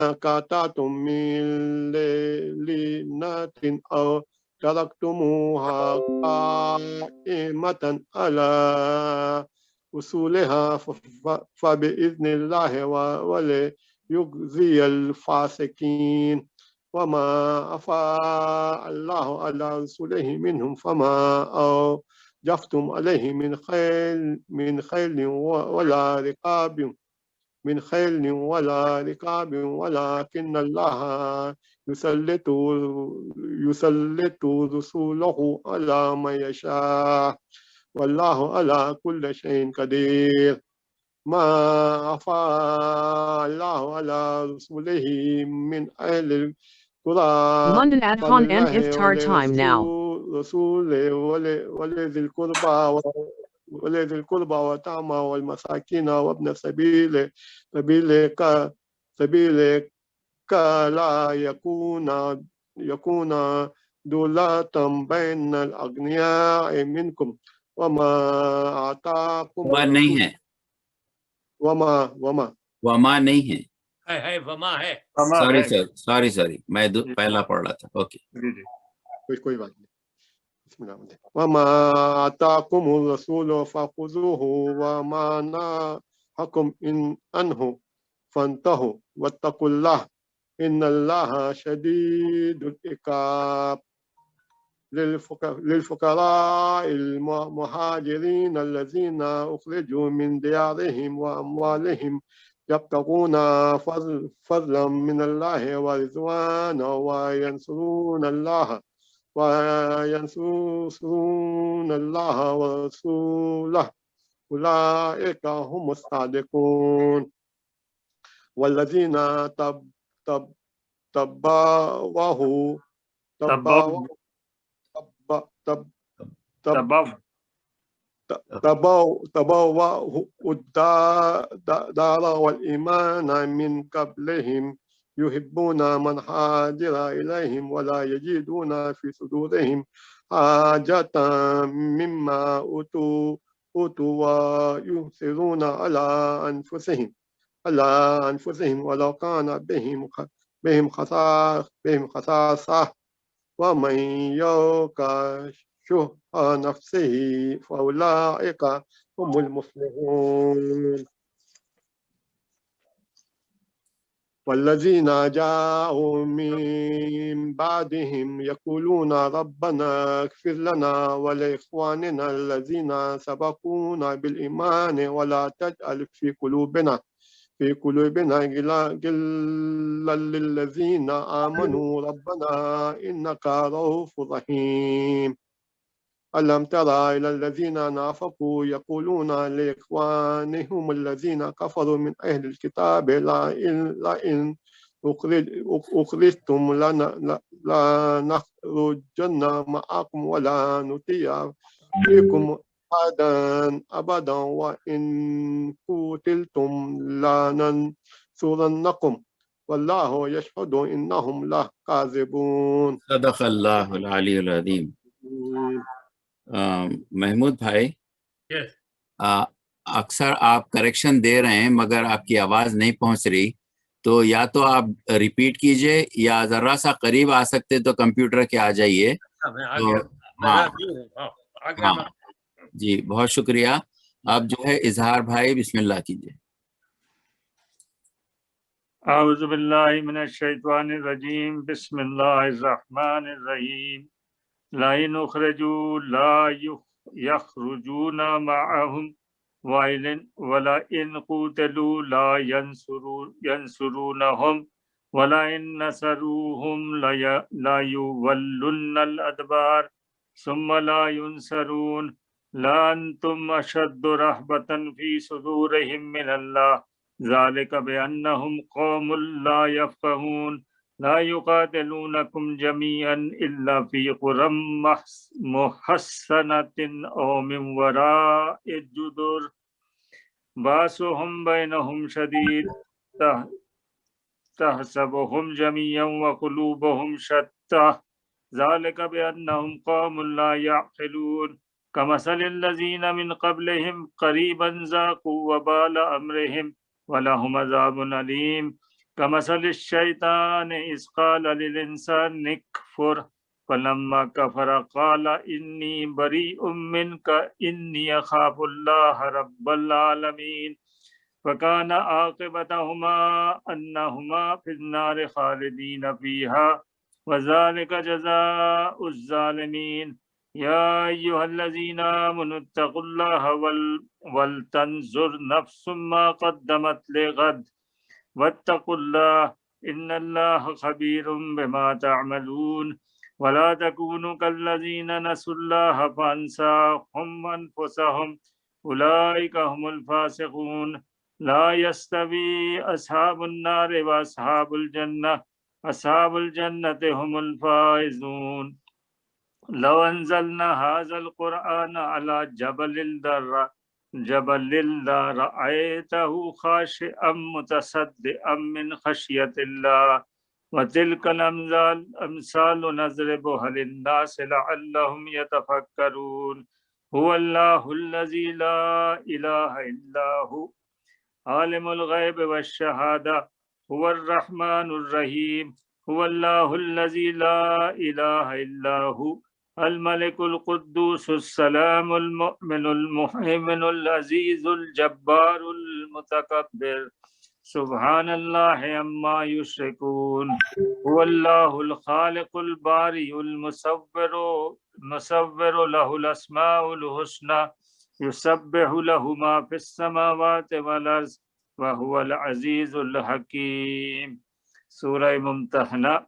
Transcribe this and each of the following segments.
قطعتم من لينة أو تركتموها قائمة على أصولها فبإذن الله وليجزي الفاسقين وما أفاء الله على رسوله منهم فما أوجفتم عليه من خيل ولا رقاب ولكن الله يسلط رسوله على من يشاء والله على كل شيء قدير ما أفاء الله على رسوله من أهل القرى London Adhan and Iftar time now. رسوله ولذي القربى ولذي القربى واليتامى والمساكين وابن سبيلك لا يكون دولة بين الأغنياء منكم وما آتاكم وما نہیں ہے، وما نہیں ہے، وما ہے. سوری میں پہلا پڑھ رہا تھا. اوکے کوئی بات نہیں. بسم اللہ الرحمن الرحیم. وما آتاكم الرسول فخذوه وما نهاكم عنه فانتهوا واتقوا الله إن الله شديد العقاب. للفقراء المهاجرين الذين أخرجوا من ديارهم وأموالهم يبتغون فضلا من الله ورضوانا وينصرون الله ورسوله أولئك هم الصادقون. والذين تبوأوا الدار والإيمان من قبلهم يحبون من هاجر إليهم ولا يجدون في صدورهم حاجة مما أوتوا ويؤثرون على أنفسهم ولو كان بهم خصاصة ومن يوق شح نفسه فأولئك هم المفلحون. والذين جاءوا من بعدهم يقولون ربنا اغفر لنا ولإخواننا الذين سبقونا بالإيمان ولا تجعل في قلوبنا غلا للذين آمنوا ربنا إنك رؤوف رحيم. ألم تر إلى الذين نافقوا يقولون لإخوانهم الذين كفروا من أهل الكتاب لئن أخرجتم لنخرجن معكم ولا نطيع فيكم أبدا وإن قتلتم لننصرنكم والله يشهد إنهم لكاذبون. صدق اللہ العلی العظیم. محمود بھائی، اکثر آپ کریکشن دے رہے ہیں مگر آپ کی آواز نہیں پہنچ رہی، تو یا تو آپ ریپیٹ کیجئے یا ذرا سا قریب آ سکتے تو کمپیوٹر کے آ جائیے. جی بہت شکریہ. آپ جو ہے اظہار بھائی بسم اللہ کیجئے. اعوذ باللہ من الشیطان الرجیم. بسم اللہ الرحمن الرحیم. لئن اخرجوا لا يخرجون معهم ولئن قتلوا لا ينصرونهم ولئن نصروهم لا يولن الأدبار ثم لا ينصرون لأنتم أشد رهبة في صدورهم من الله ذلك بأنهم قوم لا يفقهون لا يقاتلونكم جميعا إلا في قرى محصنة أو من وراء الجدر بأسهم بينهم شديد تحسبهم جميعا وقلوبهم شتى ذلك بأنهم قوم لا يعقلون كمثل الذين من قبلهم قريبا ذاقوا وبال أمرهم ولهم عذاب أليم كمثل الشيطان إذ قال للإنسان اكفر فلما كفر قال إني بريء منك إني أخاف الله رب العالمين فكان عاقبتهما أنهما في النار خالدين فيها وذلك جزاء الظالمين يا أيها الذين آمنوا اتقوا الله ولتنظر نفس ما قدمت لغد واتقوا الله إن الله خبير بما تعملون ولا تكونوا كالذين نسوا الله فأنساهم أنفسهم أولئك هم الفاسقون لا يستوي أصحاب النار وأصحاب الجنة أصحاب الجنة هم الفائزون لو أنزلنا هذا القرآن على جبل لرأيته خاشعا متصدعا من خشية الله وتلك الأمثال نضربها للناس لعلهم يتفكرون هو الله الذي لا إله إلا هو عالم الغيب والشهادة هو الرحمن الرحيم هو الله الذي لا إله إلا هو الملك القدوس السلام المؤمن المهيمن العزيز الجبار المتكبر سبحان الله عما يشركون هو الله الخالق البارئ المصور له الأسماء الحسنى يسبح له ما في السماوات والأرض وهو العزيز الحكيم سورة ممتحنة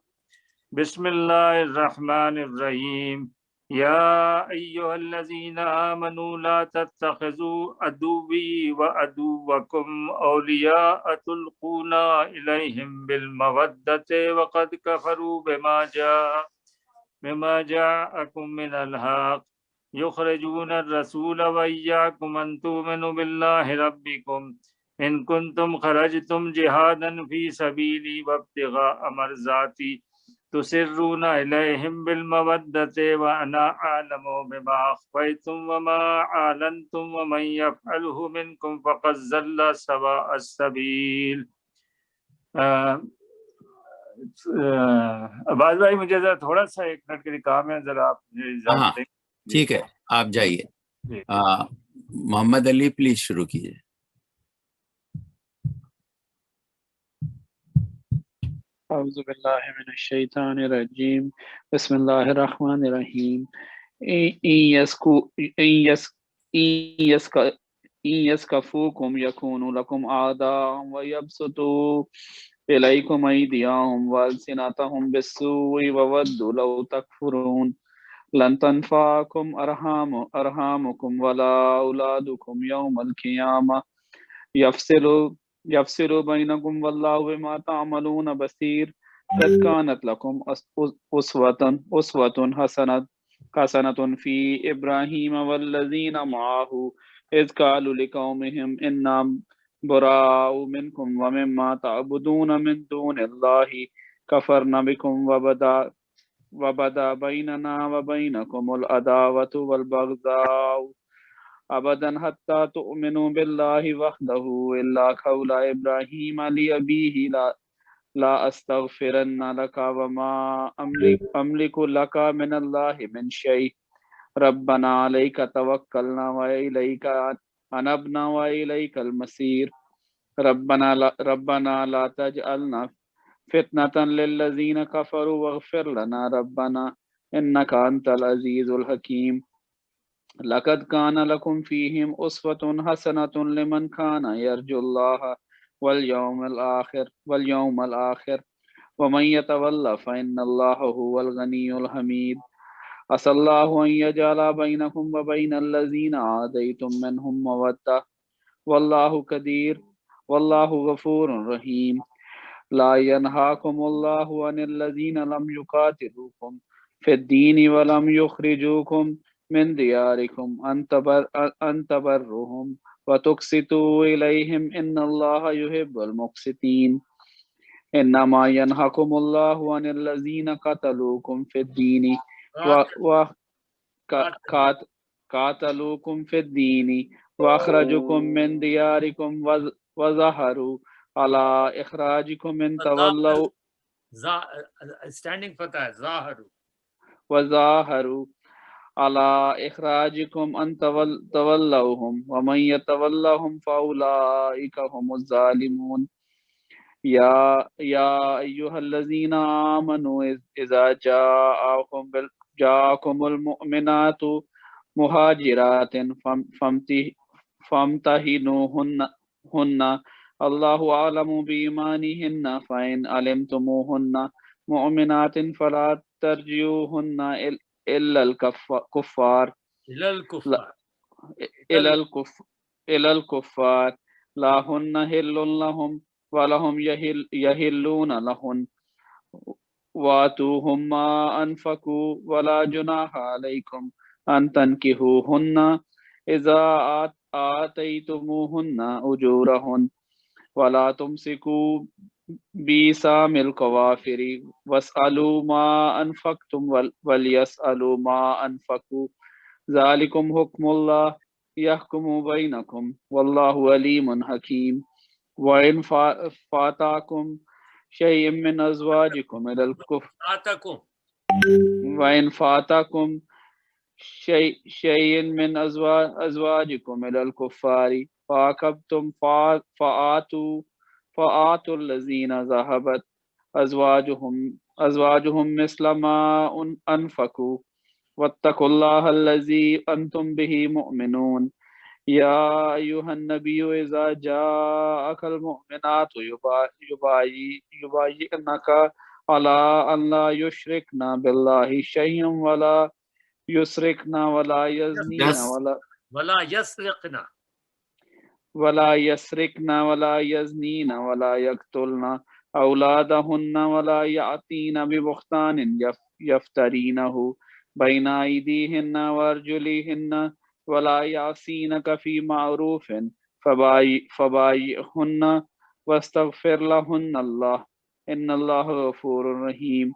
بسم الله الرحمن الرحيم يا أيها الذين آمنوا لا تتخذوا عدوي وعدوكم أولياء تلقون إليهم بالمودة وقد كفروا بما جاءكم من الحق يخرجون الرسول وإياكم أن تؤمنوا بالله ربكم إن كنتم خرجتم جهادا في سبيلي وابتغاء مرضاتي تسرون إليهم بالمودة وأنا أعلم بما أخفيتم وما أعلنتم ومن يفعله منكم فقد ضل سواء السبيل عباس بھائی مجھے ذرا تھوڑا سا ایک منٹ کے لیے کام ہے ذرا آپ مجھے اجازت دیں ٹھیک ہے آپ جائیے محمد علی پلیز شروع کیجیے اعوذ باللہ من الشیطان الرجیم بسم اللہ الرحمن الرحیم یسکفوکم یکونوا لکم اعداء ویبسطوا الیکم ایدیہم والسنتہم بالسوء وودوا لو تکفرون لن تنفعکم ارحامکم ولا اولادکم یوم القیامہ یفصل بینکم واللہ بما تعملون بصیر قد کانت لکم اسوۃ حسنۃ فی ابراہیم والذین معہ اذ قالوا لقومہم انا براء منکم ومما تعبدون من دون اللہ کفرنا بکم وبدا بیننا وبینکم العداوۃ والبغضاء ابدا حتى تؤمنوا بالله وحده الا قول ابراہیم لأبیہ لا استغفرن لك وما املك لك من الله من شيء ربنا عليك توکلنا وإليك انبنا وإليك المصير ربنا لا تجعلنا فتنة للذين كفروا واغفر لنا ربنا إنك أنت العزيز الحكيم لقد كان لكم فيهم أسوة حسنة لمن كان يرجو الله واليوم الآخر ومن يتولى فإن الله هو الغني الحميد عسى الله أن يجعل بينكم وبين الذين عاديتم منهم مودة والله قدير والله غفور رحيم لا ينهاكم الله عن الذين لم يقاتلوكم في الدين ولم يخرجوكم من دياركم أن تبروهم وتقسطوا إليهم إن الله يحب المقسطين إنما ينهاكم الله عن الذين قتلوكم في الدين قاتلوكم في الدين وأخرجوكم من دياركم وظهروا على إخراجكم إن تولوا اسٹینڈنگ فتح ہے ظاہر وظاهروا على إخراجكم أن تولوهم ومن يتولهم فأولئك هم الظالمون يا أيها الذين آمنوا إذا جاءكم المؤمنات مهاجرات فامتحنوهن الله أعلم بإيمانهن فإن علمتموهن مؤمنات فلا ترجعوهن إلى الكفار إلى الكفار لا هن هل لهم ولهم يهلون لهن وآتوهم ما أنفقوا ولا جناح عليكم أن تنكحوهن إذا آتيتموهن أجورهن ولا تمسكوا بسام الكوافر واسألوا ما أنفقتم وليسألوا ما أنفقوا ذلكم حكم الله يحكم بينكم والله عليم حكيم وإن فاتاكم شيء من أزواجكم إلى الكفر وإن فاتاكم شيء من أزواجكم إلى الكفار فعاقبتم فآتوا الذين ذهبت أزواجهم مثل ما أنفقوا واتقوا الله الذي أنتم به مؤمنون يا أيها النبي إذا جاءك المؤمنات يبايعنك على أن لا يشركن بالله شيئا ولا يسرقن ولا يزنين ولا يزنين ولا يقتلن أولادهن ولا يأتين ببهتان يفترينه بين أيديهن وأرجلهن ولا يعصينك في معروف فبايعهن واستغفر لهن الله إن الله غفور رحيم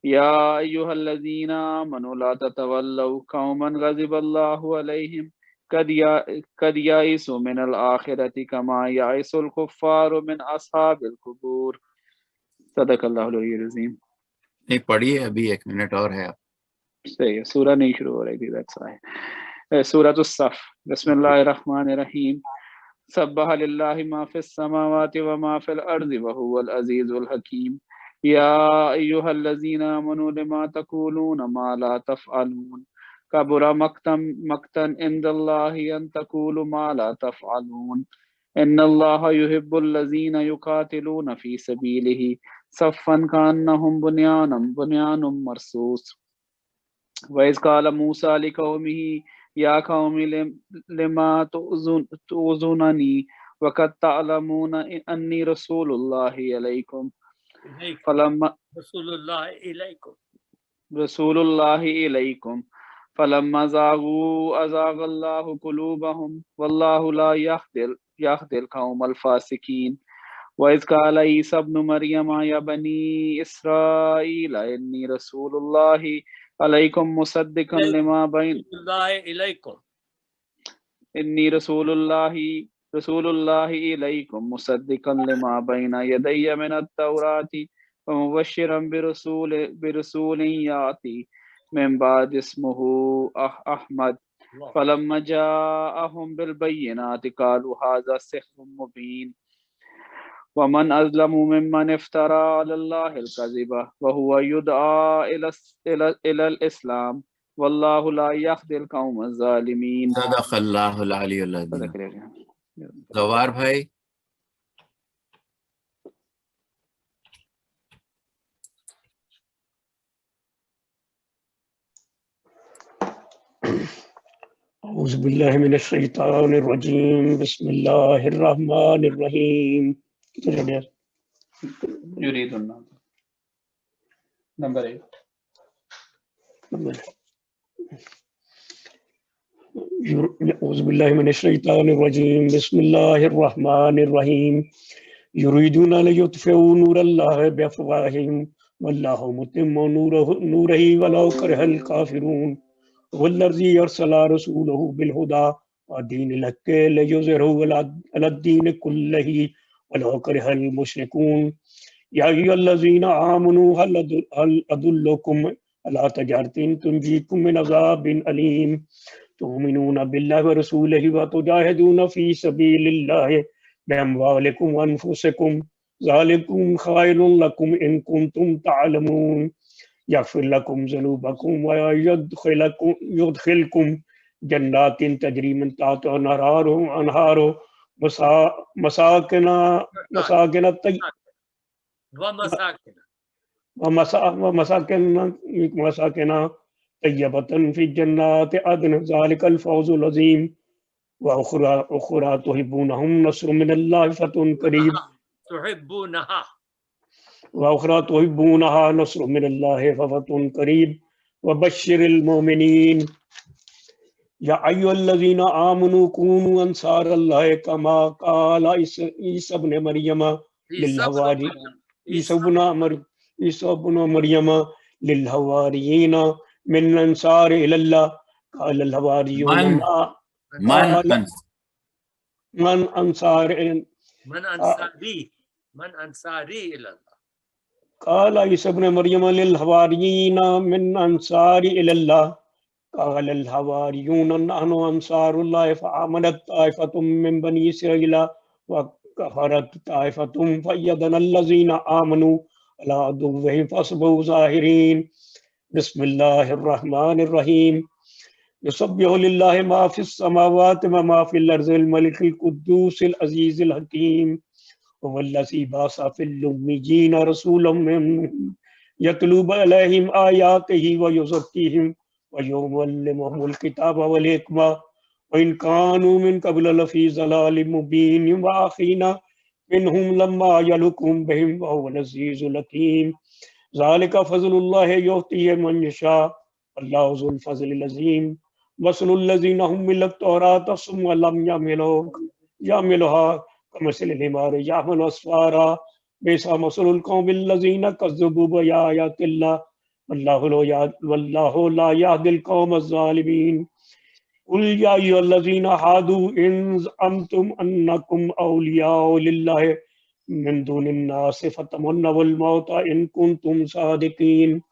يا أيها الذين آمنوا لا تتولوا قوما غضب الله عليهم قد يئسوا من الآخرة كما يئس الكفار من أصحاب القبور صدق اللہ العلی العظیم. نہیں پڑھیے ابھی 1 منٹ اور ہے. صحیح ہے, سورہ نہیں شروع ہو رہی تھی, that's why. سورۃ الصف. بسم اللہ الرحمن الرحیم. سبح للہ ما فی السماوات وما فی الارض وهو العزیز الحکیم. یا ایھا الذین آمنوا لما تقولون ما لا تفعلون کبر مقتا عند اللہ ان تقولوا ما لا تفعلون ان اللہ یحب الذین یقاتلون فی سبیلہ صفا کانہم بنیان مرصوص. وَإِذْ قَالَ مُوسَىٰ لِقَوْمِهِ يَا قَوْمِ لِمَ تُؤْذُونَنِي وَقَدْ تَعْلَمُونَ أَنِّي رَسُولُ اللَّهِ إِلَيْكُمْ فَلَمَّا زَاغُوا أَزَاغَ اللَّهُ قُلُوبَهُمْ وَاللَّهُ لَا يَهْدِي الْقَوْمَ الْفَاسِقِينَ. وَإِذْ قَالَ عِيسَى ابْنُ مَرْيَمَ يَا بَنِي إِسْرَائِيلَ إِنِّي رَسُولُ اللَّهِ علیکم مصدقا لما بین انی رسول اللہ علیکم مصدقا لما بین یدی من التوراۃ ومبشرا برسول یاتی من بعد اسمہ احمد فلما جاءہم بالبینات قالوا ھذا سحر مبین. ومن أظلم ممن افترى على الله الكذب وهو يدعى إلى الإسلام والله لا يهدي القوم الظالمين. صدق اللہ العلی العظیم. زوار بھائی. اعوذ باللہ من الشیطان الرجیم. بسم اللہ الرحمن الرحیم. یرید اللہ نمبر 8. اعوذ باللہ من الشیطان الرجیم. بسم اللہ الرحمن الرحیم. یریدون لیطفئوا نور اللہ بافواہہم واللہ متم نورہ ولو کرہ الکافرون. والذی ارسل رسولہ بالہدی ودین الحق لیظہرہ علی الدین کلہ ولو كره المشركون يا أيها الذين آمنوا هل أدلكم على تجارة تنجيكم من عذاب أليم تؤمنون بالله ورسوله وتجاهدون في سبيل الله بأموالكم وأنفسكم ذلكم خير لكم إن كنتم تعلمون يغفر لكم ذنوبكم ويدخلكم جنات تجري من تحتها أنهار مساكن ومساكن طيبة في جنات عدن ذلك الفوز العظيم وأخرى تحبونهم نصر من الله فتح قريب وأخرى تحبونها نصر من الله ففتح قريب وبشر المؤمنين يا أيها الذين آمنوا كونوا أنصار الله كما قال عيسى ابن مريم للحواريين من أنصار إلى الله قال الحواريون من أنصاري إلى الله قال عيسى ابن مريم للحواريين من أنصاري إلى الله قال الحواريون نحن أنصار الله فآمنت طائفة من بني إسرائيل وكفرت طائفة فأيدنا الذين آمنوا على عدوهم فأصبحوا ظاهرين بسم الله الرحمن الرحيم يسبح لله ما في السماوات وما في الأرض الملك القدوس العزيز الحكيم هو الذي بعث في الأميين رسولا منهم يتلو عليهم آياته ويزكيهم ويعلمهم الكتاب والحكمة وإن كانوا من قبل لفي ضلال مبين وآخرين منهم لما يلقهم بهم وهو العزيز الحكيم ذلك فضل الله يؤتيه من يشاء والله ذو الفضل العظيم مثل الذين حملوا التوراة ثم لم يحملوها كمثل الحمار يحمل أسفارا بئس مثل القوم الذين كذبوا بآيات الله والله لا يهدي القوم الظالمين قل يا أيها الذين هادوا إن زعمتم أنكم أولياء لله من دون الناس فتمنوا الموت إن كنتم صادقين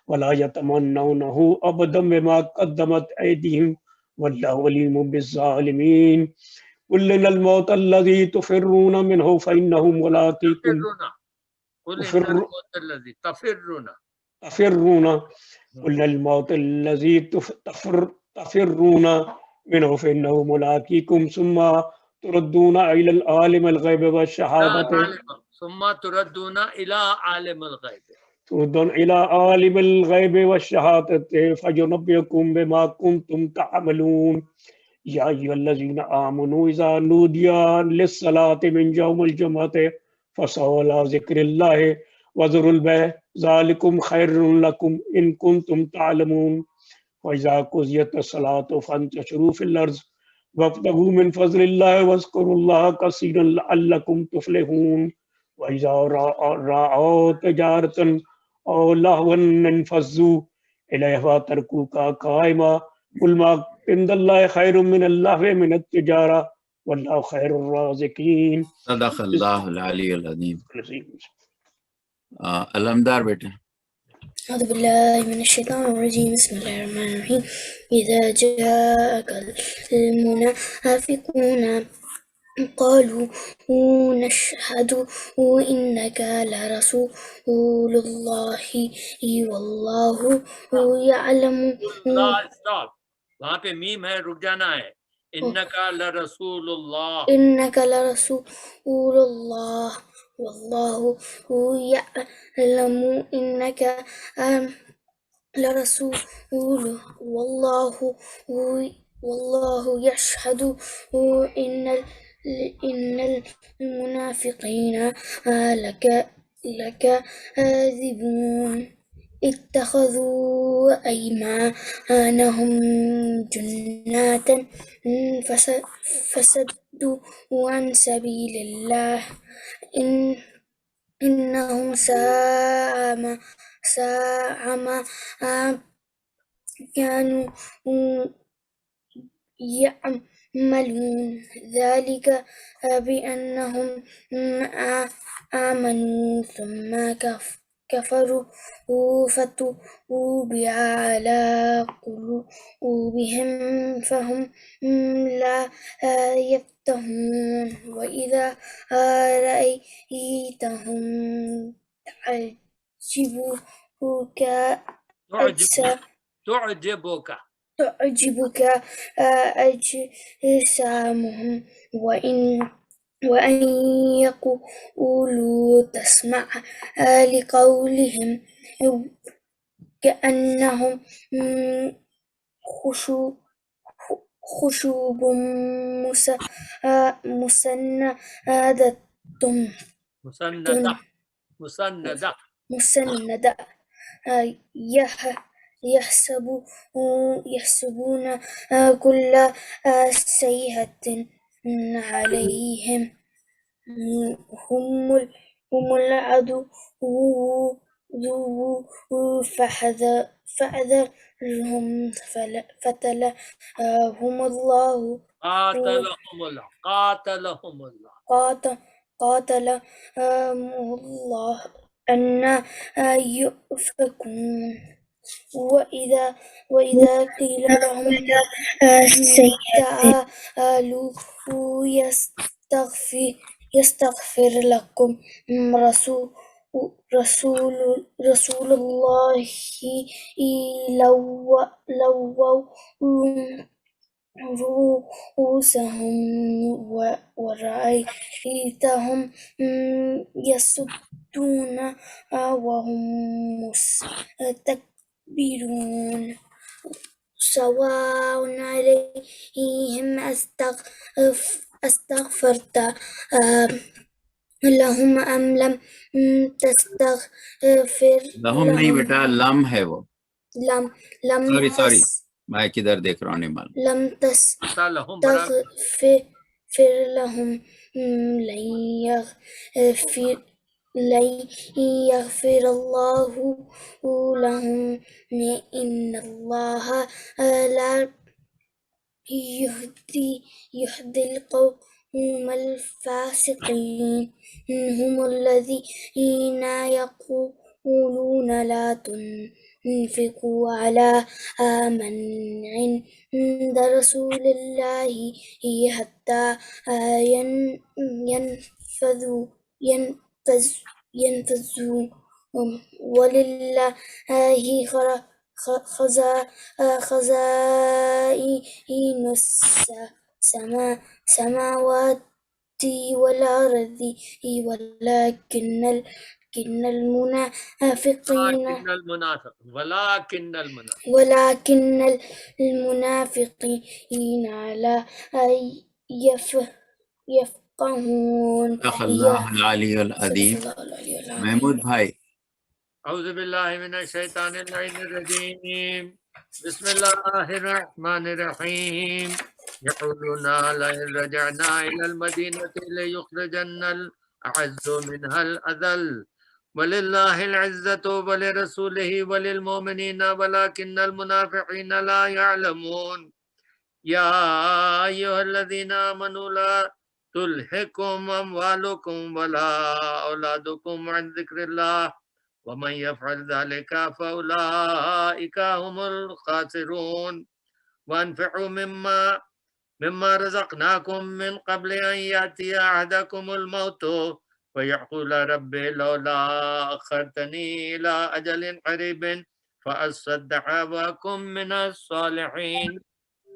ولا يتمنونه أبدا بما قدمت أيديهم والله عليم بالظالمين قل إن الموت الذي تفرون منه فإنه ملاقيكم تفرون قل الموت الذي تفرون منه فإنه ملاقيكم ثم تردون إلى العالم الغيب والشهادة تردون إلى عالم الغيب والشهادة فينبئكم بما كنتم تعملون يا أيها الذين آمنوا إذا نودي للصلاة من يوم الجمعة فاسعوا إلى ذكر الله وذروا البيع ذلكم خير لكم إن كنتم تعلمون وإذا قضيت الصلاة فانتشروا في الأرض وابتغوا من فضل الله واذكروا الله كثيرا لعلكم تفلحون وإذا رأوا تجارة أو لهوا انفضوا إليها وتركوك قائما قل ما عند الله خير من اللهو من التجارة والله خير الرازقين صدق اللہ العلی العظیم. علمدار بیٹے. أعوذ بالله من الشيطان الرجيم بسم الله الرحمن الرحيم إذا جاءك المنافقون قالوا نشهد إنك لرسول الله والله يعلم. وہاں پہ میم ہے، رک جانا ہے. انکا لرسول اللہ، إنك لرسول الله والله يعلم إنك لرسول والله يشهد إن المنافقين لكاذبون اتخذوا أيمانهم جنات فصدوا عن سبيل الله إنهم ساء ما كانوا يعملون ذلك بأنهم آمنوا ثم كفروا فتطبع على قلوبهم فهم لا يفقهون وإذا رأيتهم تعجبك تعجبك أجسامهم وإن يقولوا تسمع لقولهم كأنهم خشوب مسندة يحسبون كل صيحة عليهم هم العدو فاحذرهم هم الله قاتلهم الله أن يؤفكون وإذا قيل لهم تعالوا يستغفر لكم رسول الله لووا رؤوسهم ورأيتهم يصدون وهم مستكبرون سواء عليهم استغفرت لهم أم لم تستغفر لہم نہیں بیٹا لم ہے وہ لم سوری میں کدھر دیکھ رہا ہوں نمال لم تستغفر لهم لن يغفر الله لهم إن الله لا يهدي القوم الفاسقين هم الذين يقولون لا تنفقوا على من عند رسول الله حتى ينفذوا ولله خزائن السماوات والأرض ولكن المنافقين لا يفقهون. اللہ العلی العظیم. محمود بھائی اعوذ باللہ من الشیطان اللعین الرجیم بسم اللہ الرحمن الرحیم یقولون لئن رجعنا الى المدینة لیخرجن الاعز منها الاذل وللہ العزة ولرسولہ وللمؤمنین ولكن المنافقین لا يعلمون. یا ایہا الذین آمنوا لا تلہکم اموالکم ولا اولادکم عن ذکر اللہ ومن يفعل ذلك فأولئك هم الخاسرون. وانفعوا مما رزقناكم من قبل أن يأتي أحدكم الموت فيقول رب لولا أخرتني إلى أجل قريب فأصدق وأكن من الصالحين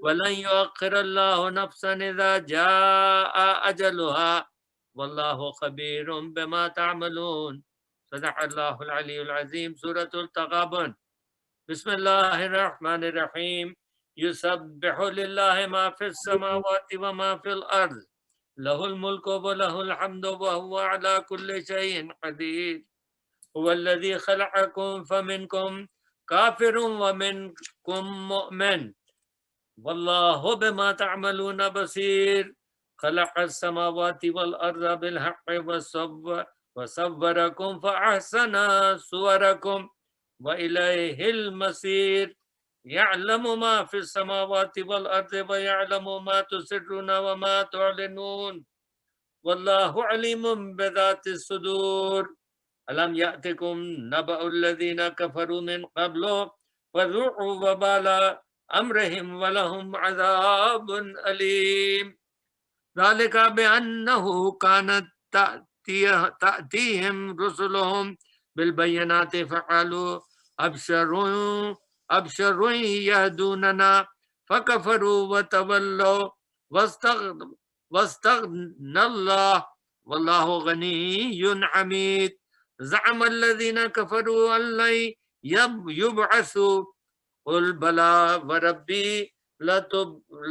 ولن يؤخر الله نفسا إذا جاء أجلها والله خبير بما تعملون. صدق اللہ العلی العظیم. سورة التغابن. بسم اللہ الرحمن الرحیم. یسبح للہ ما فی السماوات وما فی الارض لہ الملک ولہ الحمد وہو علی کل شیء قدیر. هو الذی خلقکم فمنکم کافر ومنکم مؤمن واللہ بما تعملون بصیر. خلق السماوات والارض بالحق وصوركم فأحسن صوركم وإليه المصير. يعلم ما في السماوات والأرض ويعلم ما تسرون وما تعلنون والله عليم بذات الصدور ألم يأتكم نبأ الذين كفروا من قبل فذوقوا وبال أمرهم ولهم عذاب أليم ذلك بأنه كانت تأتيهم رسلهم بالبينات فقالوا أبشروا يهدوننا فكفروا وتولوا واستغنى الله والله غني حميد زعم الذين كفروا أن لن يبعثوا قل بلى وربي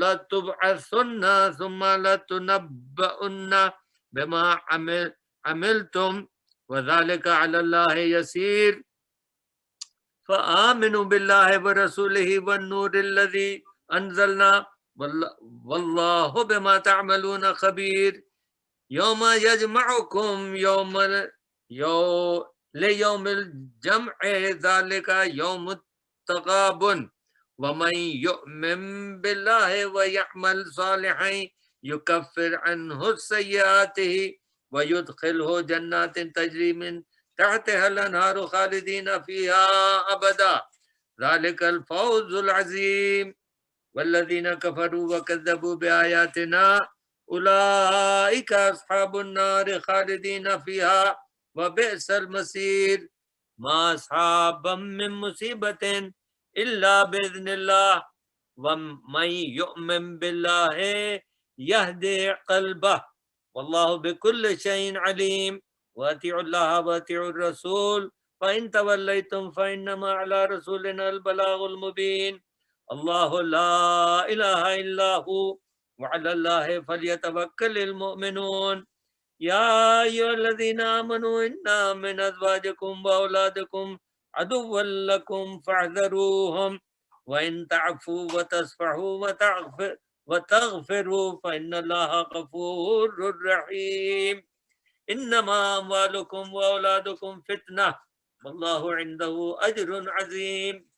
لتبعثن ثم لتنبؤن بما عملتم وذلك على الله يسير فآمنوا بالله ورسوله والنور الذي أنزلنا والله بما تعملون خبير يوم يجمعكم ليوم الجمع ذلك يوم التغابن ومن يؤمن بالله ويعمل صالحا يكفر عنه سيئاته ويدخله جنات تجري من تحتها الأنهار خالدين فيها أبدا ذلك الفوز العظيم والذين كفروا وكذبوا بآياتنا أولئك أصحاب النار خالدين فيها وبئس المصير ما أصحاب من مصيبة إلا بإذن الله ومن يؤمن بالله يهدي قلبه والله بكل شيء عليم وأطيعوا الله وأطيعوا الرسول فإن توليتم فإنما على رسولنا البلاغ المبين الله لا إله إلا هو وعلى الله فليتوكل المؤمنون يا أيها الذين آمنوا إن من أزواجكم وأولادكم عدوا لكم فاحذروهم وإن تعفوا وتصفحوا وتغفروا فإن الله غفور رحيم إنما أموالكم وأولادكم فتنة والله عنده أجر عظيم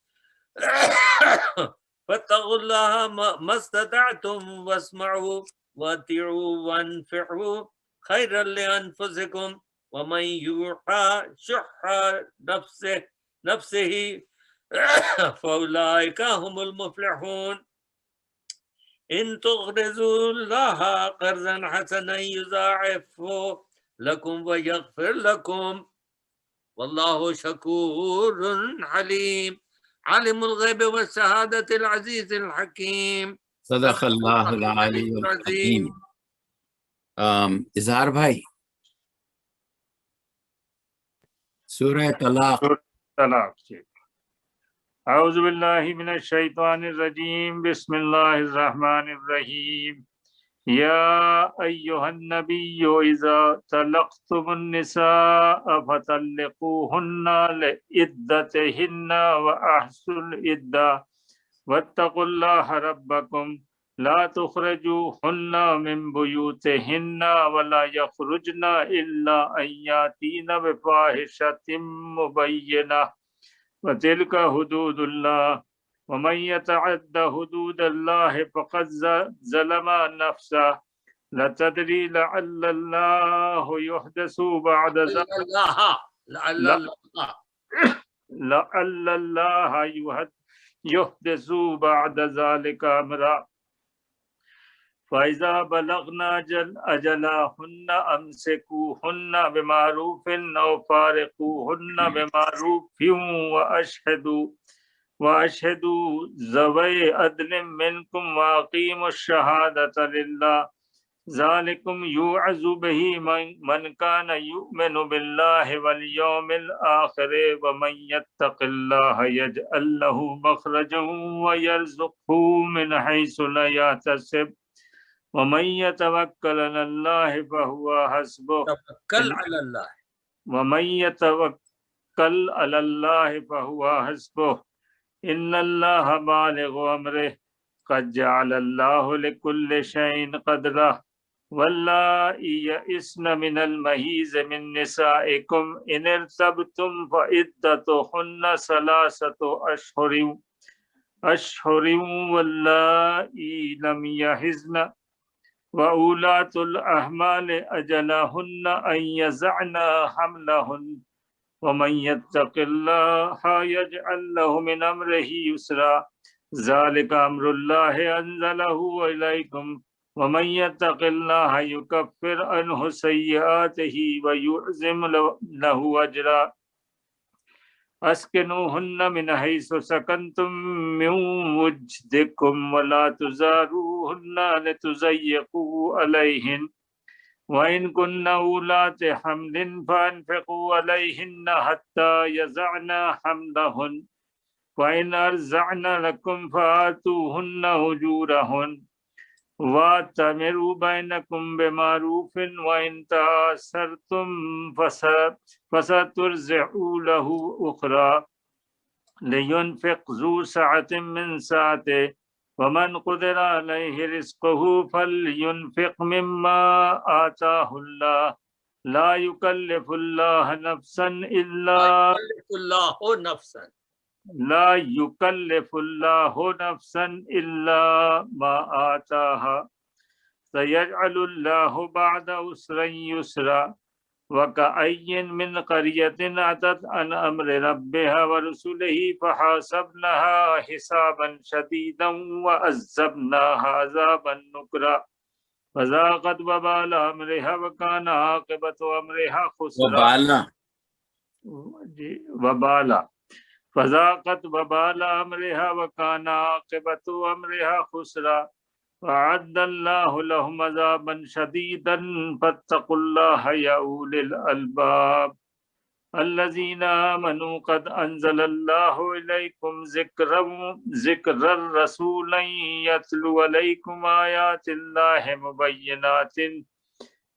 فاتقوا الله ما استطعتم واسمعوا وأطيعوا وانفعوا خيرا لأنفسكم ومن يوق شح نفسه فأولئك هم المفلحون إن تقرضوا الله قرضا حسنا يضاعفه لكم ويغفر لكم والله شكور عليم عالم الغيب والشهادة العزيز الحكيم صدق اللہ العلی العظیم. اظہار بھائی سورہ طلاق. طلاق سے اعوذ باللہ من الشیطان الرجیم بسم اللہ الرحمن الرحیم یا ایہا النبی اذا طلقتم النساء فطلقوہن لعدتہن واحصوا العدہ واتقوا اللہ ربکم لا تخرجوہن من بیوتہن ولا یخرجن الا ان یاتین بفاحشۃ مبینہ وتلک حدود اللہ ومن يتعد حدود الله فقد ظلم نفسه لا تدري لعل الله يحدث بعد ذلك امرا فإذا بلغنا أجلهن أمسكوهن بمعروف أو فارقوهن بمعروف وأشهدوا ذوي عدل منكم وأقيموا الشهادة لله ذلكم يوعظ به من كان يؤمن بالله واليوم الآخر ومن يتق الله يجعل له مخرجا ويرزقه من حيث لا يحتسب ومن يتوكل على الله فهو حسبه ومن يتوكل على الله فهو حسبه إن الله بالغ أمره قد جعل الله لكل شيء قدرا واللائي يئسن من المحيض من نسائكم إن ارتبتم فعدتهن 3 أشهر أشهر واللائي لم يحزن وأولاة الأحمال أجلهن أن يزعن حملهن ومن يتق الله يجعل له من أمره يسرا ذلك أمر الله أنزله إليكم ومن يتق الله يكفر عنه سيئاته ويعظم له أجرا أسكنوهن من حيث سكنتم من وجدكم ولا تزاروهن لتضيقوا عليهن وإن كن أولاة حمل فأنفقوا عليهن حتى يضعن حملهن وإن أرضعن لكم فآتوهن أجورهن وَأَتَمِرُوا بَيْنَكُمْ بِمَعْرُوفٍ وَإِنْ تَعَاسَرْتُمْ فَسَتُرْضِعُ لَهُ أُخْرَى لِيُنْفِقْ ذُو سَعَةٍ مِّن سَعَتِهِ وَمَنْ قُدِرَ عَلَيْهِ رِزْقُهُ فَلْيُنْفِقْ مِمَّا آتَاهُ اللَّهُ لا يكلف الله نفسا إلا لا يكلف الله نفسا إلا ما آتاها سيجعل الله بعد عسر يسرا وكأي من قرية أتت عن أمر ربها ورسله فحاسبناها حسابا شديدا وعذبناها عذابا نكرا فذاقت وبال أمرها وكان عاقبة أمرها خسرا وبالا فذاقت وبال أمرها وكان عاقبة أمرها خسرا وأعد الله لهم عذابا شديدا فاتقوا الله يا أولي الألباب الذين آمنوا قد أنزل الله إليكم ذكرا رسولا يتلو عليكم آيات الله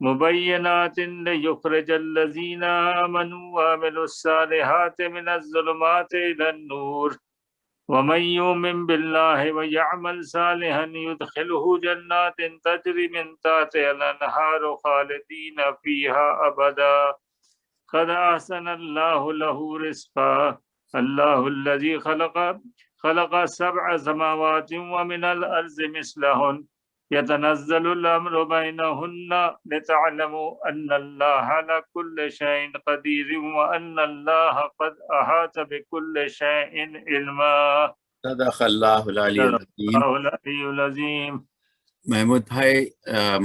مبينات ليخرج الذين آمنوا وعملوا الصالحات من الظلمات إلى النور ومن يؤمن بالله ويعمل صالحا يدخله جنات تجري من تحتها الأنهار خالدين فيها أبدا قد أحسن الله له رزقا الله الذي خلق 7 سماوات ومن الأرض مثلهن يتنزل الأمر بينهن لتعلموا أن الله على كل شيء قدير وأن الله قد أحاط بكل شيء علما صدق اللہ العلی العظیم. العلی العظیم. محمود بھائی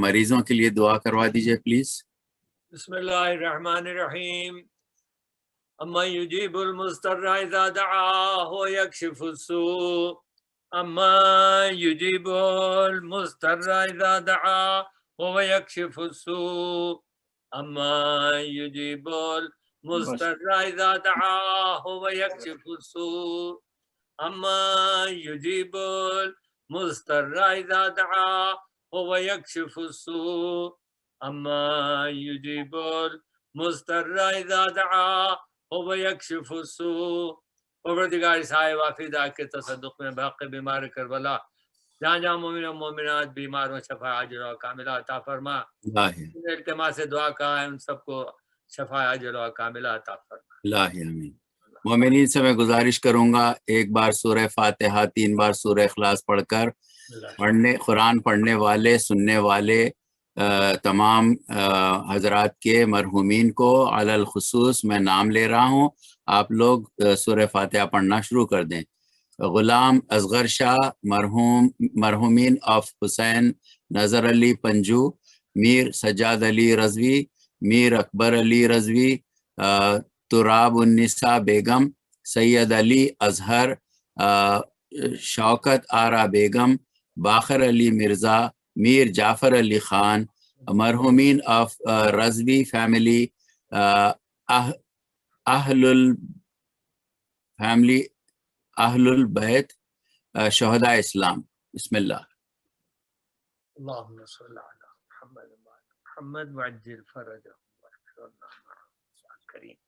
مریضوں کے لیے دعا کروا دیجئے پلیز. بسم اللہ الرحمن الرحیم. اما یجیب المضطر اذا دعاہ ویکشف السوء اما یجیب المضطر اذا دعاہ ویکشف السوء اما یجیب المضطر اذا دعاہ ویکشف السوء اما یجیب المضطر اذا دعاہ ویکشف السوء اما یجیب المضطر اذا دعا ویکشف السوء. پروردگار صاحب وافدہ کے تصدق میں باقی بیمار کربلا جہاں جہاں مومن و مومنات بیمار و شفا عاجل و کاملہ عطا فرما. التماس سے دعا کا ہے ان سب کو شفا عاجل و کاملہ عطا فرما. اللہ آمین. مومنین سے میں گزارش کروں گا ایک بار سورہ فاتحہ 3 بار سورہ اخلاص پڑھ کر قرآن پڑھنے والے سننے والے تمام حضرات کے مرحومین کو علی الخصوص میں نام لے رہا ہوں. آپ لوگ سورہ فاتحہ پڑھنا شروع کر دیں. غلام اصغر شاہ مرحومین آف حسین نظر علی پنجو، میر سجاد علی رضوی، میر اکبر علی رضوی، تراب النساء بیگم، سید علی اظہر، شوکت آرا بیگم، باخر علی مرزا، میر جعفر علی خان، مرحومین آف رضوی فیملی، اہل البیت، شہداء اسلام. بسم اللہ. اللہم صلی علی محمد وعجل فرجہ کریم.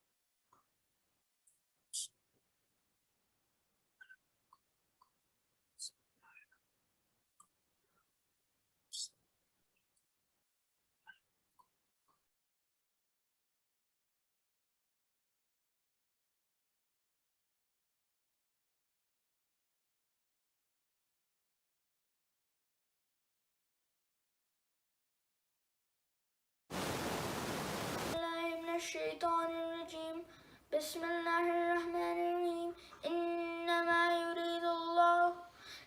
الشيطان الرجيم بسم الله الرحمن الرحيم إنما يريد الله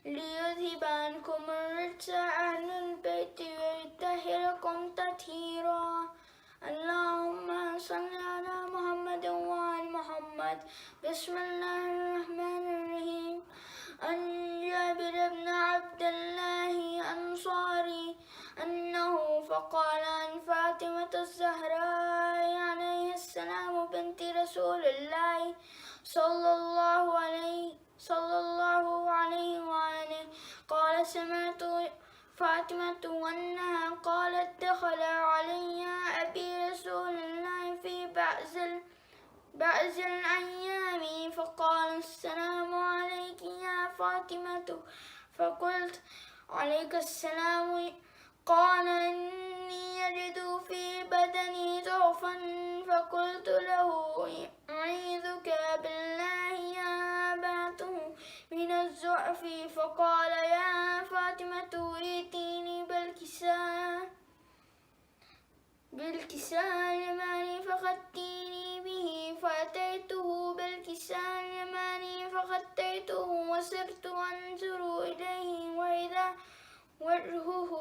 ليذهب عنكم الرجس أهل البيت ويطهركم تطهيرا اللهم صل على محمد وآل محمد بسم الله الرحمن الرحيم عن جابر بن عبد الله الأنصاري أنه فقال عن فاطمة الزهراء عليه السلام بنت رسول الله صلى الله عليه وآله قال سمعت فاطمة أنها قالت دخل علي أبي رسول الله في بعض الأيام فقال السلام عليك يا فاطمة فقلت عليك السلام قال إني يجد في بدني ضعفا فقلت له أعيذك بالله يا أباته من الضعف فقال يا فاطمة ائتيني بالكساء اليماني فغطيني به فأتيته بالكساء اليماني فغطيته وصرت أنظر إليه وإذا وجهه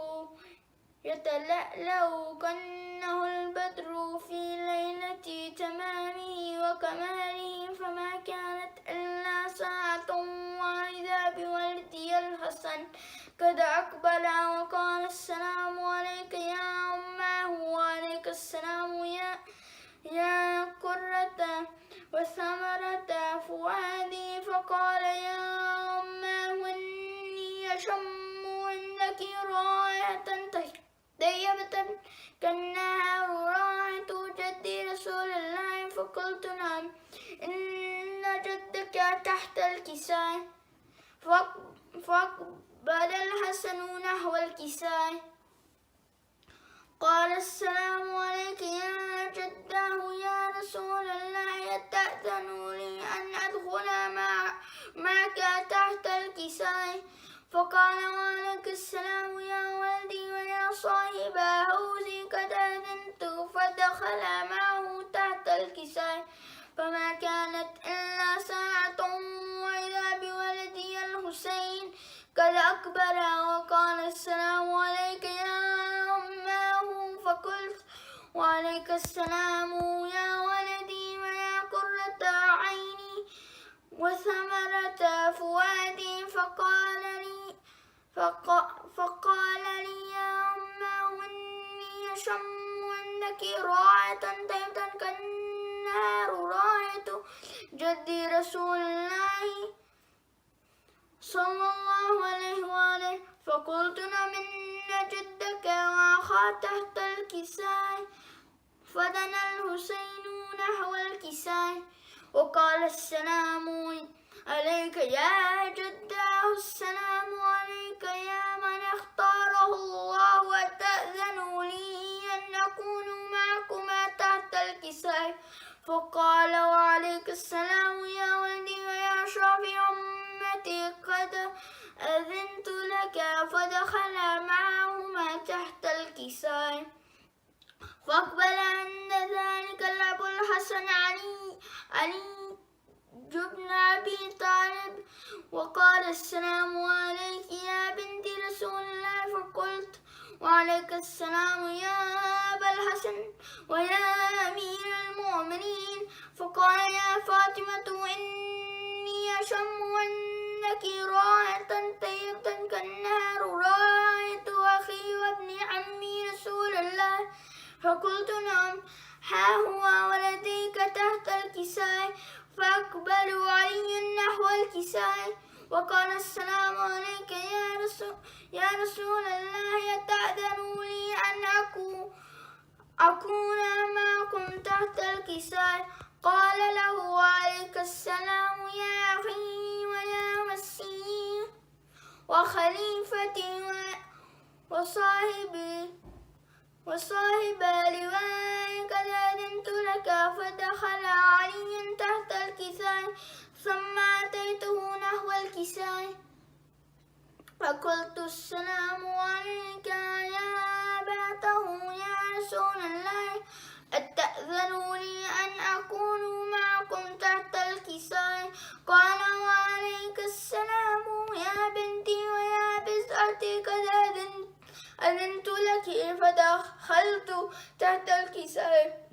يتلألأ كأنه البدر في ليلة تمامه وكماله فما كانت إلا ساعة وإذا بولدي الحسن قد أقبل وقال السلام عليك يا أماه وعليك السلام يا قرة وثمرة فؤادي فقال يا أماه إني أشم عندك رائحة طيبة كأنها رائحة جدي رسول الله فقلت نعم إن جدك تحت الكساء فأقبل الحسن نحو الكساء قال السلام عليك يا جداه يا رسول الله تأذن لي أن أدخل معك تحت الكساء فقال وعليك السلام يا ولدي ويا صاحب حوزي قد أذنت فدخل معه تحت الكساء فما كانت إلا ساعة وإذا بولدي الحسين قد أكبر وقال السلام عليك يا أماه فقلت وعليك السلام يا ولدي ويا قرة عيني وثمرة فؤادي فقال لي يا أماه إني أشم عندك رائحة طيبة كأنها رائحة جدي رسول الله صلى الله عليه وآله فقلت نعم إن جدك وأخا تحت الكساء فدنا الحسين نحو الكساء وقال السلام عليك يا جداه السلام عليك يا من اختاره الله وتأذن لي أن أكون معكما تحت الكساء فقال وعليك السلام يا ولدي ويا شافع أمتي قد أذنت لك فدخل معهما تحت الكساء فأقبل عند ذلك أبو الحسن علي بن أبي طالب وقال السلام عليك يا بنت رسول الله فقلت وعليك السلام يا أبا الحسن ويا أمير المؤمنين فقال يا فاطمة إني أشم عندك رائحة طيبة كأنها رائحة أخي وابن عمي رسول الله فقلت نعم ها هو ولديك تحت الكساء فأقبل علي نحو الكساء وقال السلام عليك يا رسول الله تأذن لي أن أكون معكم تحت الكساء قال له عليك السلام يا أخي ويا مسيح وخليفتي وصاحب لواء قد أذنت لك فدخل علي تحت الكساء ثم أتيته نحو الكساء فقلت السلام عليك يا أباته يا رسول الله تأذنوا لي أن أكون معكم تحت الكساء؟ قال وعليك السلام يا بنتي ويا بضعتي قد أذنت لك. فدخلت تحت الكساء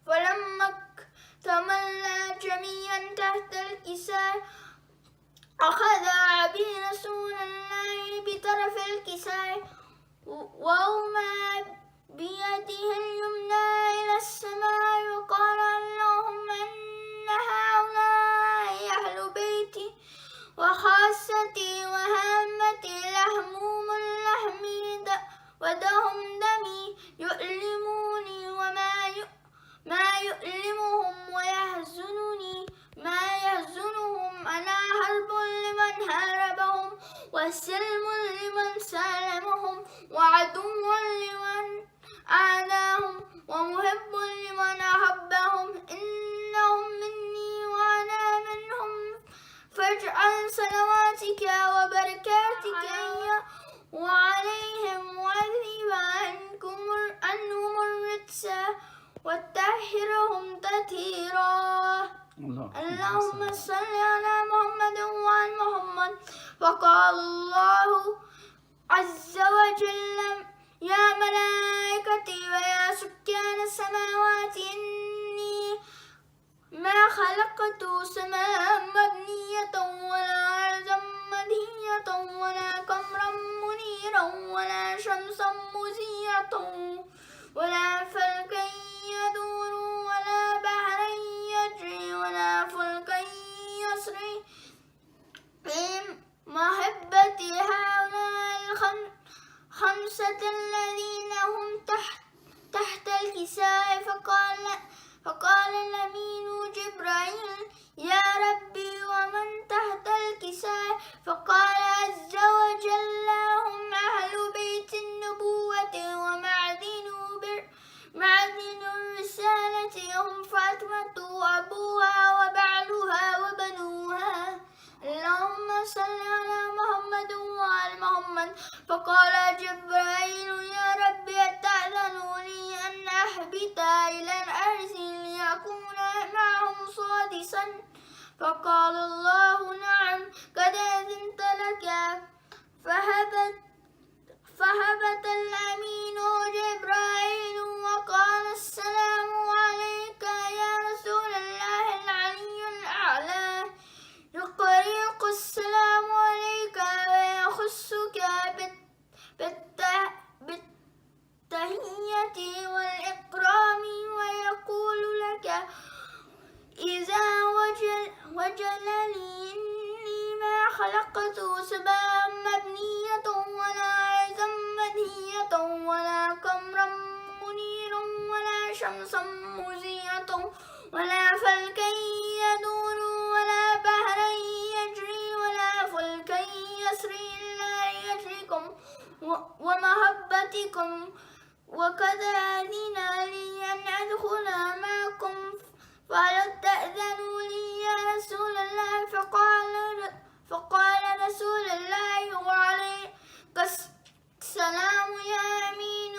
فلما اكتملنا جميعا تحت الكساء أخذ أبي رسول الله بطرف الكساء وأومى بيده اليمنى إلى السماء وقال اللهم إن هؤلاء أهل بيتي وخاصتي وهامتي لهموم لحمي ودهم دمي يؤلموني ما يؤلمهم ويحزنني ما يحزنهم. أنا حرب لمن هاربهم وسلم لمن سالمهم وعدو لمن عاداهم ومحب لمن أحبهم. إنهم مني وأنا منهم فاجعل صلواتك وبركاتك وعليهم واذهب عنهم الرجس وطهرهم تطهيرا. اللهم صل على محمد وعلى محمد. وقال الله عز وجل يا ملائكتي ويا سكان السماوات إني ما خلقت سماء مبنية ولا أرضا مدهية ولا قمرا منيرا ولا شمسا مزية ولا فلكا يدور ولا بحرا يجري ولا فلكا يسري في محبة هؤلاء الخمسة الذين هم تحت الكساء. فقال الأمين جبرائيل يا ربي ومن تحت الكساء؟ فقال عز وجل هم أهل بيت النبوة ومعدن الرسالة هم فاطمة وأبوها وبعلها وبنوها. اللهم صل على محمد وعلى محمد. فقال جبرائيل يا ربي أتأذن لي أن أهبط إلى الأرض ليكون معهم سادسا؟ فقال الله نعم قد أذنت لك. فهبط الأمين جبرائيل وقال السلام عليك يا رسول الله العلي الأعلى. يقرئك السلام عليك ويخصك بالتحية والإكرام ويقول لك إذا وجل لي إني ما خلقت سماء مبنية ولا أرضا مدهية ولا قمرا منيرا ولا شمسا مزية ولا فلكا يدور ولا بحرا يجري ولا فلكا يسري إلا لأجلكم ومحبتكم وقد أذن لي أن أدخل معكم فهل تأذنوا لي يا رسول الله؟ فقال رسول الله وعليك السلام يا أمين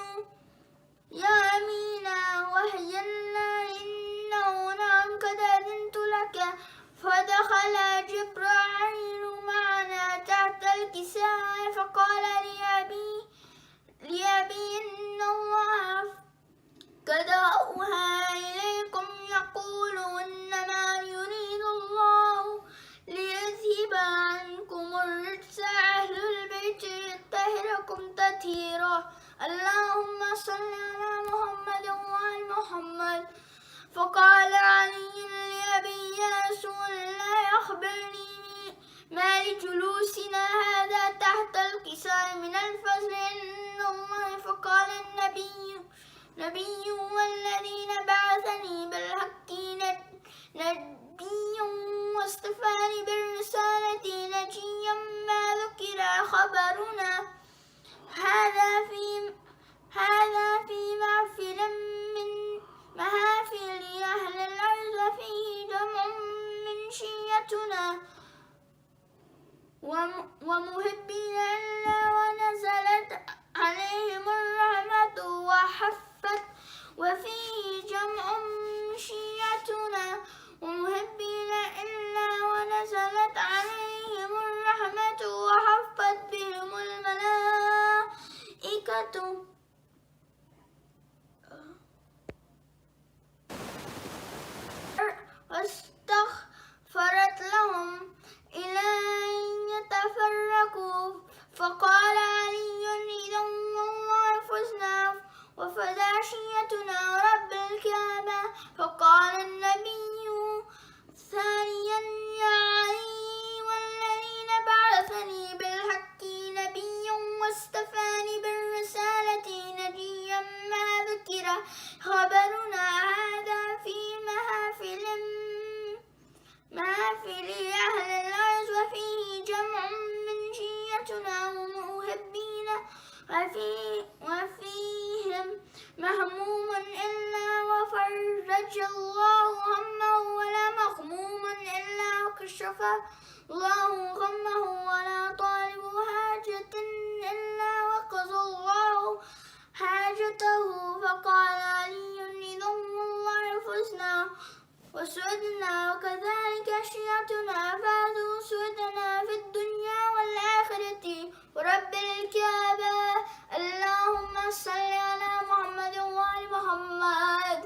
وهي إنه نعم قد أذنت لك. فدخل جبرائيل معنا تحت الكساء فقال لأبي إن الله قد أوحى إليكم يقول إنما يريد الله ليذهب عنكم الرجس أهل البيت يطهركم تطهيرا. اللهم صل على محمد وعلى محمد. فقال علي لأبي يا رسول الله أخبرني ما لجلوسنا هذا تحت الكساء من الفضل عند الله. فقال النبي والذي بعثني بالحق نبيا واصطفاني بالرسالة نجيا ما ذكر خبرنا هذا في محفل من محافل أهل الأرض فيه جمع من شيعتنا ومحبين الله ونزلت عليهم الرحمة وفيه جمع شيعتنا ومحبين إلا ونزلت عليهم الرحمة وحفت بهم الملائكة واستغفرت لهم إلى أن يتفرقوا فقال علي إذا والله فزنا وفداشيتنا ورب الكعبة فقال النبي ثانيا يا علي والذين بعثني بالحق نبيا واستفاني بالرسالة نجيا ما ذكر خبرنا هذا في محافل أهل الأرض وفيه جمع من شيعتنا ومحبين وفيهم مهموم إلا وفرج الله همه ولا مغموم إلا وكشف الله غمه ولا طالب حاجة إلا وقضى الله حاجته فقال علي إذا والله فزنا وسعدنا وكذلك شيعتنا فازوا سعدنا في الدنيا والآخرة ورب الكعبة اللهم صل على محمد وآل محمد.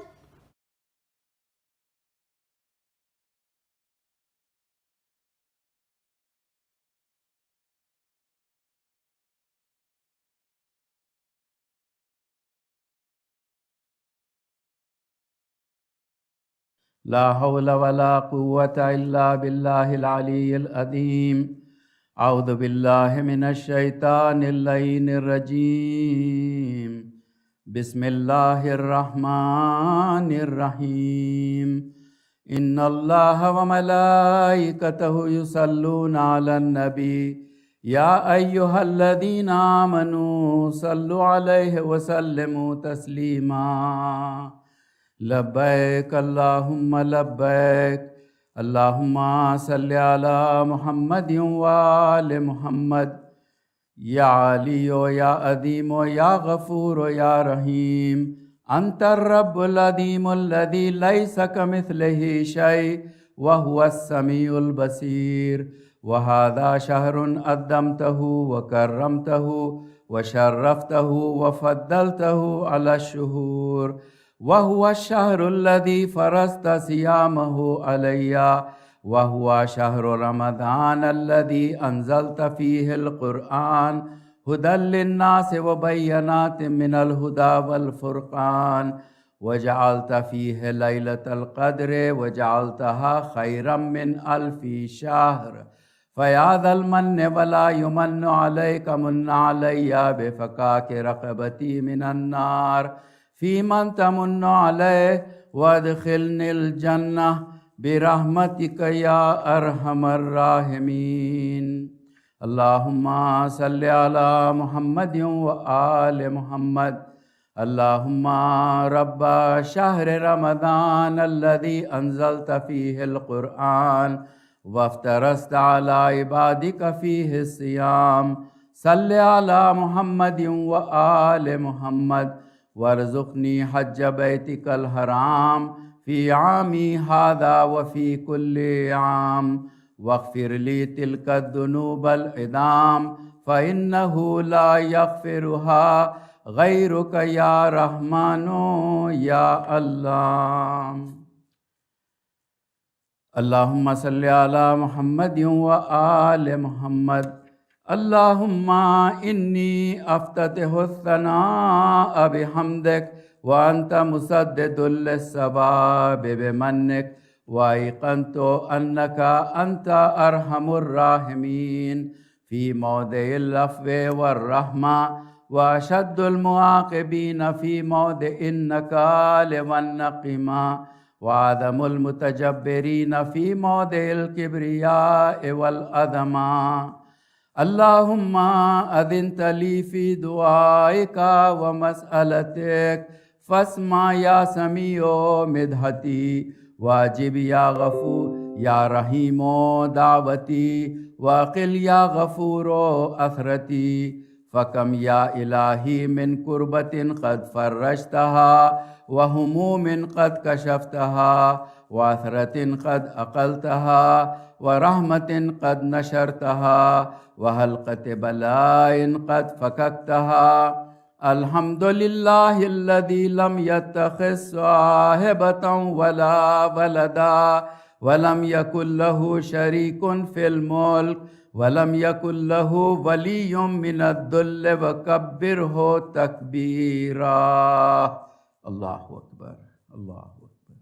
لا حول ولا قوة إلا بالله العلي العظيم. أعوذ بالله من الشيطان اللعين الرجيم. بسم الله الرحمن الرحيم. إن الله وملائكته يصلون على النبي يا أيها الذين آمنوا صلوا عليه وسلموا تسليما. لبيك اللهم لبيك اللهم صل على محمد وآل محمد يا علي يا عظيم يا غفور يا رحيم. أنت الرب العظيم الذي ليس كمثله شيء وهو السميع البصير. وهذا شهر قدمته وكرمته وشرفته وفضلته على الشهور وهو الشهر الذي فرضت صيامه علي وهو شهر رمضان الذي أنزلت فيه القرآن هدى للناس وبينات من الهدى والفرقان وجعلت فيه ليلة القدر وجعلتها خيرا من 1000 شهر. فيا ذا المن ولا يمن عليك من علي بفكاك رقبتي من النار في من تمن عليه وادخلني الجنة برحمتك يا أرحم الراحمين. اللهم صل على محمد وآل محمد. اللهم رب شهر رمضان الذي أنزلت فيه القرآن وافترست على عبادك فيه الصيام صل على محمد وآل محمد وارزقني حج بيتك الحرام في عامي هذا وفي كل عام واغفر لي تلك الذنوب العظام فإنه لا يغفرها غيرك يا رحمن يا الله. اللهم صل على محمد وآل محمد. اللهم إني أفتتح الثناء بحمدك وأنت مسدد للسباب بمنك وأيقنت أنك أنت أرحم الراحمين في موضع العفو والرحمة وأشد المعاقبين في موضع النكال والنقمة وعدم المتجبرين في موضع الكبرياء والعظمة. اللهم أذنت لي في دعائك ومسألتك فاسمع يا سميع مدحتي واجب يا غفور يا رحيم دعوتي وقل يا غفور أثرتي فكم يا إلهي من كربة قد فرجتها وهموم قد كشفتها وعثرة قد أقلتها ورحمة قد نشرتها وهلقة بلاء قد فككتها. الحمد لله الذي لم يتخذ صاحبة ولا ولدا ولم يكن له شريك في الملك ولم يكن له ولي من الذل وكبره تكبيرا. الله أكبر الله أكبر.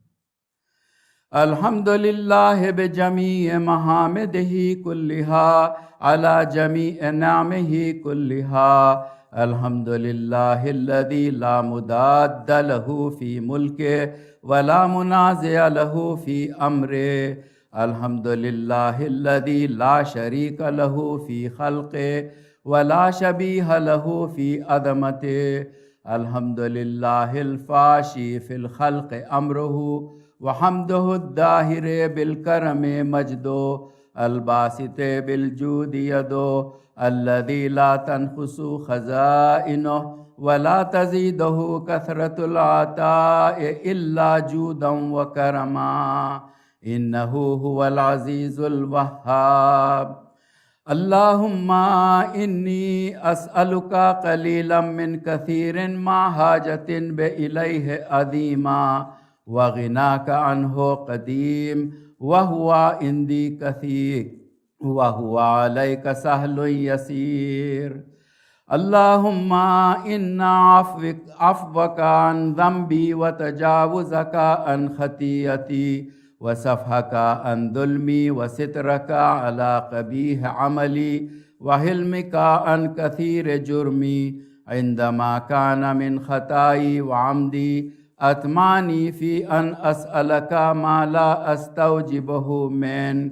الحمد لله بجميع محامده كلها على جميع نعمه كلها. الحمد لله الذي لا مضاد له في ملكه ولا منازع له في أمره. الحمد لله الذي لا شريك له في خلقه ولا شبيه له في عظمته. الحمد لله الفاشي في الخلق أمره وحمده الداهر بالكرم مجده الباسط بالجود يده الذي لا تنقص خزائنه ولا تزيده كثرة العطاء إلا جودا وكرما. إنه هو العزيز الوهاب. اللهم إني أسألك قليلا من كثير مع حاجة إليه عظيما وغناك عنه قديم وهو عندي كثير وهو عليك سهل يسير. اللهم إن عفوك عن ذنبي وتجاوزك عن خطيئتي وسفحك عن ظلمي وسترك على قبيح عملي وحلمك عن كثير جرمي عندما كان من خطاي وعمدي أطمعني في أن أسألك ما لا أستوجبه منك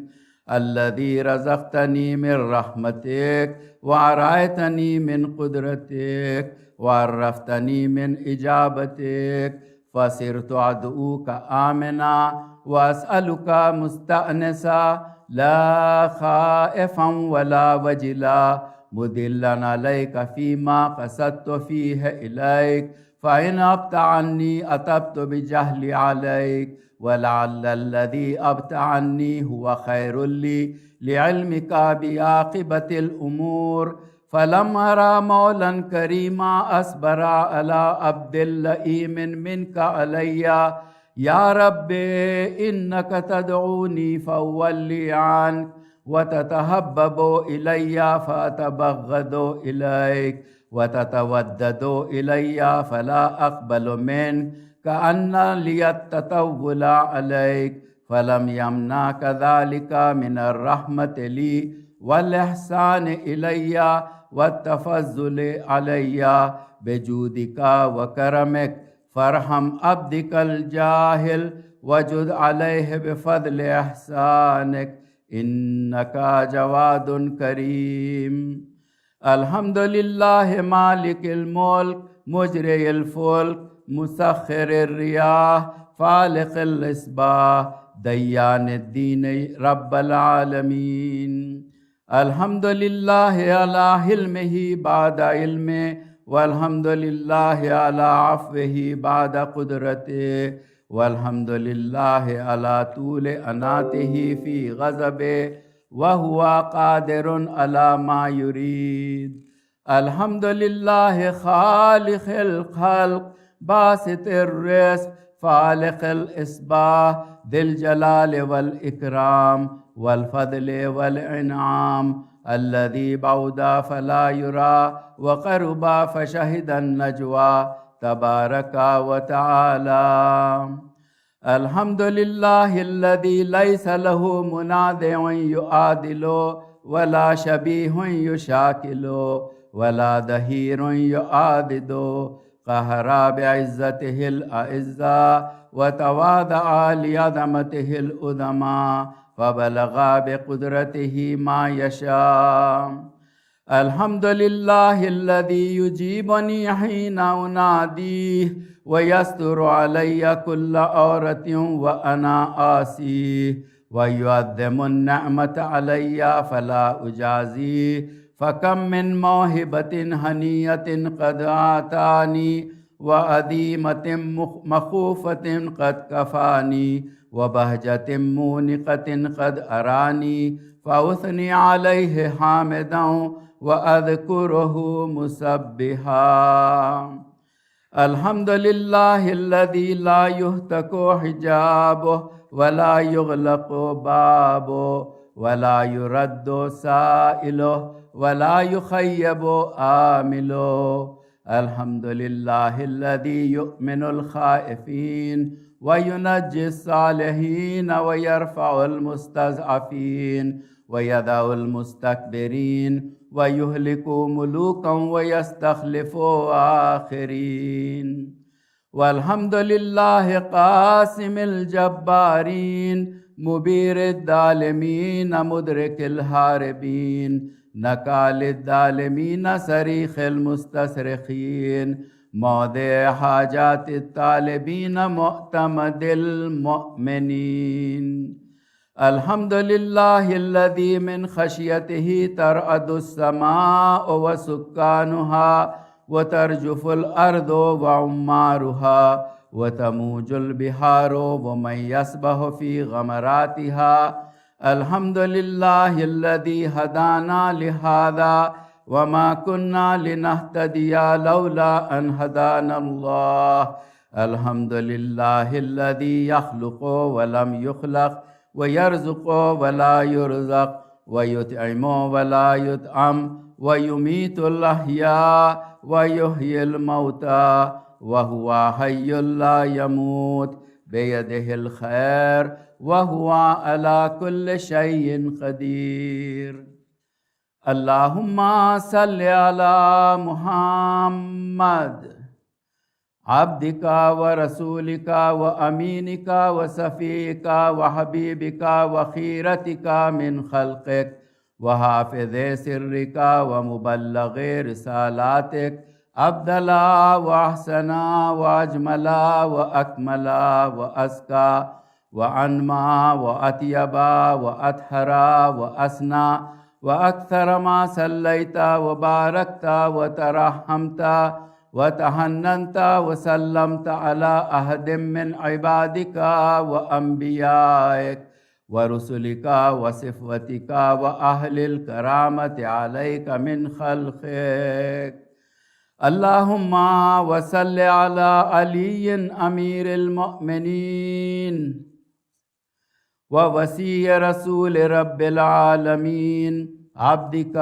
الذي رزقتني من رحمتك وأرأيتني من قدرتك وعرفتني من إجابتك فصرت أدعوك آمنا وأسألك مستأنسا لا خائفا ولا وجلا مدلا عليك فيما قصدت فيه إليك فإن أبت عني أتبت بجهلي عليك ولعل الذي أبت عني هو خير لي لعلمك بعاقبة الأمور. فلم أرى مولا كريما أصبر على عبد لئيم منك علي. يا رب إنك تدعوني فأولي عنك وتتهبب إلي فأتبغض إليك وتتودد إلي فلا أقبل منك كأن لي التطول عليك. فلم يمنعك ذلك من الرحمة لي والإحسان إلي والتفضل علي بجودك وكرمك فارحم عبدك الجاهل وجد عليه بفضل إحسانك إنك جواد كريم. الحمد لله مالك الملك مجري الفلك مسخر الرياح فالق الإصباح ديان الدين رب العالمين. الحمد لله على حلمه بعد علمه والحمد لله على عفوه بعد قدرته والحمد لله على طول أناته في غضبه وهو قادر على ما يريد. الحمد لله خالق الخلق باسط الرزق فالق الإصباح ذي الجلال والإكرام والفضل والإنعام الذي بعد فلا يرى وقرب فشهد النجوى تبارك وتعالى. الحمد لله الذي ليس له منازع يعادل ولا شبيه يشاكل ولا دهير يعاضد قهر بعزته الأعزاء وتواضع لعظمته العظمى فبلغ بقدرته ما يشاء. الحمد لله الذي يجيبني حين أناديه ويستر علي كل عورة وأنا آسيه ويعظم النعمة علي فلا أجازيه فكم من موهبة هنية قد آتاني وأديمة مخوفة قد كفاني وبهجة مونقة قد أراني فأثني عليه حامدا وأذكره مسبحا. الحمد لله الذي لا يهتك حجابه ولا يغلق بابه ولا يرد سائله ولا يخيب آمله. الحمد لله الذي يؤمن الخائفين وينجي الصالحين ويرفع المستضعفين ويدع المستكبرين ويهلك ملوكا ويستخلف آخرين. والحمد لله قاسم الجبارين مبير الظالمين مدرك الهاربين نكال الظالمين صريخ المستصرخين موضع حاجات الطالبين مؤتمد المؤمنين. الحمد لله الذي من خشيته ترعد السماء وسكانها وترجف الأرض وعمارها وتموج البحار ومن يسبح في غمراتها. الحمد لله الذي هدانا لهذا وما كنا لنهتدي لولا أن هدانا الله. الحمد لله الذي يخلق ولم يخلق ويرزق ولا يرزق ويطعم ولا يطعم ويميت الأحياء ويحيي الموتى وهو حي لا يموت بيده الخير وهو على كل شيء قدير. اللهم صل على محمد عبدك ورسولك وأمينك وصفيك وحبيبك وخيرتك من خلقك وحافظ سرك ومبلغ رسالاتك أبدل وأحسن وأجمل وأكمل وأزكى وأنمى وأطيب وأطهر وأسنى وأكثر ما صليت وباركت وترحمت وتحننت وسلمت على أحد من عبادك وأنبيائك ورسلك وصفتك وأهل الكرامة عليك من خلقك. اللهم وصل على علي أمير المؤمنين ووصي رسول رب العالمين عبدك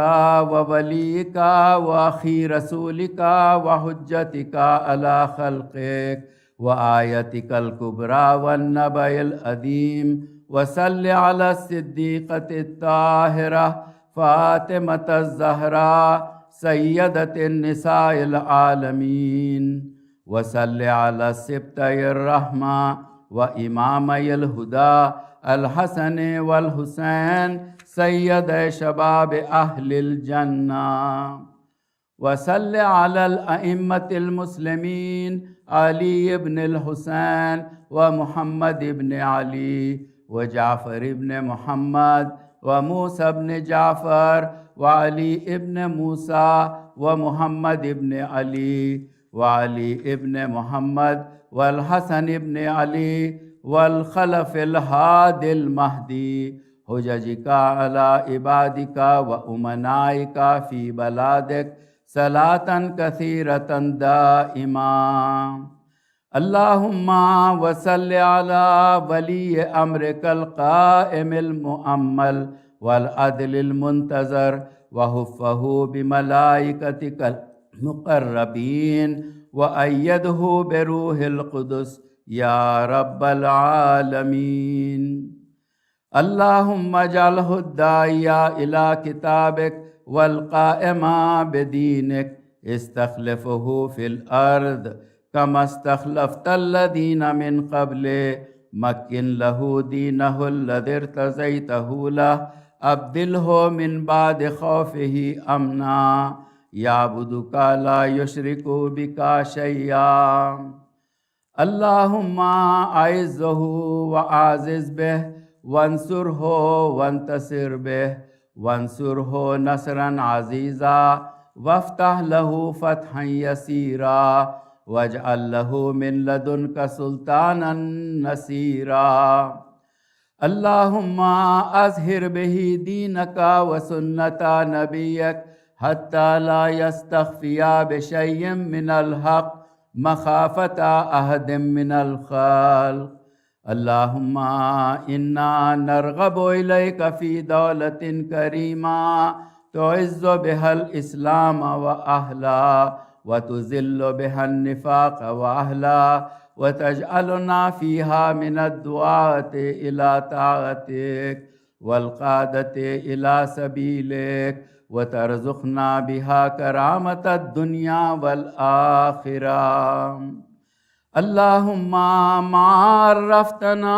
ووليك وأخي رسولك وحجتك على خلقك وآيتك الكبرى والنبأ العظيم. وصل على الصديقة الطاهرة فاطمة الزهراء سيدة النساء العالمين. وصل على السبتي الرحمة وإمامي الهدى الحسن والحسين سيد شباب أهل الجنة. وصل على الأئمة المسلمين علي بن الحسين ومحمد بن علي وجعفر بن محمد وموسى بن جعفر وعلي بن موسى ومحمد بن علي وعلي بن محمد والحسن بن علي والخلف الهادي المهدي حججك على عبادك وأمنائك في بلادك صلاة كثيرة دائما. اللهم وصل على ولي أمرك القائم المؤمل والعدل المنتظر وحفه بملائكتك المقربين وأيده بروح القدس يا رب العالمين. اللهم اجعله الداعي إلى كتابك والقائم بدينك استخلفه في الأرض كما استخلفت الذين من قبله. مكن له دينه الذي ارتزيته له أبدله من بعد خوفه أمنا يعبدك لا يشرك بك شيئا. اللهم أعزه وأعزز به وانصره وانتصر به وانصره نصرا عزيزا وافتح له فتحا يسيرا واجعل له من لدنك سلطانا نصيرا. اللهم أظهر به دينك وسنة نبيك حتى لا يستخفيا بشيء من الحق مخافة أحد من الخلق. اللهم إنا نرغب إليك في دولة كريمة تعز بها الإسلام وأهله وتذل بها النفاق وأهله وتجعلنا فيها من الدعاة إلى طاعتك والقادة إلى سبيلك وترزقنا بها كرامة الدنيا والآخرة. اللهم ما عرفتنا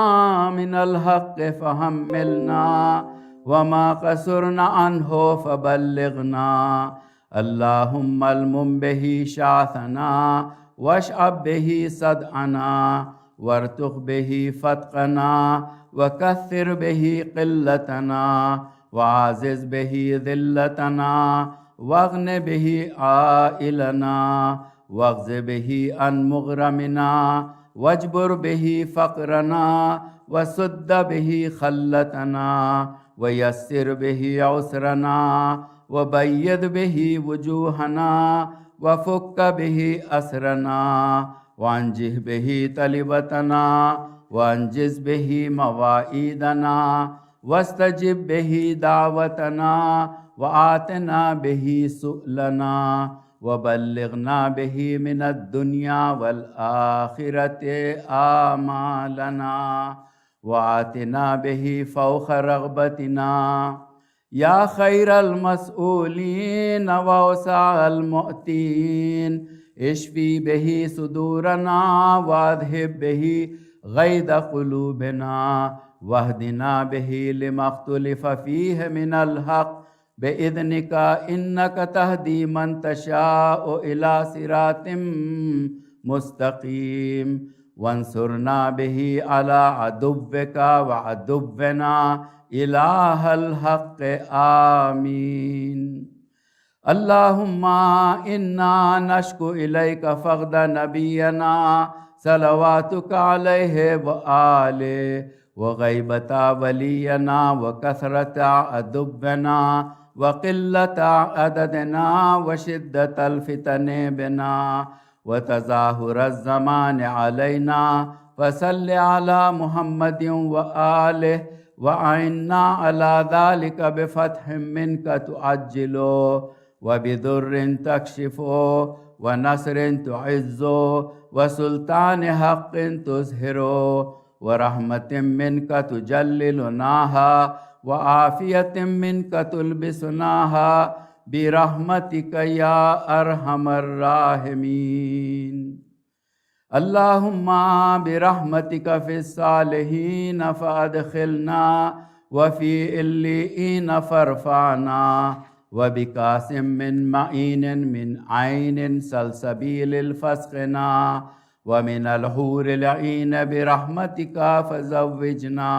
من الحق فحملنا وما قصرنا عنه فبلغنا. اللهم المم به شعثنا واشعب به صدعنا وارتق به فتقنا وكثر به قلتنا وعزز به ذلتنا واغن به عائلنا واغز به عن مغرمنا واجبر به فقرنا وسد به خلتنا ويسر به عسرنا وبيض به وجوهنا وفك به أسرنا وانجه به طلبتنا وانجز به مواعيدنا واستجب به دعوتنا وآتنا به سؤلنا وبلغنا به من الدنيا والآخرة آمالنا وآتنا به فوق رغبتنا. يا خير المسؤولين ووسع المؤتين اشفي به صدورنا واذهب به غيظ قلوبنا واهدنا به لما اختلف فيه من الحق بإذنك إنك تهدي من تشاء إلى صراط مستقيم. وانصرنا به على عدوك وعدونا إله الحق آمين. اللهم إنا نشكو إليك فقد نبينا صلواتك عليه وآله وغيبة ولينا وكثرة عدونا وقلة عددنا وشدة الفتن بنا وتظاهر الزمان علينا. فصل على محمد وآله وأعنا على ذلك بفتح منك تعجله وبضر تكشفه ونصر تعزه وسلطان حق تظهره ورحمة منك تجللناها وعافية منك تلبسناها برحمتك يا أرحم الراحمين. اللهم برحمتك في الصالحين فأدخلنا وفي إليين فارفعنا وبكاس من معين من عين سلسبيل الفسقنا ومن الحور العين برحمتك فزوجنا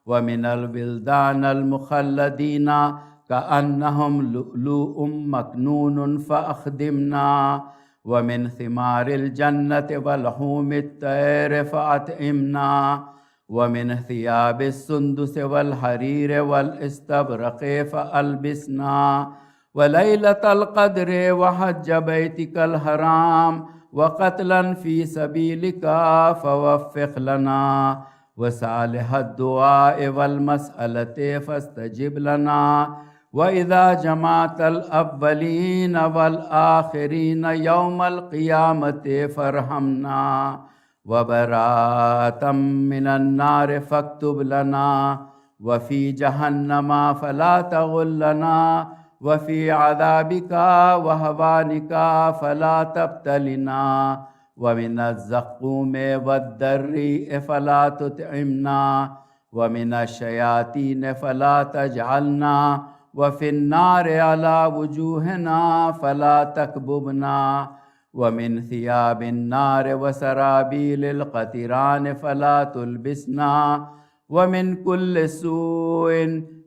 ومن البلدان المخلدين كأنهم لؤلؤ مكنون فأخدمنا ومن ثمار الجنة ولحوم الطير فأطعمنا ومن ثياب السندس والحرير والاستبرق فألبسنا وليلة القدر وحج بيتك الحرام وقتلا في سبيلك فوفق لنا وصالح الدعاء والمسألة فاستجب لنا. وإذا جمعت الأولين والآخرين يوم القيامة فارحمنا وبراءة من النار فاكتب لنا وفي جهنم فلا تغلنا وفي عذابك وهوانك فلا تبتلنا ومن الزقوم والدريء فلا تطعمنا ومن الشياطين فلا تجعلنا وفي النار على وجوهنا فلا تكببنا ومن ثياب النار وسرابيل القطران فلا تلبسنا ومن كل سوء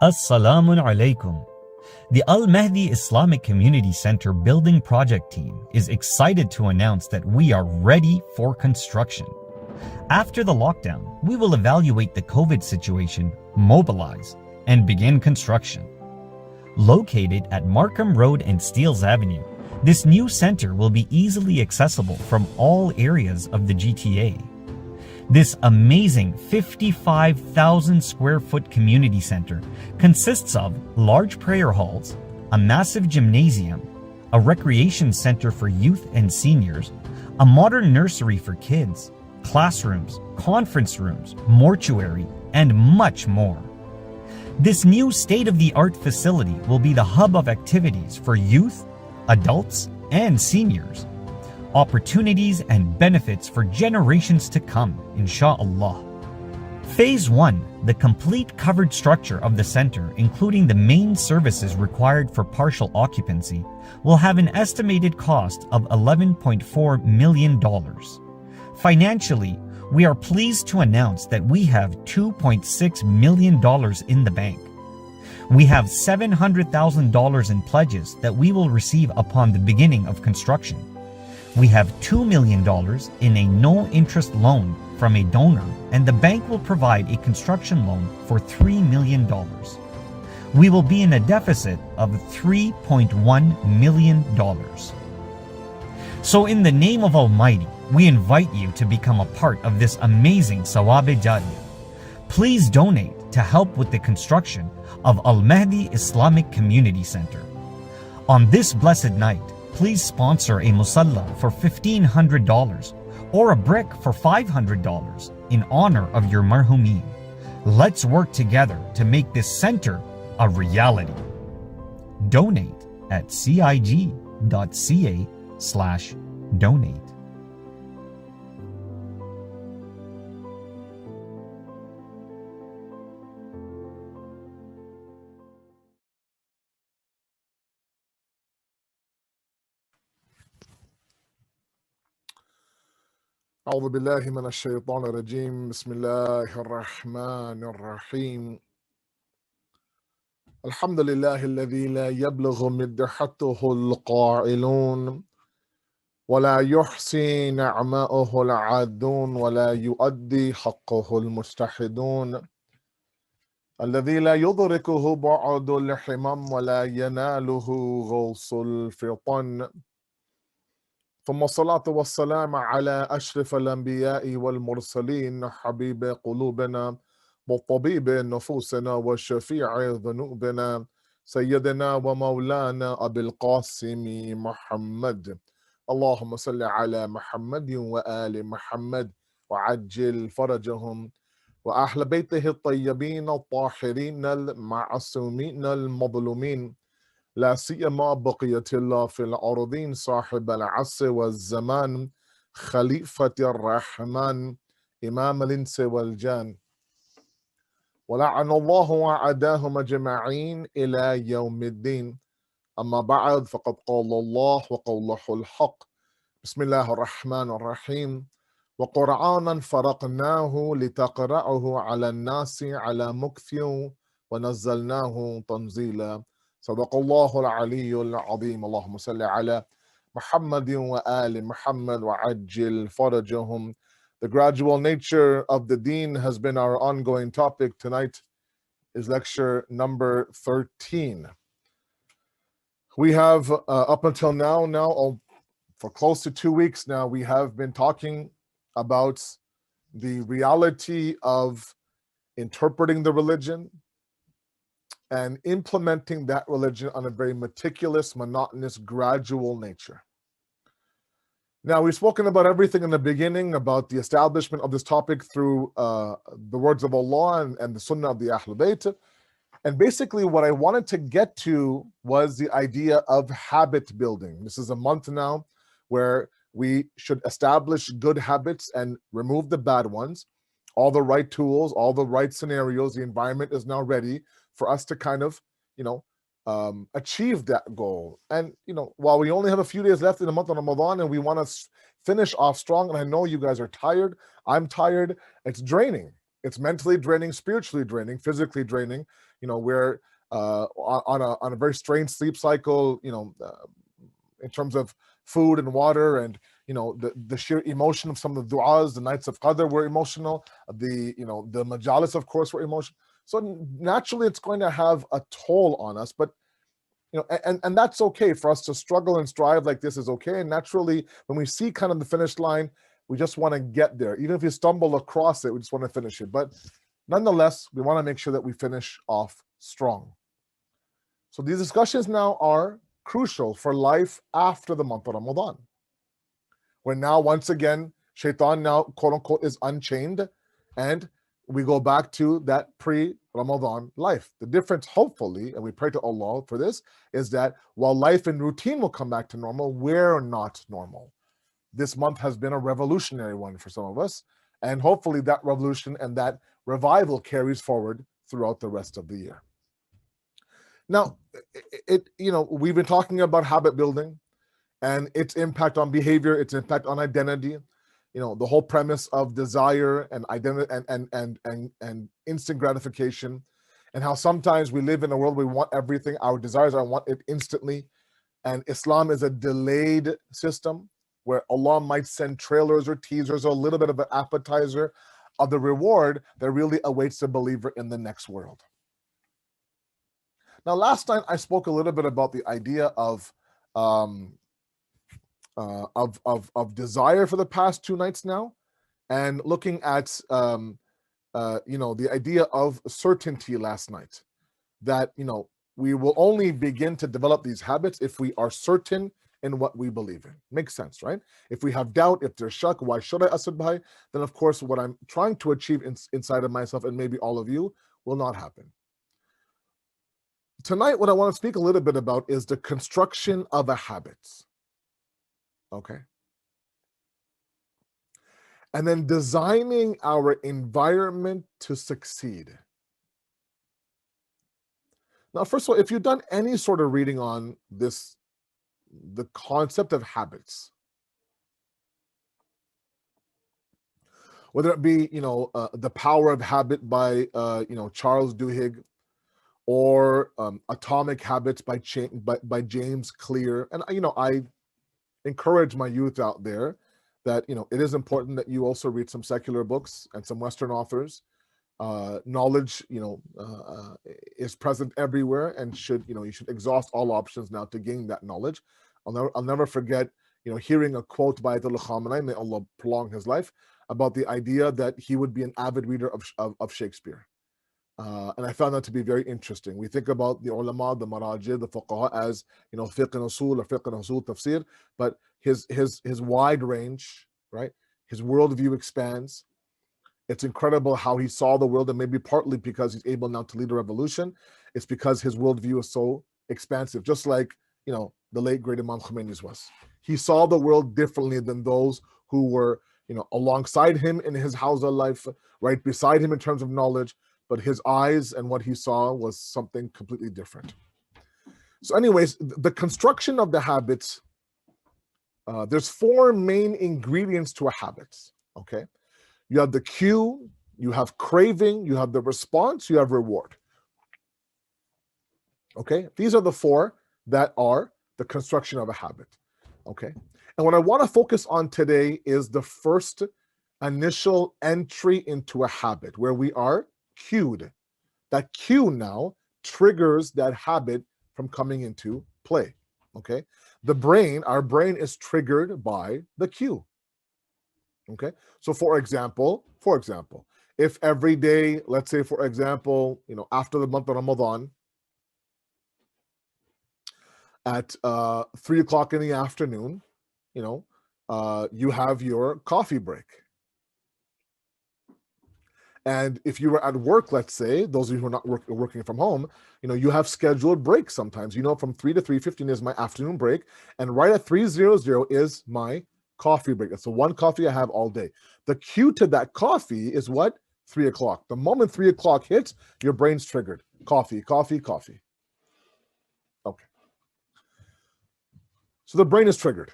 Assalamun alaikum. The Al-Mahdi Islamic Community Center Building Project Team is excited to announce that we are ready for construction. After the lockdown, we will evaluate the COVID situation, mobilize, and begin construction. Located at Markham Road and Steeles Avenue, this new center will be easily accessible from all areas of the GTA. This amazing 55,000 square foot community center consists of large prayer halls, a massive gymnasium, a recreation center for youth and seniors, a modern nursery for kids, classrooms, conference rooms, mortuary, and much more. This new state-of-the-art facility will be the hub of activities for youth, adults, and seniors. Opportunities and benefits for generations to come, insha'Allah. Phase 1, the complete covered structure of the center, including the main services required for partial occupancy, will have an estimated cost of $11.4 million. Financially, we are pleased to announce that we have $2.6 million in the bank. We have $700,000 in pledges that we will receive upon the beginning of construction. We have $2 million in a no-interest loan from a donor, and the bank will provide a construction loan for $3 million. We will be in a deficit of $3.1 million. So in the name of Almighty, we invite you to become a part of this amazing Sawab-e-Jariyah. Please donate to help with the construction of Al-Mahdi Islamic Community Center. On this blessed night, please sponsor a musalla for $1,500 or a brick for $500 in honor of your marhumeen. Let's work together to make this center a reality. Donate at cig.ca/donate. أعوذ بالله من الشيطان الرجيم بسم الله الرحمن الرحيم الحمد لله الذي لا يبلغ مدحته القائلون ولا يحصي نعماءه العادون ولا يؤدي حقه المجتهدون الذي لا يدركه بعد الحمم ولا يناله غوص الفطن ثم الصلاة والسلام على أشرف الأنبياء والمرسلين حبيب قلوبنا وطبيب نفوسنا وشفيع ذنوبنا سيدنا ومولانا أبي القاسم محمد اللهم صل على محمد وآل محمد وعجل فرجهم وأهل بيته الطيبين الطاهرين المعصومين المظلومين لا سيما بقية الله في الأرضين صاحب العصر والزمان خليفة الرحمن إمام الإنس والجان ولعن الله وعداهم أجمعين إلى يوم الدين أما بعد فقد قال الله وقوله الحق بسم الله الرحمن الرحيم وقرآنا فرقناه لتقرأه على الناس على مكث ونزلناه تنزيلا صدق الله العلي العظيم اللهم صل على محمد وآل Muhammad وعجل فرجهم. The gradual nature of the deen has been our ongoing topic. Tonight is lecture number 13. We have up until now, for close to 2 weeks now, we have been talking about the reality of interpreting the religion and implementing that religion on a very meticulous, monotonous, gradual nature. Now, we've spoken about everything in the beginning, about the establishment of this topic through the words of Allah and the Sunnah of the Ahlul Bayt. And basically what I wanted to get to was the idea of habit building. This is a month now where we should establish good habits and remove the bad ones. All the right tools, all the right scenarios, the environment is now ready for us to kind of, achieve that goal. And, while we only have a few days left in the month of Ramadan and we want to finish off strong, and I know you guys are tired, I'm tired, it's draining. It's mentally draining, spiritually draining, physically draining. We're on a very strange sleep cycle, in terms of food and water, and the sheer emotion of some of the du'as. The nights of Qadr were emotional. The majalis, of course, were emotional. So naturally, it's going to have a toll on us. But and that's okay. For us to struggle and strive like this is okay. And naturally, when we see kind of the finish line, we just want to get there. Even if we stumble across it, we just want to finish it. But nonetheless, we want to make sure that we finish off strong. So these discussions now are crucial for life after the month of Ramadan. Where now, once again, Shaitan now, quote unquote, is unchained, and we go back to that pre-Ramadan life. The difference, hopefully, and we pray to Allah for this, is that while life and routine will come back to normal, we're not normal. This month has been a revolutionary one for some of us, and hopefully that revolution and that revival carries forward throughout the rest of the year. Now, we've been talking about habit building and its impact on behavior, its impact on identity. The whole premise of desire and identity and instant gratification, and how sometimes we live in a world where we want everything. Our desires are want it instantly, and Islam is a delayed system where Allah might send trailers or teasers or a little bit of an appetizer of the reward that really awaits the believer in the next world. Now, last time I spoke a little bit about the idea of desire for the past 2 nights now, and looking at the idea of certainty last night, that we will only begin to develop these habits if we are certain in what we believe in. Makes sense, right? If we have doubt, if there's shak, why should I asad bhai? Then of course what I'm trying to achieve inside of myself, and maybe all of you, will not happen. Tonight, what I want to speak a little bit about is the construction of a habit. Okay. And then designing our environment to succeed. Now, first of all, if you've done any sort of reading on this, the concept of habits, whether it be, The Power of Habit by, Charles Duhigg, or Atomic Habits by James Clear. And, I encourage my youth out there that, it is important that you also read some secular books and some Western authors. Knowledge, is present everywhere, and you should exhaust all options now to gain that knowledge. I'll never forget, hearing a quote by Ayatollah Khamenei, may Allah prolong his life, about the idea that he would be an avid reader of Shakespeare. And I found that to be very interesting. We think about the ulama, the marajid, the fuqaha as, fiqh and usul or fiqh and usul tafsir, but his wide range, right? His worldview expands. It's incredible how he saw the world, and maybe partly because he's able now to lead a revolution, it's because his worldview is so expansive, just like, the late great Imam Khomeini's was. He saw the world differently than those who were, alongside him in his hawza life, right beside him in terms of knowledge, but his eyes and what he saw was something completely different. So anyways, the construction of the habits, there's 4 main ingredients to a habit, okay? You have the cue, you have craving, you have the response, you have reward. Okay, these are the 4 that are the construction of a habit, okay? And what I want to focus on today is the first initial entry into a habit where we are cued. That cue now triggers that habit from coming into play, okay? Our brain is triggered by the cue, okay? So for example, if every day, let's say for example, after the month of Ramadan, at 3 o'clock in the afternoon, you have your coffee break. And if you were at work, let's say, those of you who are not working from home, you have scheduled breaks sometimes. From 3 to 3:15 is my afternoon break, and right at 3:00 is my coffee break. That's the one coffee I have all day. The cue to that coffee is what? 3 o'clock. The moment 3 o'clock hits, your brain's triggered. Coffee, coffee, coffee. Okay. So the brain is triggered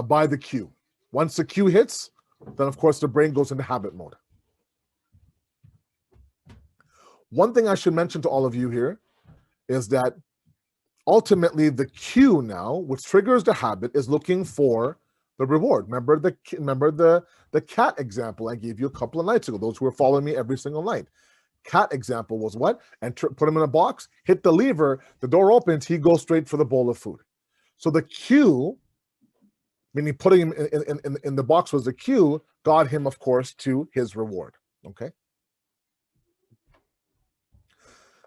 by the cue. Once the cue hits, then of course the brain goes into habit mode. One thing I should mention to all of you here is that ultimately the cue now, which triggers the habit, is looking for the reward. Remember the cat example I gave you a couple of nights ago, those who are following me every single night. Cat example was what? And put him in a box, hit the lever, the door opens, he goes straight for the bowl of food. So the cue, meaning putting him in the box, was the cue, got him, of course, to his reward, okay?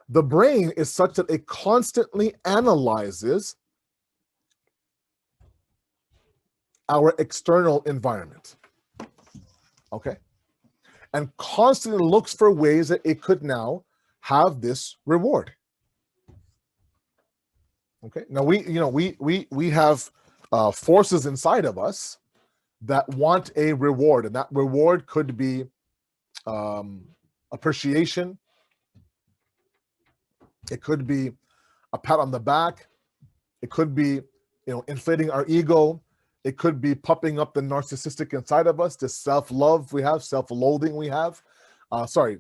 The brain is such that it constantly analyzes our external environment, okay? And constantly looks for ways that it could now have this reward. Okay. Now we have forces inside of us that want a reward, and that reward could be appreciation. It could be a pat on the back. It could be inflating our ego. It could be pumping up the narcissistic inside of us, the self-love we have, self-loathing we have,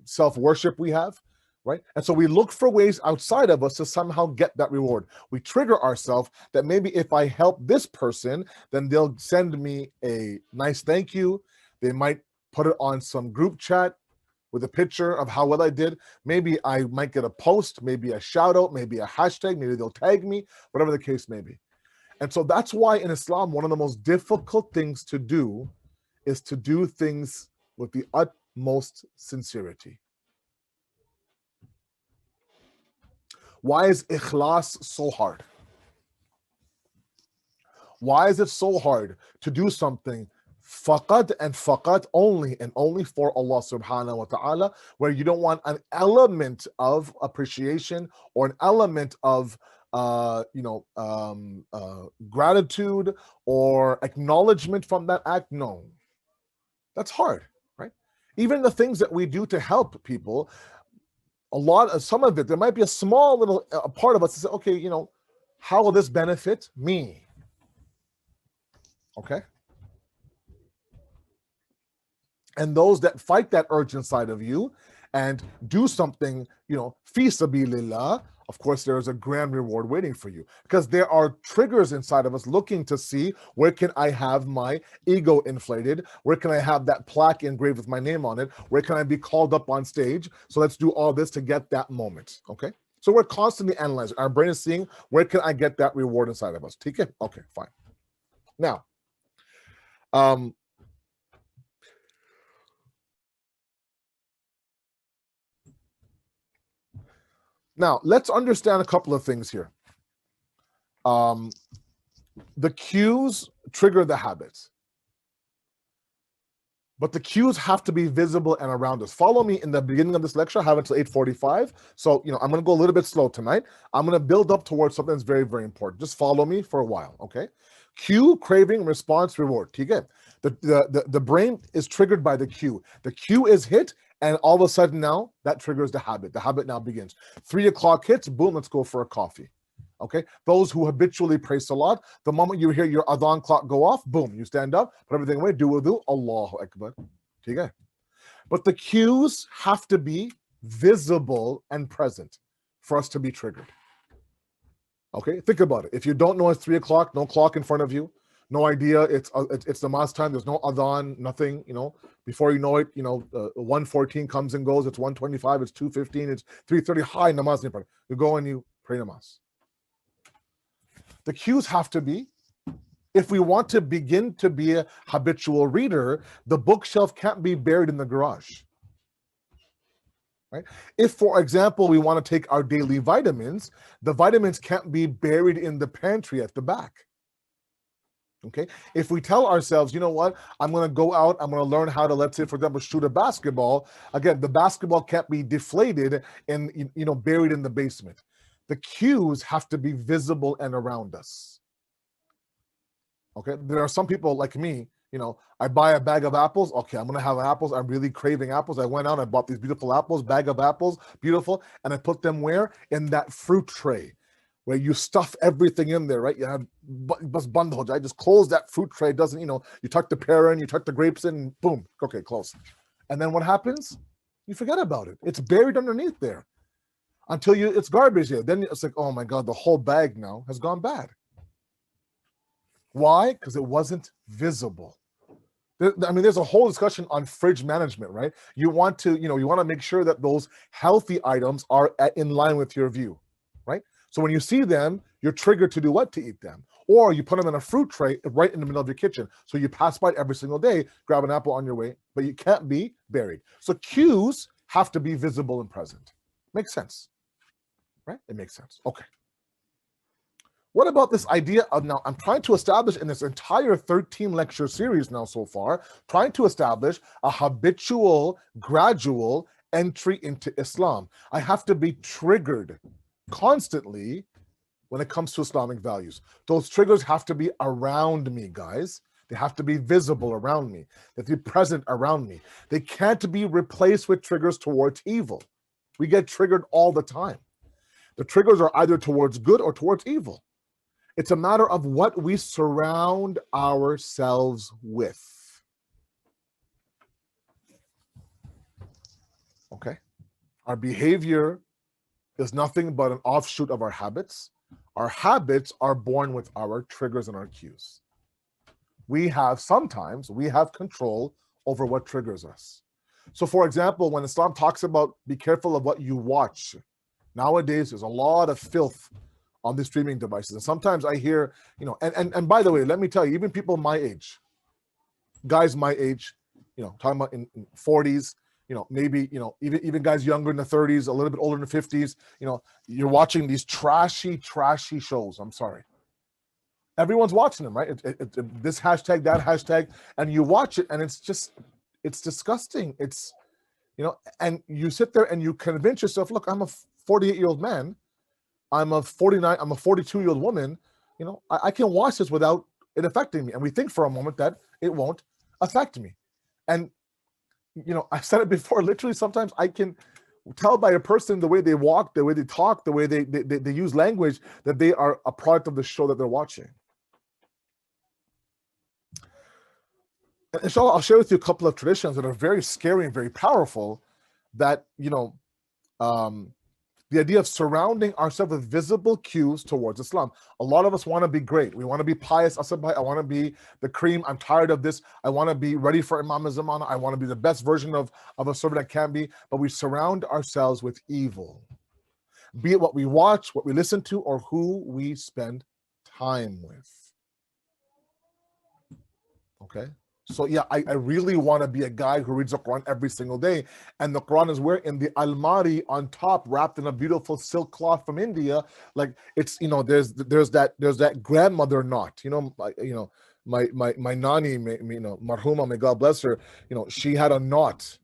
self-worship we have, right? And so we look for ways outside of us to somehow get that reward. We trigger ourselves that maybe if I help this person, then they'll send me a nice thank you. They might put it on some group chat with a picture of how well I did. Maybe I might get a post, maybe a shout out, maybe a hashtag, maybe they'll tag me, whatever the case may be. And so that's why in Islam, one of the most difficult things to do is to do things with the utmost sincerity. Why is ikhlas so hard? Why is it so hard to do something faqat and faqat only and only for Allah subhanahu wa ta'ala, where you don't want an element of appreciation or an element of gratitude or acknowledgement from that act? No, that's hard, right? Even the things that we do to help people, some of it, there might be a small little part of us to say, okay, how will this benefit me? Okay. And those that fight that urge inside of you and do something, fi sabilillah, of course, there is a grand reward waiting for you, because there are triggers inside of us looking to see, where can I have my ego inflated? Where can I have that plaque engraved with my name on it? Where can I be called up on stage? So let's do all this to get that moment, okay? So we're constantly analyzing. Our brain is seeing, where can I get that reward inside of us? Okay, fine. Now, let's understand a couple of things here. The cues trigger the habits, but the cues have to be visible and around us. Follow me in the beginning of this lecture. I have until 8:45. So, I'm going to go a little bit slow tonight. I'm going to build up towards something that's very, very important. Just follow me for a while, okay? Cue, craving, response, reward. The brain is triggered by the cue. The cue is hit, and all of a sudden now that triggers the habit. The habit now begins. 3 o'clock hits, boom, let's go for a coffee. Okay, those who habitually pray salat, the moment you hear your adhan clock go off, boom, you stand up, put everything away, do wudu, Allahu Akbar. Okay. But the cues have to be visible and present for us to be triggered. Okay, think about it. If you don't know it's 3 o'clock, no clock in front of you, no idea it's namaz time, there's no adhan, nothing, before you know it, 1:14 comes and goes, it's 1:25, it's 2:15, it's 3:30, hi, namaz. You go and you pray namaz. The cues have to be, if we want to begin to be a habitual reader, the bookshelf can't be buried in the garage. Right? If, for example, we want to take our daily vitamins, the vitamins can't be buried in the pantry at the back. Okay? If we tell ourselves, you know what, I'm going to go out, I'm going to learn how to, let's say, for example, shoot a basketball. Again, the basketball can't be deflated and, buried in the basement. The cues have to be visible and around us. Okay? There are some people like me, I buy a bag of apples. Okay, I'm going to have apples. I'm really craving apples. I went out, I bought these beautiful apples, bag of apples, beautiful. And I put them where? In that fruit tray where you stuff everything in there, right? You have I just close that fruit tray. It doesn't, you tuck the pear in, you tuck the grapes in, boom. Okay, close. And then what happens? You forget about it. It's buried underneath there until it's garbage here. Then it's like, oh my God, the whole bag now has gone bad. Why? Because it wasn't visible. There's a whole discussion on fridge management, right? You want to make sure that those healthy items are in line with your view, right? So when you see them, you're triggered to do what? To eat them. Or you put them in a fruit tray right in the middle of your kitchen. So you pass by it every single day, grab an apple on your way, but you can't be buried. So cues have to be visible and present. Makes sense, right? It makes sense. Okay. What about this idea of, now I'm trying to establish in this entire 13 lecture series now so far, trying to establish a habitual, gradual entry into Islam. I have to be triggered constantly when it comes to Islamic values. Those triggers have to be around me, guys. They have to be visible around me. They have to be present around me. They can't be replaced with triggers towards evil. We get triggered all the time. The triggers are either towards good or towards evil. It's a matter of what we surround ourselves with. Okay? Our behavior is nothing but an offshoot of our habits. Our habits are born with our triggers and our cues. Sometimes we have control over what triggers us. So for example, when Islam talks about be careful of what you watch, nowadays there's a lot of filth on the streaming devices. And sometimes I hear, and by the way, let me tell you, even people my age, guys my age, talking about in 40s, maybe, even guys younger in the 30s, a little bit older in the 50s, you're watching these trashy shows. I'm sorry. Everyone's watching them, right? This hashtag, that hashtag, and you watch it and it's disgusting. It's, and you sit there and you convince yourself, look, I'm a 48-year-old man. I'm a 42-year-old woman, I can watch this without it affecting me. And we think for a moment that it won't affect me. And, I've said it before, literally sometimes I can tell by a person the way they walk, the way they talk, the way they use language, that they are a product of the show that they're watching. And inshallah, I'll share with you a couple of traditions that are very scary and very powerful that, the idea of surrounding ourselves with visible cues towards Islam. A lot of us want to be great. We want to be pious. I want to be the cream. I'm tired of this. I want to be ready for Imam Zamana. I want to be the best version of a servant I can be. But we surround ourselves with evil. Be it what we watch, what we listen to, or who we spend time with. Okay? So yeah, I really want to be a guy who reads the Quran every single day. And the Quran is where? In the almari on top, wrapped in a beautiful silk cloth from India. Like it's, there's that grandmother knot, my nani, marhuma, may God bless her, she had a knot.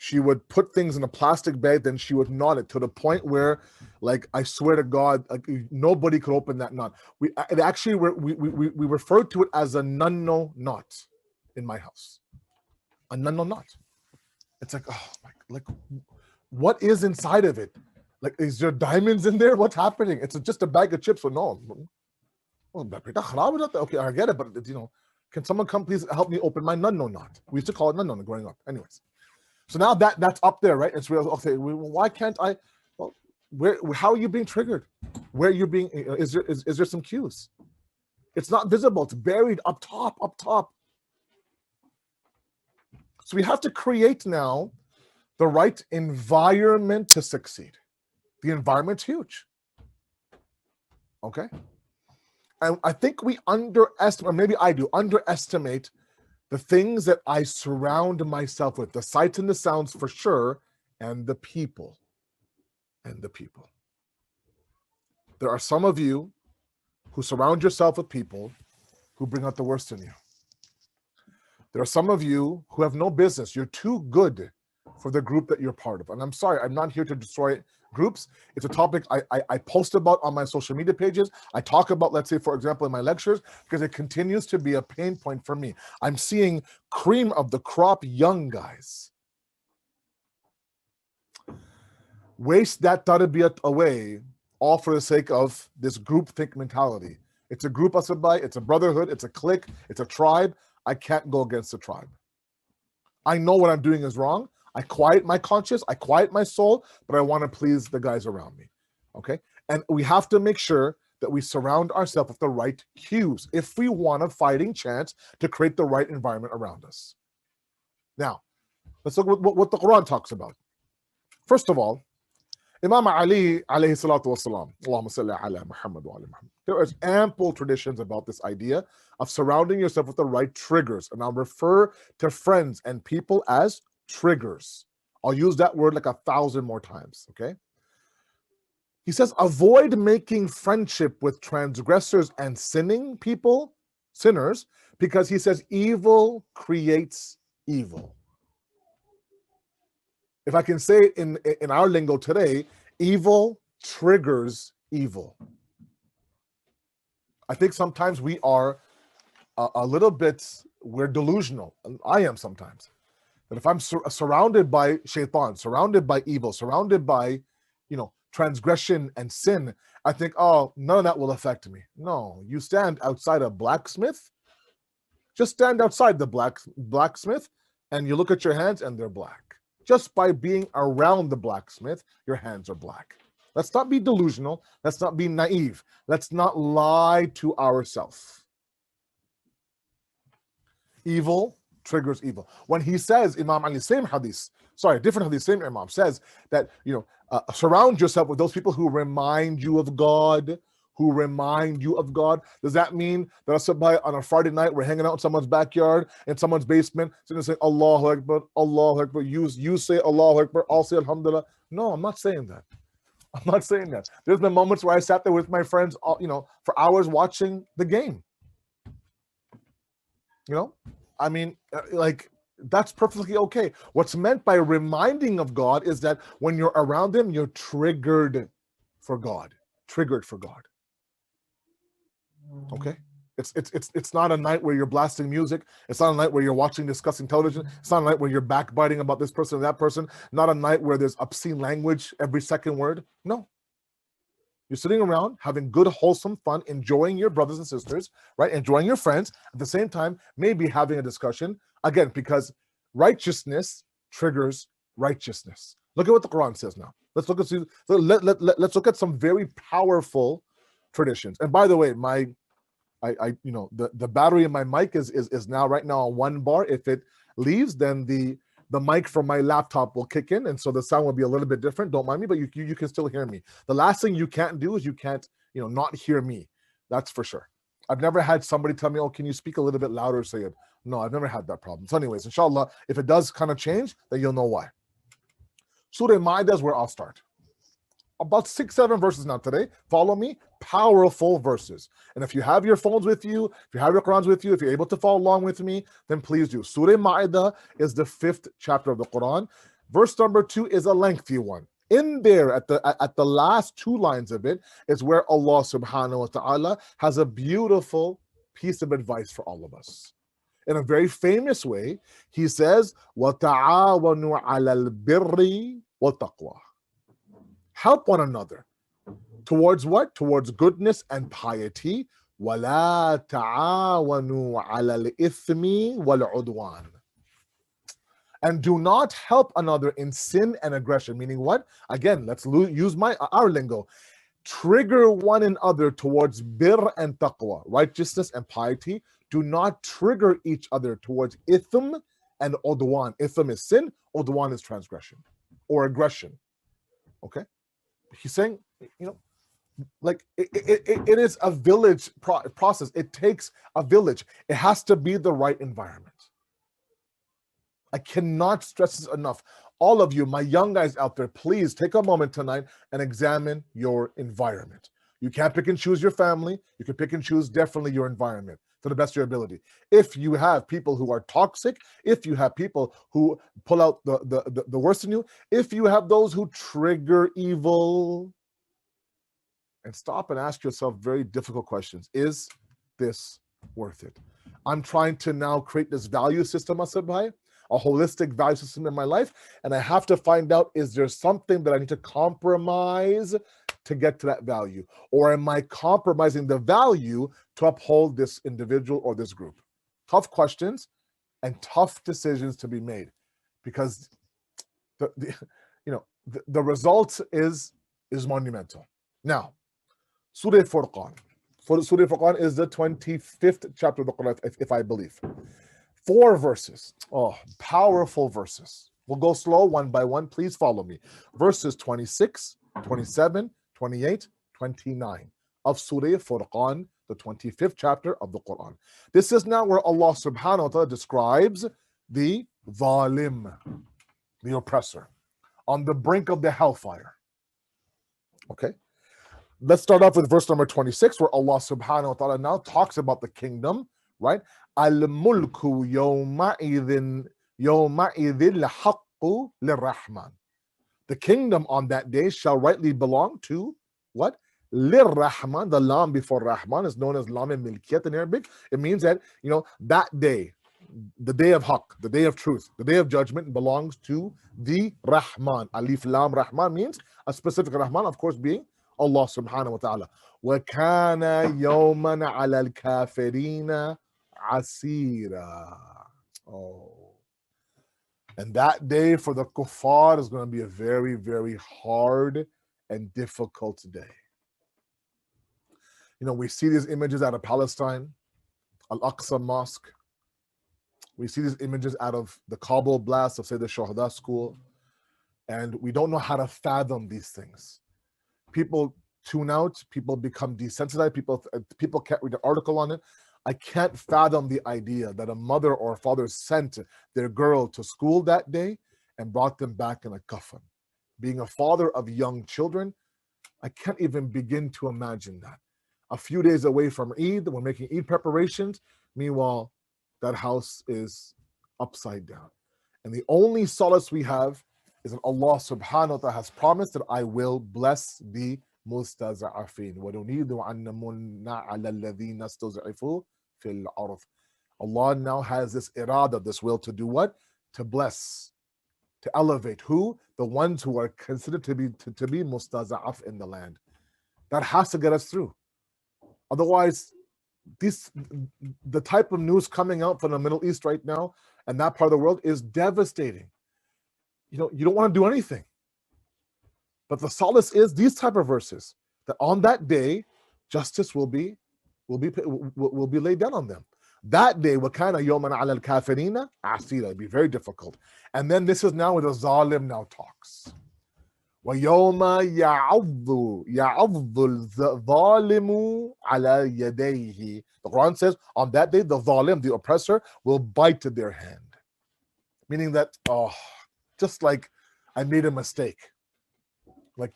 She would put things in a plastic bag, then she would knot it to the point where, like, I swear to God, like, nobody could open that knot. We referred to it as a nunno knot in my house. A nunno knot. It's like, oh my, like, what is inside of it? Like, is there diamonds in there? What's happening? It's just a bag of chips. Or no. Okay, I get it, but you know, can someone come please help me open my nunno knot? We used to call it nunno growing up. Anyways. So now that's up there, right? It's real. Okay, why can't I? Well, how are you being triggered? Where are you being? Is there some cues? It's not visible. It's buried up top. So we have to create now the right environment to succeed. The environment's huge. Okay, and I think we underestimate, or maybe I do underestimate, the things that I surround myself with, the sights and the sounds for sure, and the people. There are some of you who surround yourself with people who bring out the worst in you. There are some of you who have no business. You're too good for the group that you're part of. And I'm sorry, I'm not here to destroy groups. It's a topic I post about on my social media pages. I talk about, let's say, for example, in my lectures, because it continues to be a pain point for me. I'm seeing cream of the crop young guys waste that tarbiyat away, all for the sake of this groupthink mentality. It's a group asabai, it's a brotherhood, it's a clique, it's a tribe. I can't go against the tribe. I know what I'm doing is wrong. I quiet my conscience, I quiet my soul, but I want to please the guys around me, okay? And we have to make sure that we surround ourselves with the right cues if we want a fighting chance to create the right environment around us. Now, let's look at what the Quran talks about. First of all, Imam Ali, alayhi salatu wasalam, Allahumma salli ala Muhammad wa ala Muhammad. There is ample traditions about this idea of surrounding yourself with the right triggers. And I'll refer to friends and people as triggers. I'll use that word like 1,000 more times, okay? He says, avoid making friendship with transgressors and sinning people, sinners, because he says evil creates evil. If I can say it in our lingo today, evil triggers evil. I think sometimes we are a little bit, we're delusional. I am sometimes. That if I'm surrounded by shaitan, surrounded by evil, surrounded by, transgression and sin, I think, oh, none of that will affect me. No, you stand outside a blacksmith, just stand outside the blacksmith and you look at your hands and they're black. Just by being around the blacksmith, your hands are black. Let's not be delusional. Let's not be naive. Let's not lie to ourselves. Evil triggers evil. When he says, Imam Ali, same hadith, different hadith, same Imam says that, surround yourself with those people who remind you of God, Does that mean that on a Friday night, we're hanging out in someone's backyard, in someone's basement, sitting saying, Allahu Akbar, Allahu Akbar, you say Allahu Akbar, I'll say Alhamdulillah. No, I'm not saying that. There's been moments where I sat there with my friends, for hours watching the game. That's perfectly okay. What's meant by reminding of God is that when you're around him, you're triggered for God. Okay? It's not a night where you're blasting music. It's not a night where you're watching disgusting television. It's not a night where you're backbiting about this person or that person. Not a night where there's obscene language every second word. No. You're sitting around having good, wholesome fun, enjoying your brothers and sisters, right? Enjoying your friends. At the same time, maybe having a discussion. Again, because righteousness triggers righteousness. Look at what the Quran says now. Let's look at some very powerful traditions. And by the way, the battery in my mic is now right now on 1 bar. If it leaves, then the mic from my laptop will kick in, and so the sound will be a little bit different. Don't mind me, but you can still hear me. The last thing you can't do is you can't not hear me. That's for sure. I've never had somebody tell me, oh, can you speak a little bit louder, Sayyid? No, I've never had that problem. So anyways, inshallah, if it does kind of change, then you'll know why. Surah Ma'idah is where I'll start. About 6-7 verses now today. Follow me. Powerful verses. And if you have your phones with you, if you have your Qurans with you, if you're able to follow along with me, then please do. Surah Ma'idah is the 5th chapter of the Quran. Verse number 2 is a lengthy one. In there, at the last 2 lines of it, is where Allah subhanahu wa ta'ala has a beautiful piece of advice for all of us. In a very famous way, he says, وَتَعَاوَنُوا عَلَى الْبِرِّ وَالتَّقْوَى. Help one another. Towards what? Towards goodness and piety. وَلَا تَعَاوَنُوا عَلَى الْإِثْمِ وَالْعُدْوَانِ. And do not help another in sin and aggression. Meaning what? Again, let's use our lingo. Trigger one another towards bir and taqwa, righteousness and piety. Do not trigger each other towards ithm and udwan. Ithm is sin, udwan is transgression or aggression. Okay? He's saying, like it is a village process. It takes a village. It has to be the right environment. I cannot stress this enough. All of you, my young guys out there, please take a moment tonight and examine your environment. You can't pick and choose your family. You can pick and choose definitely your environment to the best of your ability. If you have people who are toxic, if you have people who pull out the worst in you, if you have those who trigger evil, and stop and ask yourself very difficult questions. Is this worth it? I'm trying to now create this value system, Asabhai, a holistic value system in my life, and I have to find out, is there something that I need to compromise to get to that value? Or am I compromising the value to uphold this individual or this group? Tough questions and tough decisions to be made, because the result is monumental. Now, Surah Furqan. Surah Furqan is the 25th chapter of the Quran, if I believe. 4 verses. Oh, powerful verses. We'll go slow one by one. Please follow me. Verses 26, 27, 28, 29 of Surah Furqan, the 25th chapter of the Quran. This is now where Allah subhanahu wa ta'ala describes the zalim, the oppressor, on the brink of the hellfire. Okay? Let's start off with verse number 26, where Allah subhanahu wa ta'ala now talks about the kingdom, right? Al-mulku yawma'idhin lahaqqu lirrahman. The kingdom on that day shall rightly belong to what? Lirrahman. The lam before Rahman is known as lam milkiyat in Arabic. It means that, that day, the day of haqq, the day of truth, the day of judgment belongs to the Rahman. Alif lam Rahman means a specific Rahman, of course, being Allah subhanahu wa ta'ala. وَكَانَ يَوْمًا عَلَى الْكَافِرِينَ عَسِيرًا. Oh. And that day for the kuffar is going to be a very, very hard and difficult day. We see these images out of Palestine, Al-Aqsa Mosque. We see these images out of the Kabul blast of, say, the Shuhada school. And we don't know how to fathom these things. People tune out, people become desensitized, people can't read an article on it. I can't fathom the idea that a mother or a father sent their girl to school that day and brought them back in a coffin. Being a father of young children, I can't even begin to imagine that. A few days away from Eid, we're making Eid preparations. Meanwhile, that house is upside down. And the only solace we have is that Allah subhanahu wa ta'ala has promised that I will bless the mustaza'afin. وَنُرِيدُ أَن نَمُنَّ عَلَى الَّذِينَ اسْتُضْعِفُوا فِي الْأَرْضِ. Allah now has this irada, this will to do what? To bless, to elevate. Who? The ones who are considered to be mustaza'af in the land. That has to get us through. Otherwise, the type of news coming out from the Middle East right now and that part of the world is devastating. You don't want to do anything. But the solace is these type of verses, that on that day, justice will be laid down on them. That day, وَكَانَ يَوْمًا عَلَى الْكَافِرِينَ عَسِيرًا. It'll be very difficult. And then this is now where the zalim now talks. وَيَوْمَ يَعَضُّ الظَّالِمُ عَلَى يَدَيْهِ. The Quran says, on that day, the zalim, the oppressor, will bite to their hand. Meaning that, just like I made a mistake. Like,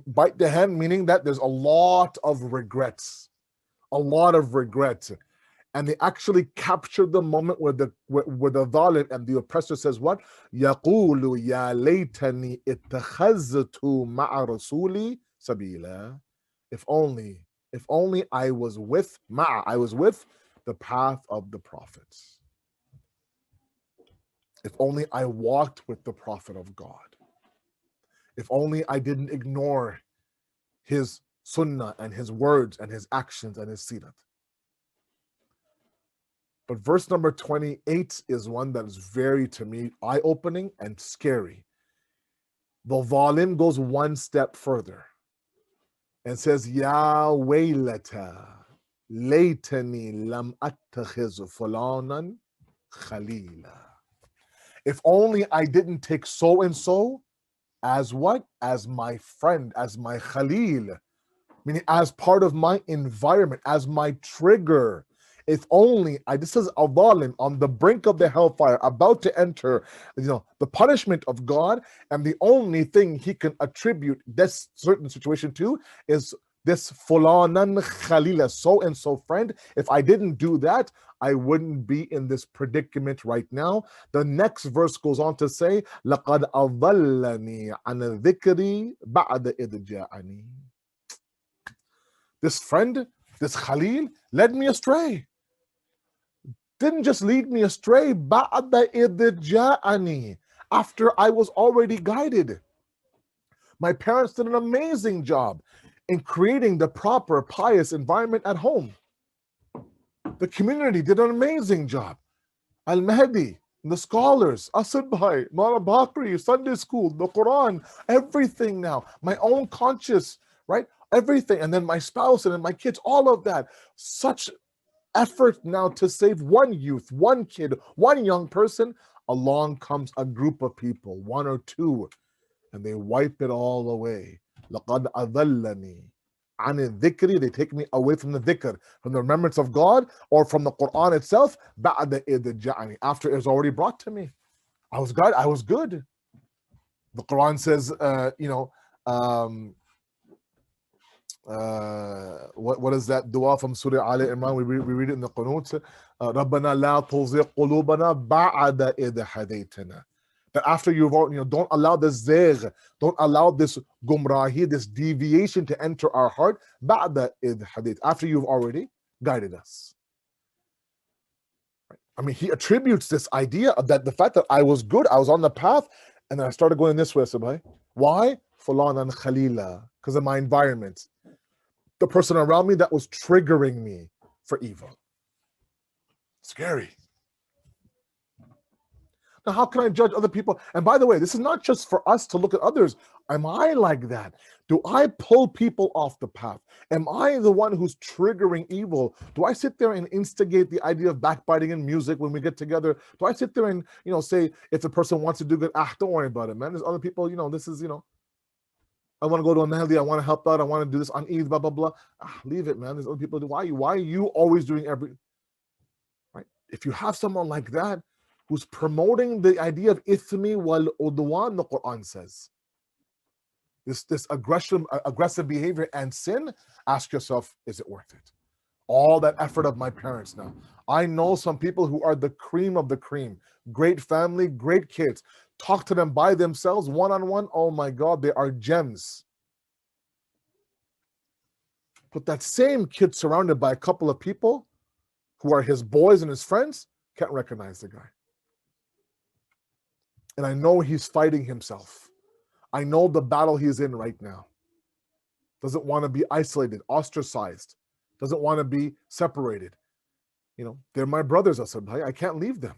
bite the hand, meaning that there's a lot of regrets. A lot of regrets. And they actually captured the moment where the zalim and the oppressor says what? يَقُولُ يَا لَيْتَنِي اتَّخَذْتُ مَعَ رَسُولِي سَبِيلًا. If only I was with the path of the prophets. If only I walked with the prophet of God. If only I didn't ignore his sunnah and his words and his actions and his sirat. But verse number 28 is one that is very, to me, eye-opening and scary. The zalim goes one step further and says, Ya waylata laytani lam attakhiz fulanan khalila. If only I didn't take so-and-so as what? As my friend, as my khalil, meaning as part of my environment, as my trigger. If only this is a zalim on the brink of the hellfire, about to enter, the punishment of God, and the only thing he can attribute this certain situation to is this fulanan khalila, so-and-so friend. If I didn't do that, I wouldn't be in this predicament right now. The next verse goes on to say, لَقَدْ أَضَلَّنِي عَنَ الذِّكْرِ بَعْدَ إِذْ جَاءَنِي. This friend, this Khalil, led me astray. Didn't just lead me astray, بَعْدَ إِذْ جَاءَنِي, after I was already guided. My parents did an amazing job in creating the proper pious environment at home. The community did an amazing job. Al-Mahdi, the scholars, Asad Bhai, Mara Bakri, Sunday school, the Quran, everything now. My own conscious, right? Everything. And then my spouse and then my kids, all of that. Such effort now to save one youth, one kid, one young person. Along comes a group of people, one or two, and they wipe it all away. لَقَدْ أَضَلَّنِي عَنِ الذِّكْرِ. They take me away from the dhikr, from the remembrance of God, or from the Quran itself. بَعْدَ إِذْ جَاءَنِي, after it was already brought to me. I was good. The Quran says, what is that dua from Surah Al Imran? We read it in the Qunut. رَبَّنَا لَا تُزِغْ قُلُوبَنَا بَعْدَ إِذْ هَدَيْتَنَا. That after you've don't allow this zigh, don't allow this gumrahi, this deviation to enter our heart. بَعْدَ إِذْ هَدَيْتَنَا, after you've already guided us. I mean, he attributes this idea of that, the fact that I was good, I was on the path, and then I started going this way, Sabay. Why? Fulan Khalila, because of my environment. The person around me that was triggering me for evil. Scary. Now, how can I judge other people? And by the way, this is not just for us to look at others. Am I like that? Do I pull people off the path? Am I the one who's triggering evil? Do I sit there and instigate the idea of backbiting in music when we get together? Do I sit there and, say, if the person wants to do good, don't worry about it, man. There's other people, this is, I want to go to a Mahdi, I want to help out, I want to do this on Eid, blah, blah, blah. Leave it, man. There's other people. Why are you always doing right? If you have someone like that, who's promoting the idea of ithmi wal udwan, the Quran says. This aggressive behavior and sin, ask yourself, is it worth it? All that effort of my parents now. I know some people who are the cream of the cream. Great family, great kids. Talk to them by themselves, one-on-one. Oh my God, they are gems. But that same kid surrounded by a couple of people who are his boys and his friends can't recognize the guy. And I know he's fighting himself. I know the battle he's in right now. Doesn't want to be isolated, ostracized. Doesn't want to be separated. They're my brothers, I can't leave them.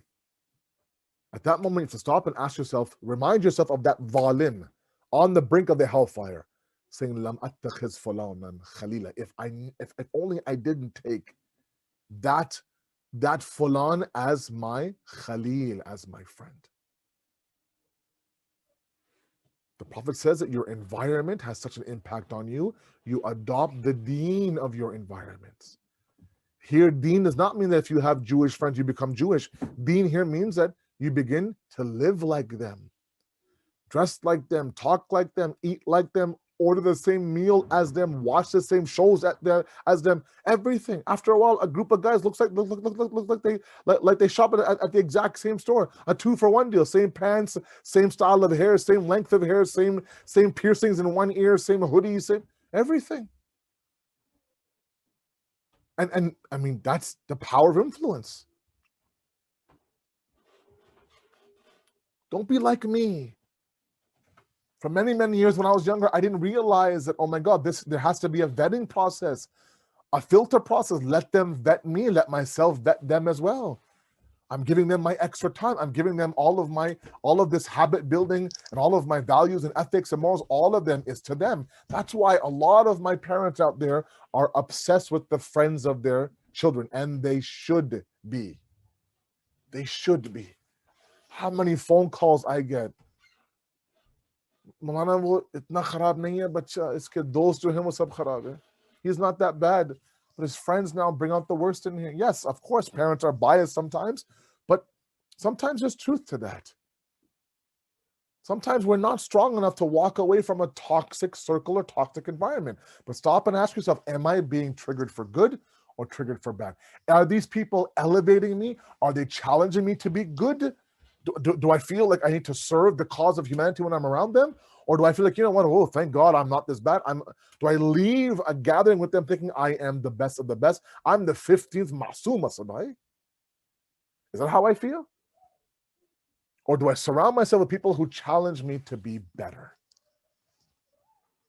At that moment, you have to stop and ask yourself, remind yourself of that zalim on the brink of the hellfire, saying, Lam attakhiz fulanan khalila. If only I didn't take that fulan as my khalil, as my friend. The Prophet says that your environment has such an impact on you, you adopt the deen of your environment. Here, deen does not mean that if you have Jewish friends, you become Jewish. Deen here means that you begin to live like them, dress like them, talk like them, eat like them, order the same meal as them, watch the same shows as them, everything. After a while, a group of guys look like they shop at the exact same store, a 2-for-1 deal, same pants, same style of hair, same length of hair, same piercings in one ear, same hoodies, same everything. And I mean, that's the power of influence. Don't be like me. For many, many years when I was younger, I didn't realize that, oh my God, there has to be a vetting process, a filter process. Let them vet me, let myself vet them as well. I'm giving them my extra time. I'm giving them all of this habit building and all of my values and ethics and morals. All of them is to them. That's why a lot of my parents out there are obsessed with the friends of their children, and they should be. They should be. How many phone calls I get? Maulana wo itna kharab nahi hai bacha, iske dost jo hain wo sab kharab hai. He's not that bad, but his friends now bring out the worst in him. Yes, of course, parents are biased sometimes, but sometimes there's truth to that. Sometimes we're not strong enough to walk away from a toxic circle or toxic environment. But stop and ask yourself, am I being triggered for good or triggered for bad? Are these people elevating me? Are they challenging me to be good? Do I feel like I need to serve the cause of humanity when I'm around them? Or do I feel like, you know what, oh, thank God I'm not this bad. Do I leave a gathering with them thinking I am the best of the best? I'm the 15th Masuma Sabai? Is that how I feel? Or do I surround myself with people who challenge me to be better?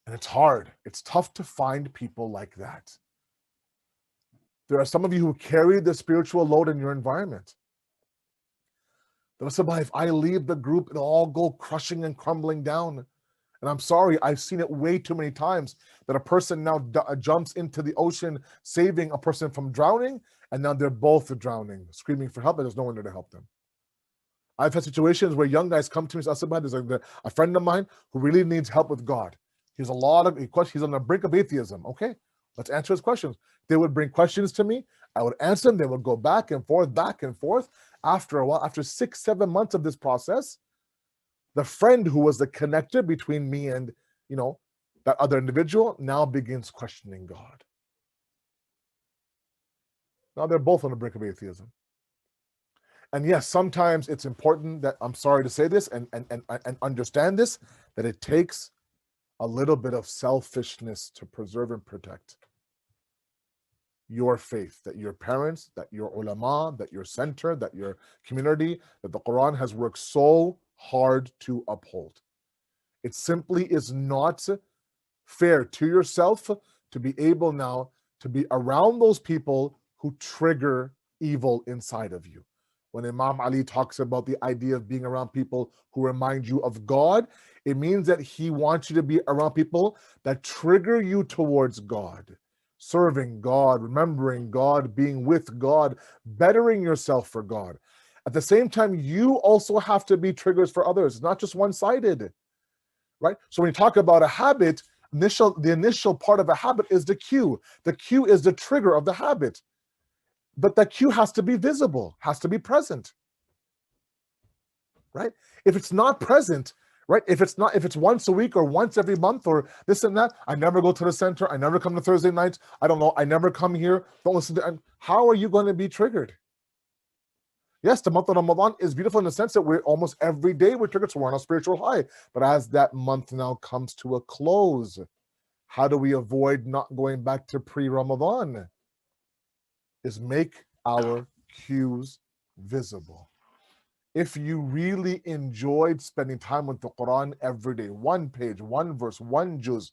And it's hard. It's tough to find people like that. There are some of you who carry the spiritual load in your environment. If I leave the group, it'll all go crushing and crumbling down. And I'm sorry, I've seen it way too many times that a person now jumps into the ocean, saving a person from drowning, and now they're both drowning, screaming for help, and there's no one there to help them. I've had situations where young guys come to me and say, there's a friend of mine who really needs help with God. He's on the brink of atheism. Okay, let's answer his questions. They would bring questions to me. I would answer them. They would go back and forth, back and forth. After a while, after 6-7 months of this process, the friend who was the connector between me and, that other individual now begins questioning God. Now they're both on the brink of atheism. And yes, sometimes it's important that, I'm sorry to say this and understand this, that it takes a little bit of selfishness to preserve and protect your faith, that your parents, that your ulama, that your center, that your community, that the Quran has worked so hard to uphold. It simply is not fair to yourself to be able now to be around those people who trigger evil inside of you. When Imam Ali talks about the idea of being around people who remind you of God, it means that he wants you to be around people that trigger you towards God, serving God, remembering God, being with God, bettering yourself for God. At the same time, you also have to be triggers for others. It's not just one-sided, right? So when you talk about a habit, the initial part of a habit is the cue. The cue is the trigger of the habit. But that cue has to be visible, has to be present, right? If it's not present, right? If it's once a week or once every month or this and that, I never go to the center, I never come to Thursday nights, I don't know, I never come here, don't listen to, how are you going to be triggered? Yes, the month of Ramadan is beautiful in the sense that we're almost every day we're triggered, so we're on a spiritual high. But as that month now comes to a close, how do we avoid not going back to pre-Ramadan? Is make our cues visible. If you really enjoyed spending time with the Quran every day, one page, one verse, one juz,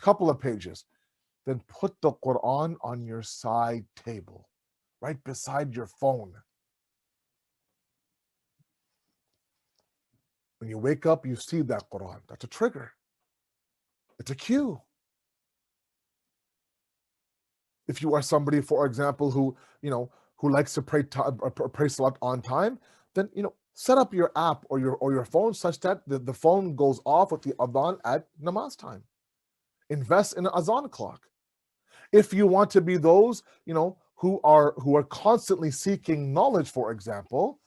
couple of pages, then put the Quran on your side table, right beside your phone. When you wake up, you see that Quran. That's a trigger. It's a cue. If you are somebody, for example, who likes to pray salat on time, then set up your app or your phone such that the phone goes off with the adhan at namaz time. Invest in an adhan clock. If you want to be those who are constantly seeking knowledge, for example,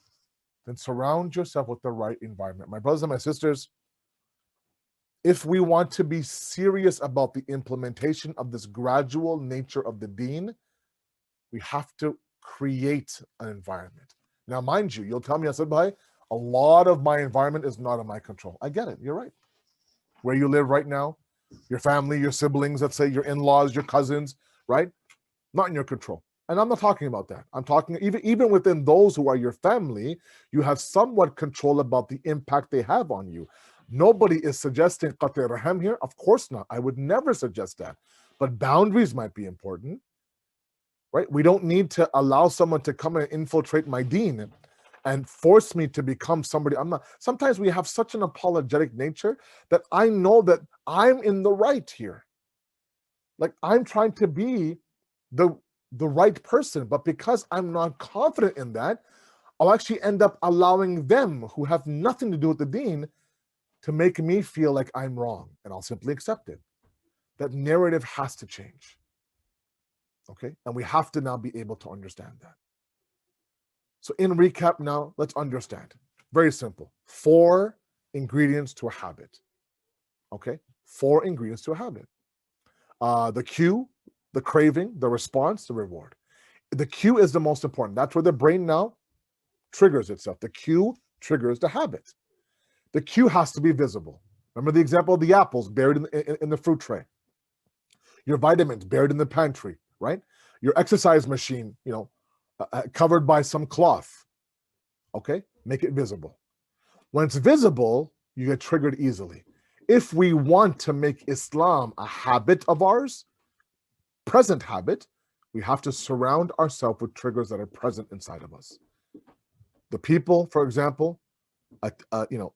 then surround yourself with the right environment. My brothers and my sisters, If we want to be serious about the implementation of this gradual nature of the deen, we have to create an environment. Now, mind you, you'll tell me, Asad Bhai, a lot of my environment is not in my control. I get it, you're right. Where you live right now, your family, your siblings, let's say your in-laws, your cousins, right? Not in your control. And I'm not talking about that. I'm talking even within those who are your family, you have somewhat control about the impact they have on you. Nobody is suggesting qat'i raham here. Of course not. I would never suggest that. But boundaries might be important, right? We don't need to allow someone to come and infiltrate my deen and force me to become somebody I'm not. Sometimes we have such an apologetic nature that I know that I'm in the right here. Like I'm trying to be the right person, but because I'm not confident in that, I'll actually end up allowing them who have nothing to do with the deen to make me feel like I'm wrong, and I'll simply accept it. That narrative has to change. Okay, and we have to now be able to understand that. So in recap now, let's understand. Very simple. 4 ingredients to a habit. Okay, 4 ingredients to a habit. The cue, the craving, the response, the reward. The cue is the most important. That's where the brain now triggers itself. The cue triggers the habit. The cue has to be visible. Remember the example of the apples buried in the fruit tray. Your vitamins buried in the pantry, right? Your exercise machine, covered by some cloth. Okay, make it visible. When it's visible, you get triggered easily. If we want to make Islam a habit of ours, present habit, we have to surround ourselves with triggers that are present inside of us. The people, for example,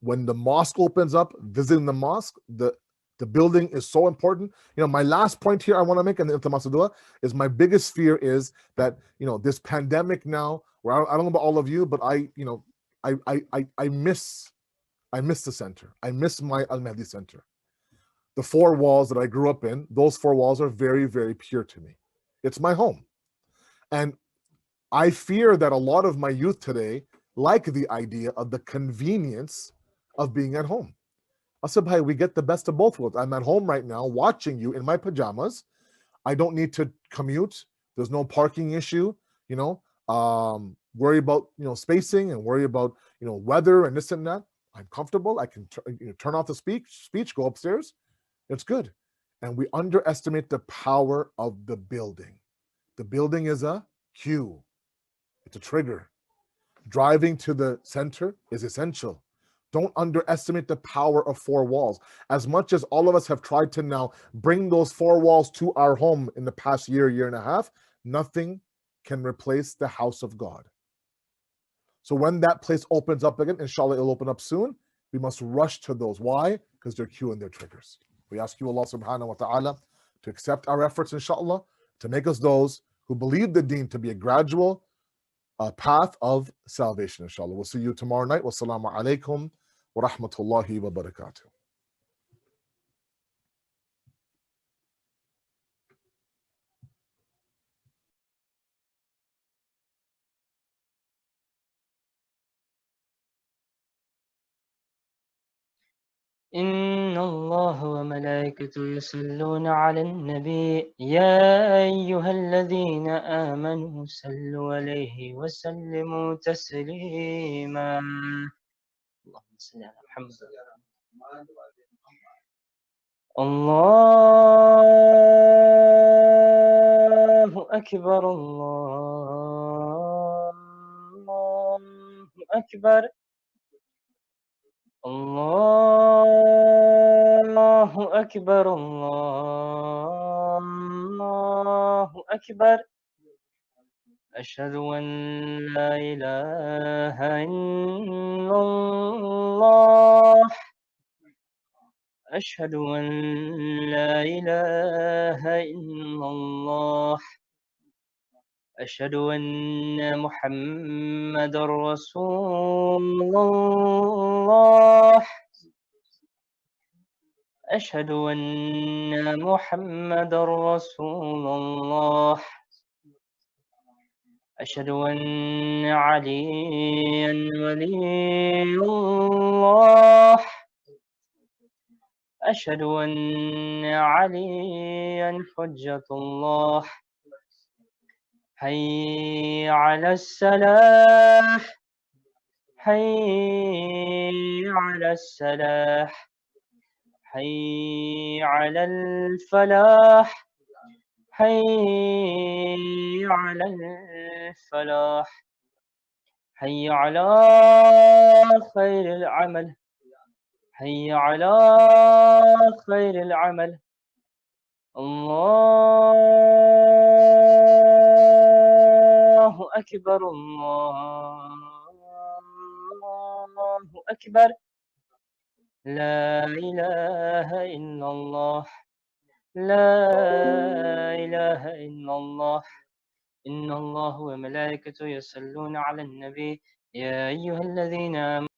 when the mosque opens up, visiting the mosque, the building is so important. My last point here I want to make in the Iltimas is my biggest fear is that, this pandemic now, where I don't know about all of you, but I miss the center. I miss my Al-Mahdi center. The 4 walls that I grew up in, those 4 walls are very, very pure to me. It's my home. And I fear that a lot of my youth today like the idea of the convenience of being at home. Asad Bhai, we get the best of both worlds. I'm at home right now watching you in my pajamas. I don't need to commute. There's no parking issue, worry about, spacing and worry about, weather and this and that. I'm comfortable. I can turn off the speech, go upstairs. It's good. And we underestimate the power of the building. The building is a cue. It's a trigger. Driving to the center is essential. Don't underestimate the power of 4 walls. As much as all of us have tried to now bring those 4 walls to our home in the past year and a half, nothing can replace the house of God. So when that place opens up again, inshallah, it'll open up soon. We must rush to those. Why? Because they're cueing their triggers. We ask you, Allah subhanahu wa ta'ala, to accept our efforts, inshallah, to make us those who believe the deen to be a gradual path of salvation, inshallah. We'll see you tomorrow night. Wassalamu alaikum wa rahmatullahi wa barakatuh. إن الله وملائكته يصلون على النبي يا أيها الذين آمنوا صلوا عليه وسلموا تسليما اللهم صل على محمد الله أكبر الله أكبر الله أكبر الله أكبر أشهد أن لا إله إلا الله أشهد أن لا إله إلا الله أشهد أن محمد رسول الله أشهد أن محمد رسول الله أشهد أن عليا ولي الله أشهد أن عليا حجة الله. حي على السلاح، حي على السلاح، حي على الفلاح، حي على الفلاح، حي على خير العمل، حي على خير العمل. الله أكبر، الله أكبر. لا إله إلا الله، لا إله إلا الله. إن الله وملائكته يصلون على النبي يا أيها الذين آمنوا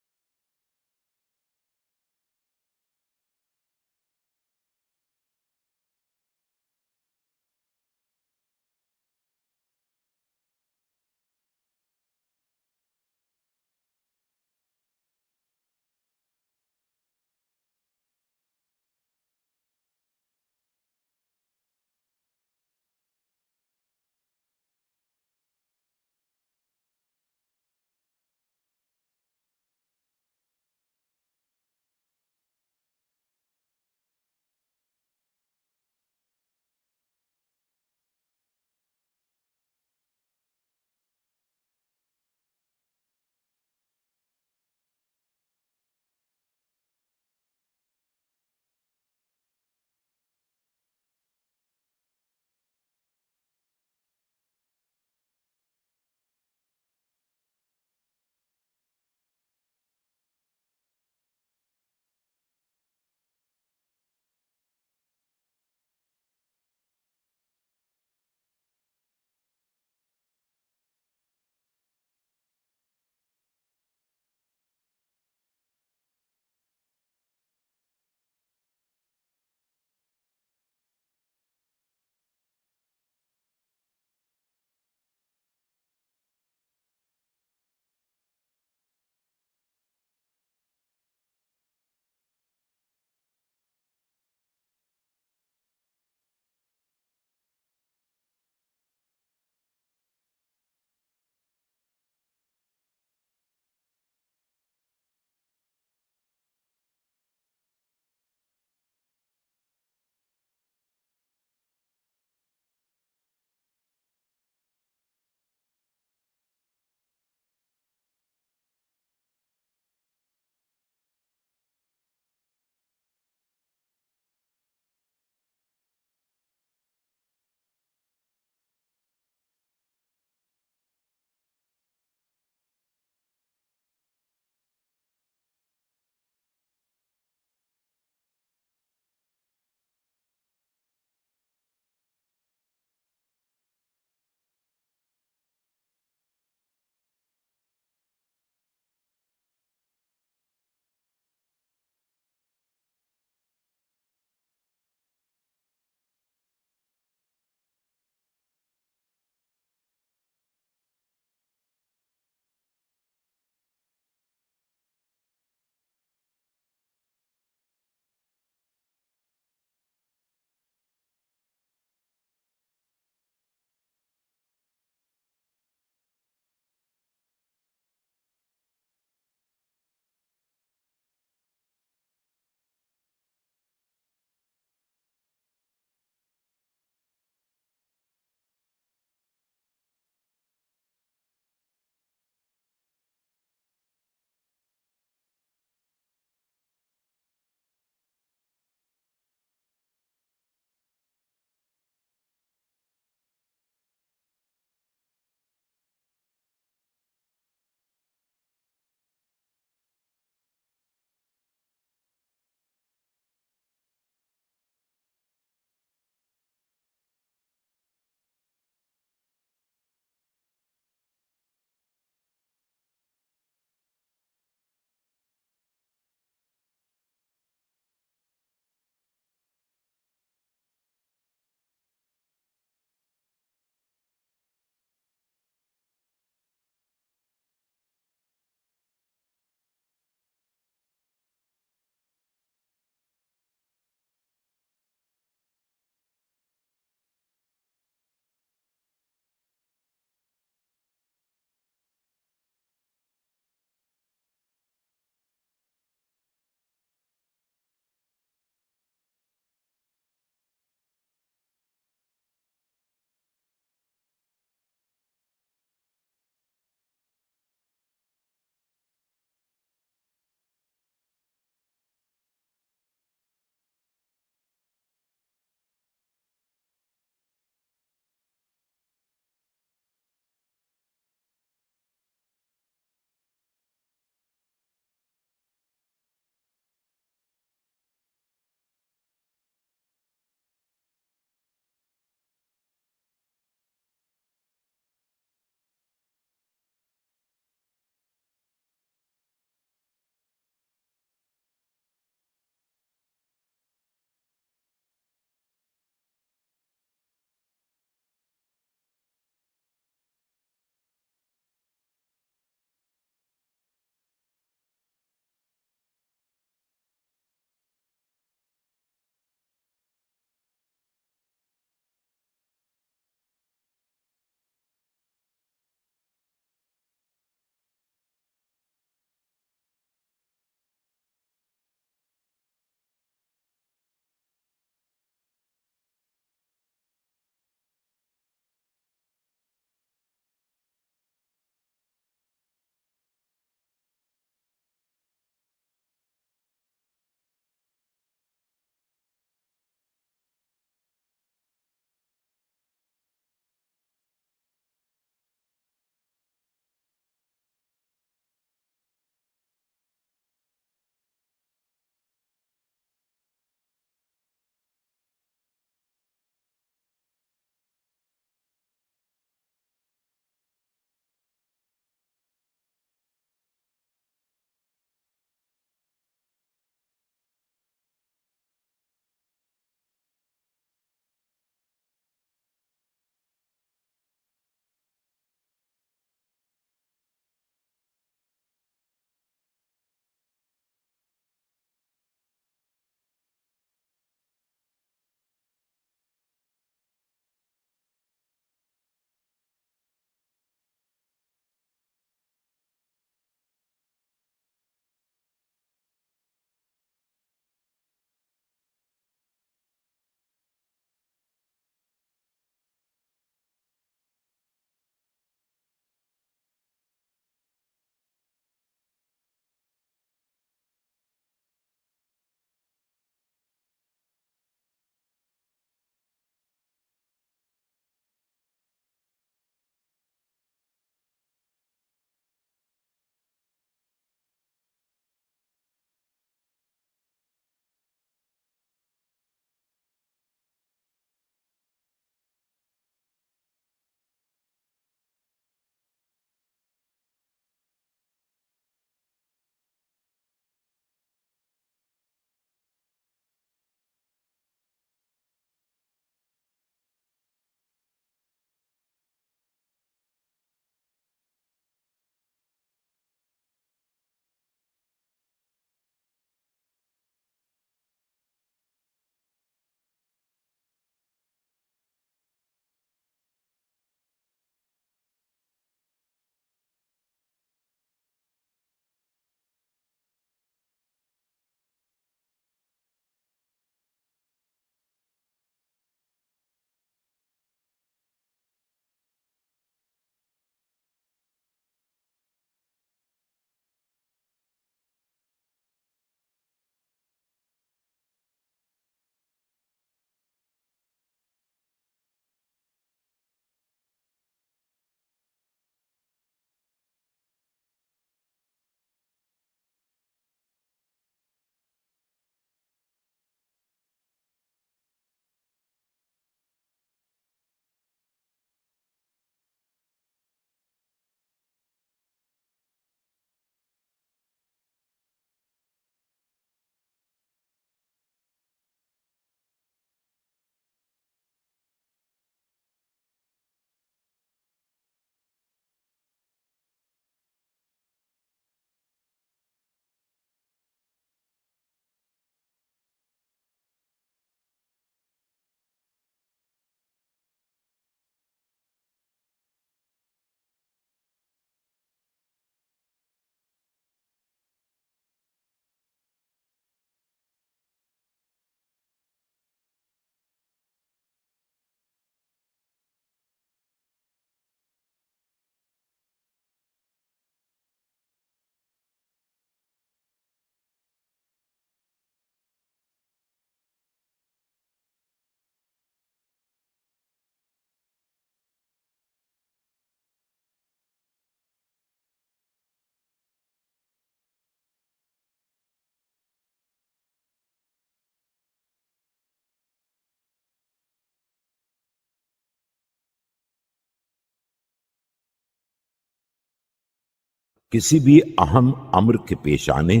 کسی بھی اہم امر کے پیش آنے،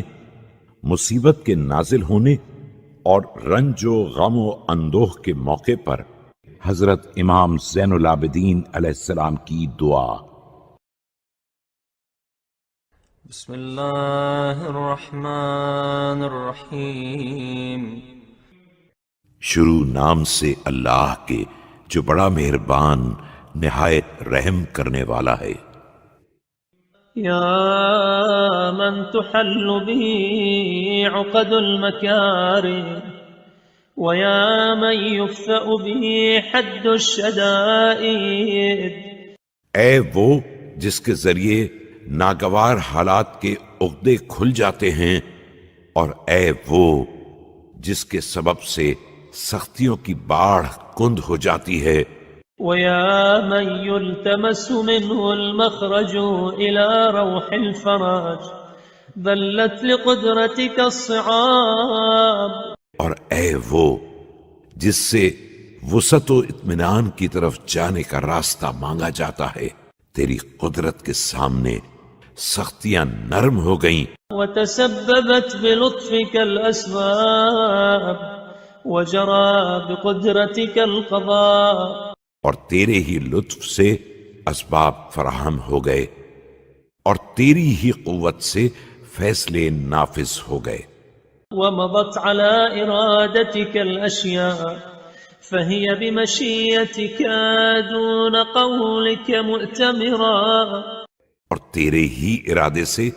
مصیبت کے نازل ہونے اور رنج و غم و اندوہ کے موقع پر حضرت امام زین العابدین علیہ السلام کی دعا۔ بسم اللہ الرحمن الرحیم۔ شروع نام سے اللہ کے جو بڑا مہربان نہایت رحم کرنے والا ہے۔ یا من تحل به عقد المکارم ویا من یفأ به حد الشدائد۔ اے وہ جس کے ذریعے ناگوار حالات کے عقدے کھل جاتے ہیں، اور اے وہ جس کے سبب سے سختیوں کی باڑھ کند ہو جاتی ہے۔ ويا من يلتمس منه المخرج إلى روح الفرج ذلت لقدرتك الصعاب۔ اور اے وہ جس سے وسعت و اطمینان کی طرف جانے کا راستہ مانگا جاتا ہے، تیری قدرت کے سامنے سختیاں نرم ہو گئیں۔ وتسببت بلطفك الأسباب وجرى بقدرتك القضاء۔ اور تیرے ہی لطف سے اسباب فراہم ہو گئے اور تیری ہی قوت سے فیصلے نافذ ہو گئے۔ ومضت على إرادتك الأشياء فهي بمشيتك دون قولك مؤتمرا۔ اور تیرے ہی ارادے سے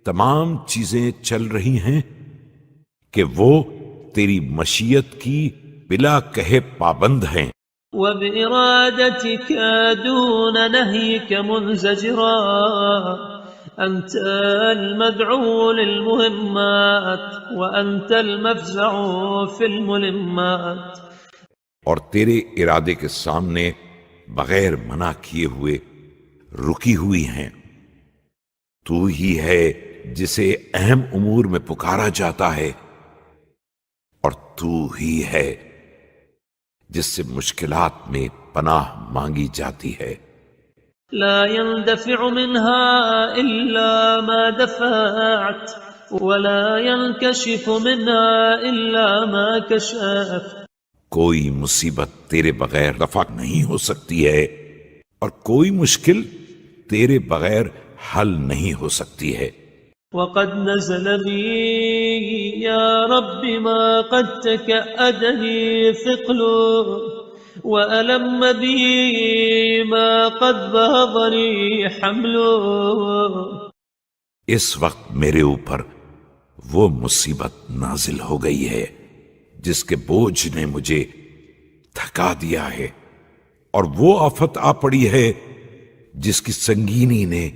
تمام چیزیں چل رہی ہیں کہ وہ تیری مشیت کی بلا کہے پابند ہیں۔ وبإرادتك دون نهيك منزجرا، أنت المدعو للمهمات وأنت المفزع في الملمات۔ اور تیرے ارادے کے سامنے بغیر منع کیے ہوئے رکی ہوئی ہیں۔ تو ہی ہے جسے اہم امور میں پکارا جاتا ہے، اور تو ہی ہے جس سے مشکلات میں پناہ مانگی جاتی ہے۔ لا يندفع منها إلا ما دفعت ولا ينكشف منها إلا ما كشفت۔ کوئی مصیبت تیرے بغیر دفع نہیں ہو سکتی ہے، اور کوئی مشکل تیرے بغیر حل نہیں ہو سکتی ہے۔ وقد نزل بي يا رب ما قد تكأدني ثقله وألم بي ما قد بهضني حمله۔ اس وقت میرے اوپر وہ مصیبت نازل ہو گئی ہے جس کے بوجھ نے مجھے تھکا دیا ہے، اور وہ آفت آ پڑی ہے جس کی سنگینی نے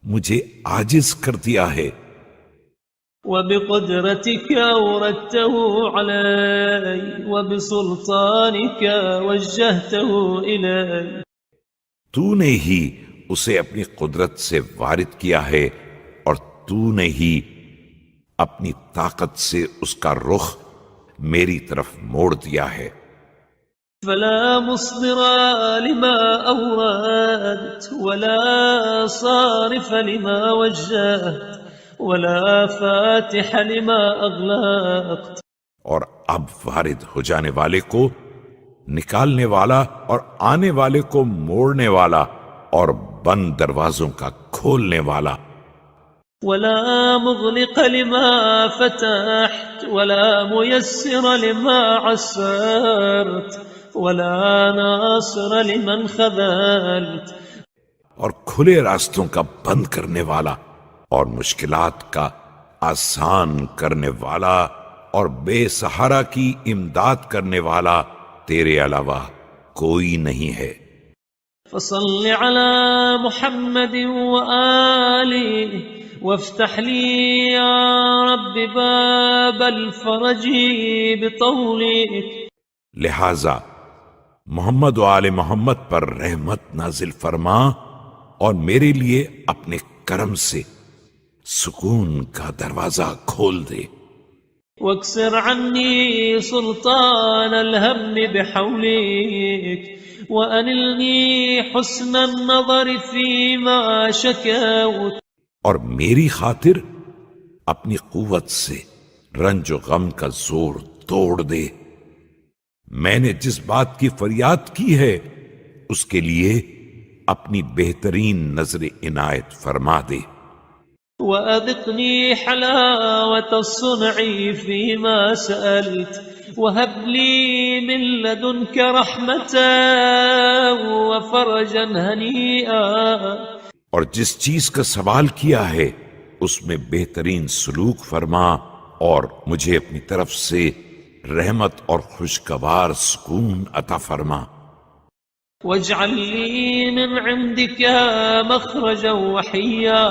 مجھے عاجز کر دیا ہے۔ وبقدرتك أوردته علي وبسلطانك وجهته إلي۔ تو نے ہی اسے اپنی قدرت سے وارد کیا ہے، اور تو نے ہی اپنی طاقت سے اس کا رخ میری طرف موڑ دیا ہے۔ فلا مصدر لما أوردت ولا صارف لما وجهت ولا فاتح لما أغلقت۔ اور اب وارد ہو جانے والے کو نکالنے والا اور آنے والے کو موڑنے والا اور بند دروازوں کا کھولنے والا۔ ولا مغلق لما فتحت ولا ميسر لما عسرت ولا ناصر لمن خذلت۔ اور کھلے راستوں کا بند کرنے والا اور مشکلات کا آسان کرنے والا اور بے سہارا کی امداد کرنے والا تیرے علاوہ کوئی نہیں ہے۔ فصل على محمد وآله وافتح لي يا رب باب الفرج بطولك۔ لہذا محمد و آل محمد پر رحمت نازل فرما اور میرے لیے اپنے کرم سے سکون کا دروازہ کھول دے۔ واكسر عني سلطان الهم بحولك وأنلني حسن النظر فيما شكوت۔ اور میری خاطر اپنی قوت سے رنج و غم کا زور توڑ دے. میں نے جس بات کی فریاد کی ہے اس کے لیے اپنی بہترین نظر عنایت فرما دے. وأذقني حلاوة الصنع فيما سألت وهب لي من لدنك رحمة وفرجا هنيئا. اور جس چیز کا سوال کیا ہے اس میں بہترین سلوک فرما اور مجھے اپنی طرف سے رحمت اور خوشگوار سکون عطا فرما. واجعل لي من عندك مخرجا وحيا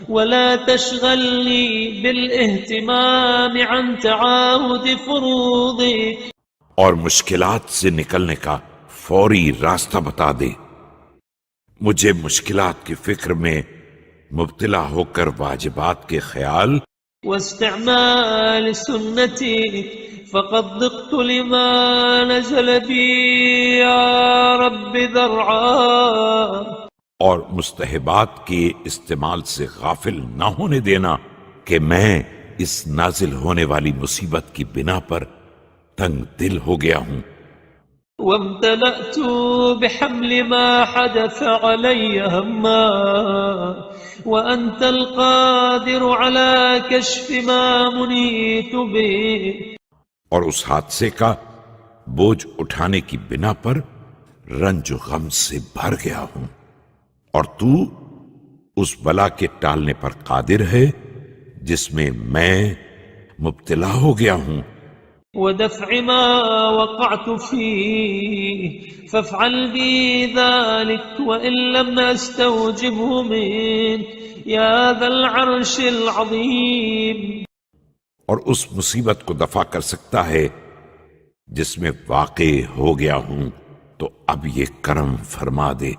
ولا تشغلني بالاهتمام عن تعاهد فروضك. اور مشکلات سے نکلنے کا فوری راستہ بتا دے. مجھے مشکلات کی فکر میں مبتلا ہو کر واجبات کے خیال واستعمال سنتي فقد ضقت لما نزل بي يا رب ذرعا. اور مستحبات کے استعمال سے غافل نہ ہونے دینا کہ میں اس نازل ہونے والی مصیبت کی بنا پر تنگ دل ہو گیا ہوں. وامتلأت بحمل ما حدث علي هما وأنت القادر على كشف ما منيت به. اور اس حادثے کا بوجھ اٹھانے کی بنا پر رنج و غم سے بھر گیا ہوں اور تو اس بلا کے ٹالنے پر قادر ہے جس میں میں مبتلا ہو گیا ہوں. ودفع ما وقعت فيه فافعل بي ذلك وإن لم أستوجبه منك يا ذا العرش العظيم. اور اس مصیبت کو دفع کر سکتا ہے جس میں واقع ہو گیا ہوں تو اب یہ کرم فرما دے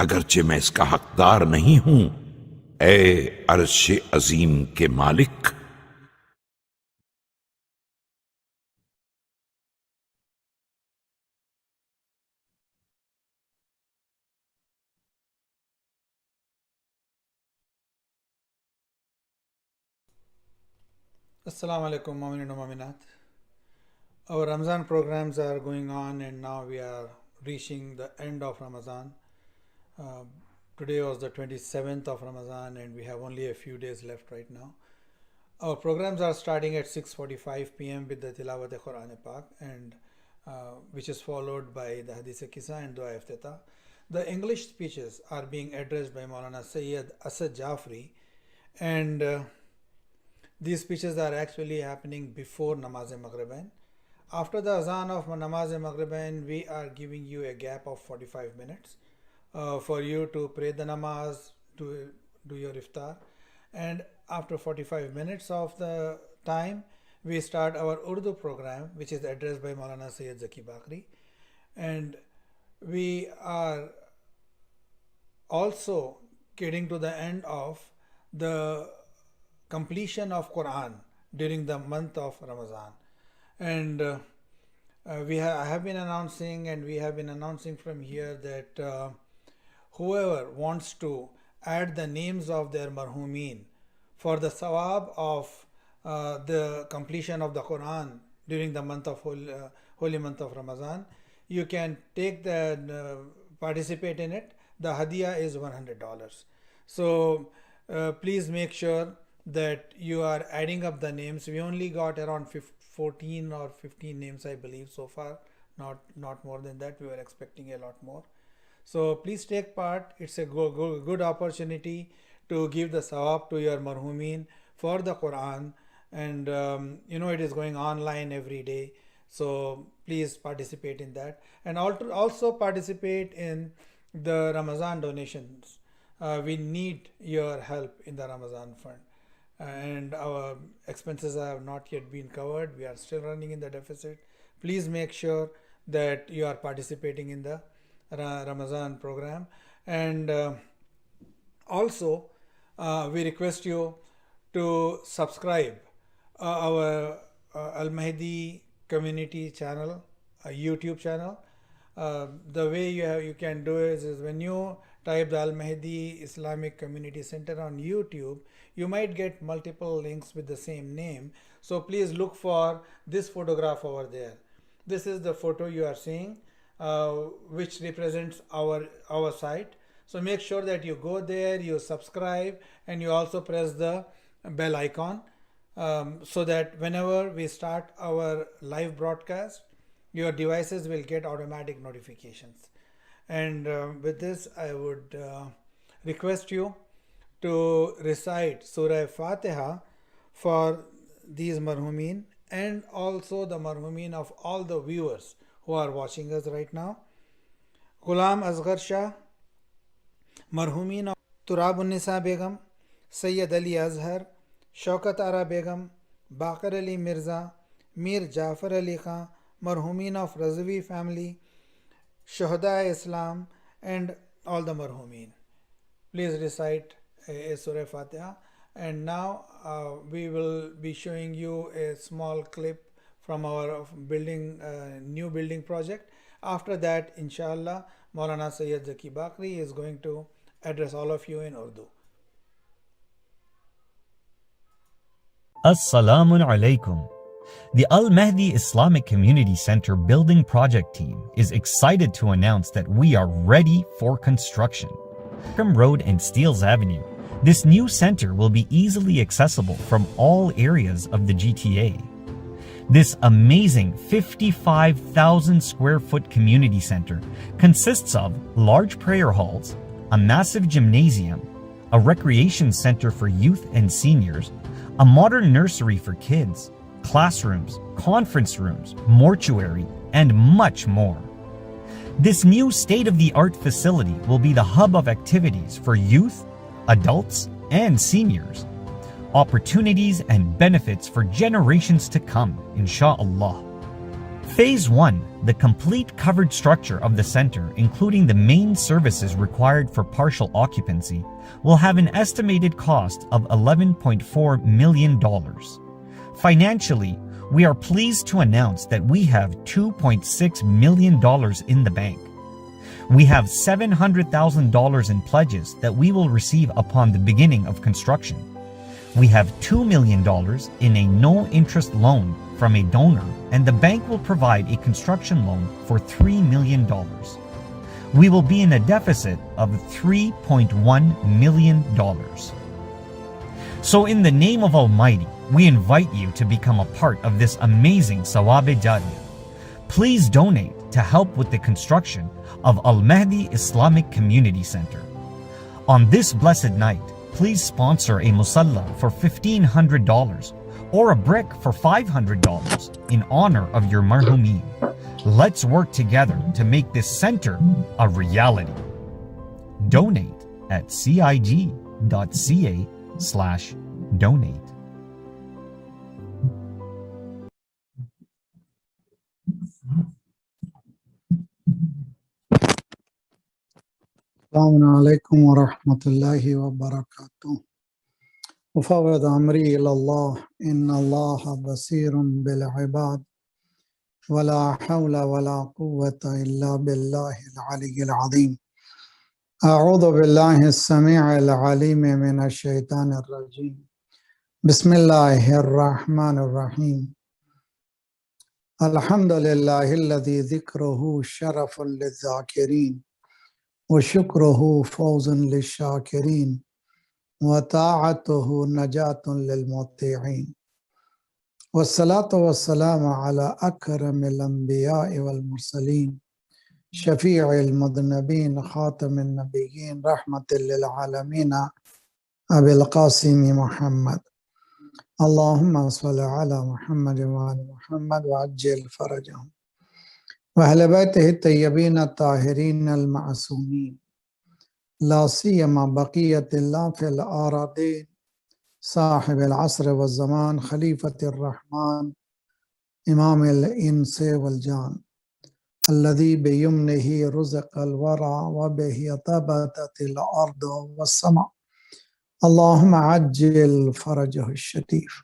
اگرچہ میں اس کا حقدار نہیں ہوں. اے عرش عظیم کے مالک. Assalamu alaikum mu'minin wa mu'minat. Our Ramazan programs are going on and now we are reaching the end of Ramadan. Today was the 27th of Ramadan and we have only a few days left right now. Our programs are starting at 6:45 p.m. with the Tilawat Quran Pak and which is followed by the Hadith Kisa and Dua Iftitah. The English speeches are being addressed by Maulana Sayyid Asad Jafri and these speeches are actually happening before Namaz-e-Maghribain. After the azan of Namaz-e-Maghribain, we are giving you a gap of 45 minutes for you to pray the namaz, to do your iftar. And after 45 minutes of the time, we start our Urdu program, which is addressed by Maulana Sayyid Zaki Bakri. And we are also getting to the end of the completion of Quran during the month of Ramadan. And I have been announcing and we have been announcing from here that whoever wants to add the names of their marhumeen for the sawab of the completion of the Quran during the month of holy month of Ramadan, you can take the participate in it. The hadiah is $100. So please make sure that you are adding up the names. We only got around 14 or 15 names, I believe, so far. Not more than that. We were expecting a lot more. So please take part. It's a good opportunity to give the sawab to your marhumeen for the Quran. And it is going online every day. So please participate in that. And also participate in the Ramadan donations. We need your help in the Ramadan fund. And our expenses have not yet been covered. We are still running in the deficit. Please make sure that you are participating in the Ramadan program. And also we request you to subscribe our Al-Mahdi community channel, a YouTube channel. The way you can do it is when you type the Al Mahdi Islamic Community Center on YouTube, you might get multiple links with the same name. So please look for this photograph over there. This is the photo you are seeing, which represents our site. So make sure that you go there, you subscribe, and you also press the bell icon, so that whenever we start our live broadcast, your devices will get automatic notifications. And with this, I would request you to recite Surah Fatiha for these marhumin and also the marhumin of all the viewers who are watching us right now. Ghulam Asghar Shah, marhumin of Turabun Nisa Begum, Sayyid Ali Azhar, Shaukat Ara Begum, Baqir Ali Mirza, Mir Jafar Ali Khan, marhumin of Razvi family, Shuhada Islam, and all the marhumin. Please recite a Surah Fatiha. And now we will be showing you a small clip from our new building project. After that, inshallah, Maulana Sayyid Zaki Bakri is going to address all of you in Urdu. Assalamu alaikum. The Al Mahdi Islamic Community Center building project team is excited to announce that we are ready for construction. From Road and Steeles Avenue, this new center will be easily accessible from all areas of the GTA. This amazing 55,000 square foot community center consists of large prayer halls, a massive gymnasium, a recreation center for youth and seniors, a modern nursery for kids, classrooms, conference rooms, mortuary, and much more. This new state-of-the-art facility will be the hub of activities for youth, adults, and seniors. Opportunities and benefits for generations to come, insha'Allah. Phase 1, the complete covered structure of the center, including the main services required for partial occupancy, will have an estimated cost of $11.4 million. Financially, we are pleased to announce that we have $2.6 million in the bank. We have $700,000 in pledges that we will receive upon the beginning of construction. We have $2 million in a no-interest loan from a donor, and the bank will provide a construction loan for $3 million. We will be in a deficit of $3.1 million. So in the name of Almighty, we invite you to become a part of this amazing Sawab-e-Jariyah. Please donate to help with the construction of Al Mahdi Islamic Community Center. On this blessed night, please sponsor a musalla for $1,500 or a brick for $500 in honor of your marhumeen. Let's work together to make this center a reality. Donate at cig.ca/donate. Assalamu alaikum wa rahmatullahi wa barakatuh. Ufawwid amri ila Allah, inna Allah basirun bil ibad, wa la hawla wa la quwwata illa billahi al-aliyyil azim. A'udhu billahi as-sami'il alim minash shaitanir rajim. Bismillahir rahmanir rahim. Alhamdulillahi alladhi dhikruhu sharafun lidh-dhakirin wa shukruhu fawzun lish-shakirin wa ta'atuhu najatun lil-muti'in. Wassalatu wassalamu ala akramil anbiya'i wal mursalin shafi'il mudhnabin khatamin nabiyyin rahmatil lil alamin abil qasim Muhammad. Allahumma salli ala Muhammad wa ali Muhammad wa ajjil farajahum wa ahli baytihi at-tayyibin at-tahirin al-ma'sumin la siyama baqiyatillah fil aradin sahib al-asr wa zaman khalifatir rahman imam al-ins wal jan alladhi bi yumnihi ruziqa al-wara wa bihi tabatatil ardu was sama. Allahumma ajjil farajah al-shatif.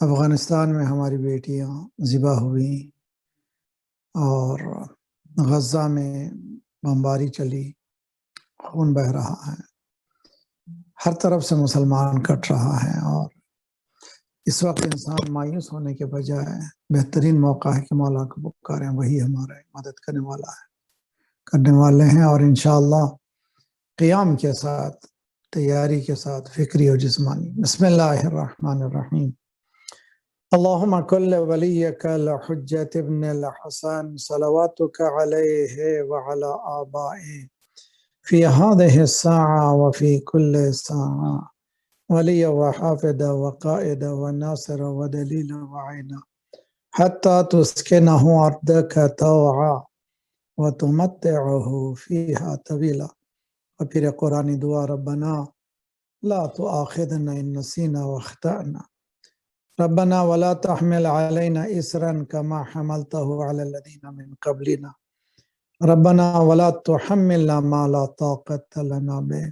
Afghanistan میں ہماری بیٹیاں ذبح ہوئی اور غزہ میں بمباری چلی، خون بہہ رہا ہے، ہر طرف سے مسلمان کٹ رہا ہے، اور اس وقت انسان مایوس ہونے کے بجائے بہترین موقع ہے کہ مولا کو پکاریں، وہی ہمارے مدد کرنے والا ہے، کرنے والے ہیں، اور انشاءاللہ قیام کے ساتھ، تیاری کے ساتھ، فکری اور جسمانی۔ بسم اللہ الرحمن الرحیم۔ اللہم کل ولیک الحجت ابن الحسن صلواتک علیہ وعلی آبائه فی هذه الساعة وفی کل ساعة ولی وحافظ وقائد وناصر ودلیل وعینا حتی تسکنہ ارضک طوعا وتمتعه فیہا طویلا۔ اور پھر قرآنی دعا، ربنا لا تؤاخذنا ان نسینا واخطأنا ربنا ولا تحمل علينا إسرا كما حملته على الذين من قبلنا ربنا ولا تحملنا ما لا طاقة لنا به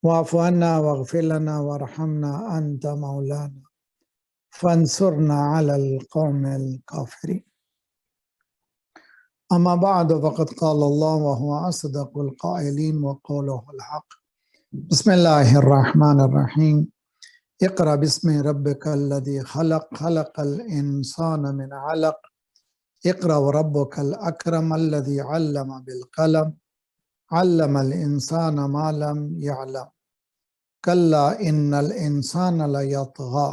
واعف عنا واغفر لنا وارحمنا أنت مولانا فانصرنا على القوم الكافرين۔ أما بعد فقد قال الله وهو أصدق القائلين وقوله الحق۔ بسم الله الرحمن الرحيم۔ اقرأ باسم ربك الذي خلق، خلق الإنسان من علق، اقرأ وربك الأكرم الذي علم بالقلم، علم الإنسان ما لم يعلم، كلا إن الإنسان ليطغى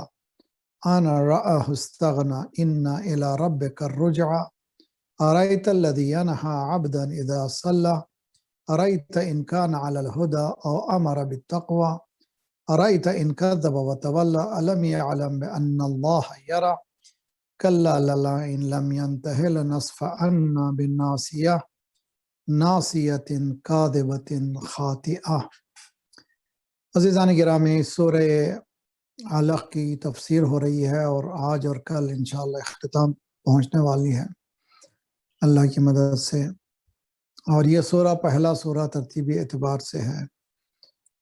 أن رآه استغنى إن إلى ربك الرجعى أرأيت الذي ينهى عبدا إذا صلى أرأيت إن كان على الهدى أو أمر بالتقوى أرأيت إن كذب وتولى ألم يعلم بأن الله يرى كلا لئن لم ينته لنصفعن بالناصية ناصية كاذبة خاطئة۔ عزیزان گرامی، سورہ علق کی تفسیر ہو رہی ہے اور آج اور کل انشاءاللہ اختتام پہنچنے والی ہے اللہ کی مدد سے، اور یہ سورہ پہلا سورہ ترتیبی اعتبار سے ہے۔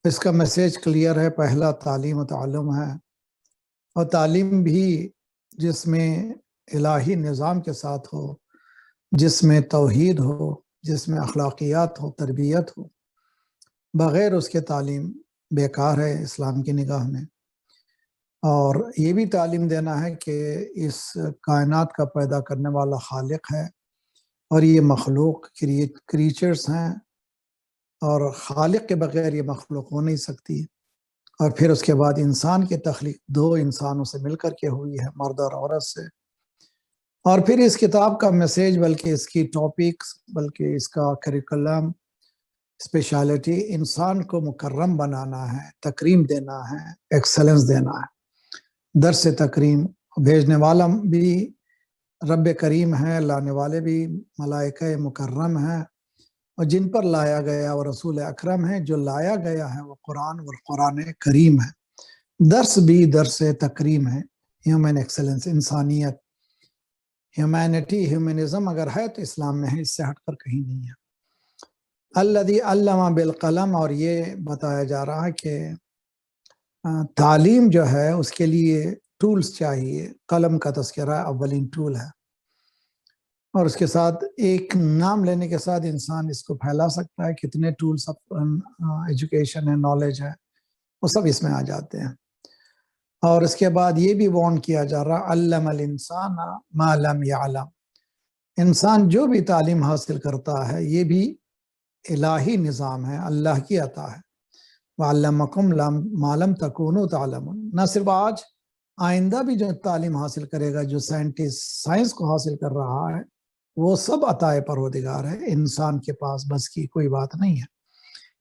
اس کا میسیج کلیئر ہے، پہلا تعلیم و تعلم ہے، اور تعلیم بھی جس میں الہی نظام کے ساتھ ہو، جس میں توحید ہو، جس میں اخلاقیات ہو، تربیت ہو، بغیر اس کے تعلیم بیکار ہے اسلام کی نگاہ میں۔ اور یہ بھی تعلیم دینا ہے کہ اس کائنات کا پیدا کرنے والا خالق ہے، اور یہ مخلوق کریچرز ہیں، اور خالق کے بغیر یہ مخلوق ہو نہیں سکتی۔ اور پھر اس کے بعد انسان کی تخلیق دو انسانوں سے مل کر کے ہوئی ہے، مرد اور عورت سے۔ اور پھر اس کتاب کا میسیج، بلکہ اس کی ٹاپکس، بلکہ اس کا کریکولم، اسپیشالٹی انسان کو مکرم بنانا ہے، تکریم دینا ہے، ایکسلنس دینا ہے۔ درس تکریم، بھیجنے والا بھی رب کریم ہے، لانے والے بھی ملائکہ مکرم ہیں، اور جن پر لایا گیا وہ رسول اکرم ہے، جو لایا گیا ہے وہ قرآن اور قرآن کریم ہے۔ درس بھی درس تکریم ہے، ہیومن ایکسلنس، انسانیت، ہیومینٹی، ہیومنزم اگر ہے تو اسلام میں ہے، اس سے ہٹ کر کہیں نہیں ہے۔ الذی علم بالقلم، اور یہ بتایا جا رہا ہے کہ تعلیم جو ہے اس کے لیے ٹولز چاہیے، قلم کا تذکرہ اولین ٹول ہے، اور اس کے ساتھ ایک نام لینے کے ساتھ انسان اس کو پھیلا سکتا ہے، کتنے ٹولز ایجوکیشن ہے، نالج ہے، وہ سب اس میں آ جاتے ہیں۔ اور اس کے بعد یہ بھی وارن کیا جا رہا، علم الانسان ما لم يعلم، انسان جو بھی تعلیم حاصل کرتا ہے یہ بھی الہی نظام ہے، اللہ کی عطا ہے۔ وَعَلَّمَكُمْ مَا لَمْ تَكُونُوا تَعْلَمُونَ، نہ صرف آج، آئندہ بھی جو تعلیم حاصل کرے گا، جو سائنٹسٹ سائنس کو حاصل کر رہا ہے، وہ سب عطائے پروردگار ہے، انسان کے پاس بس کی کوئی بات نہیں ہے۔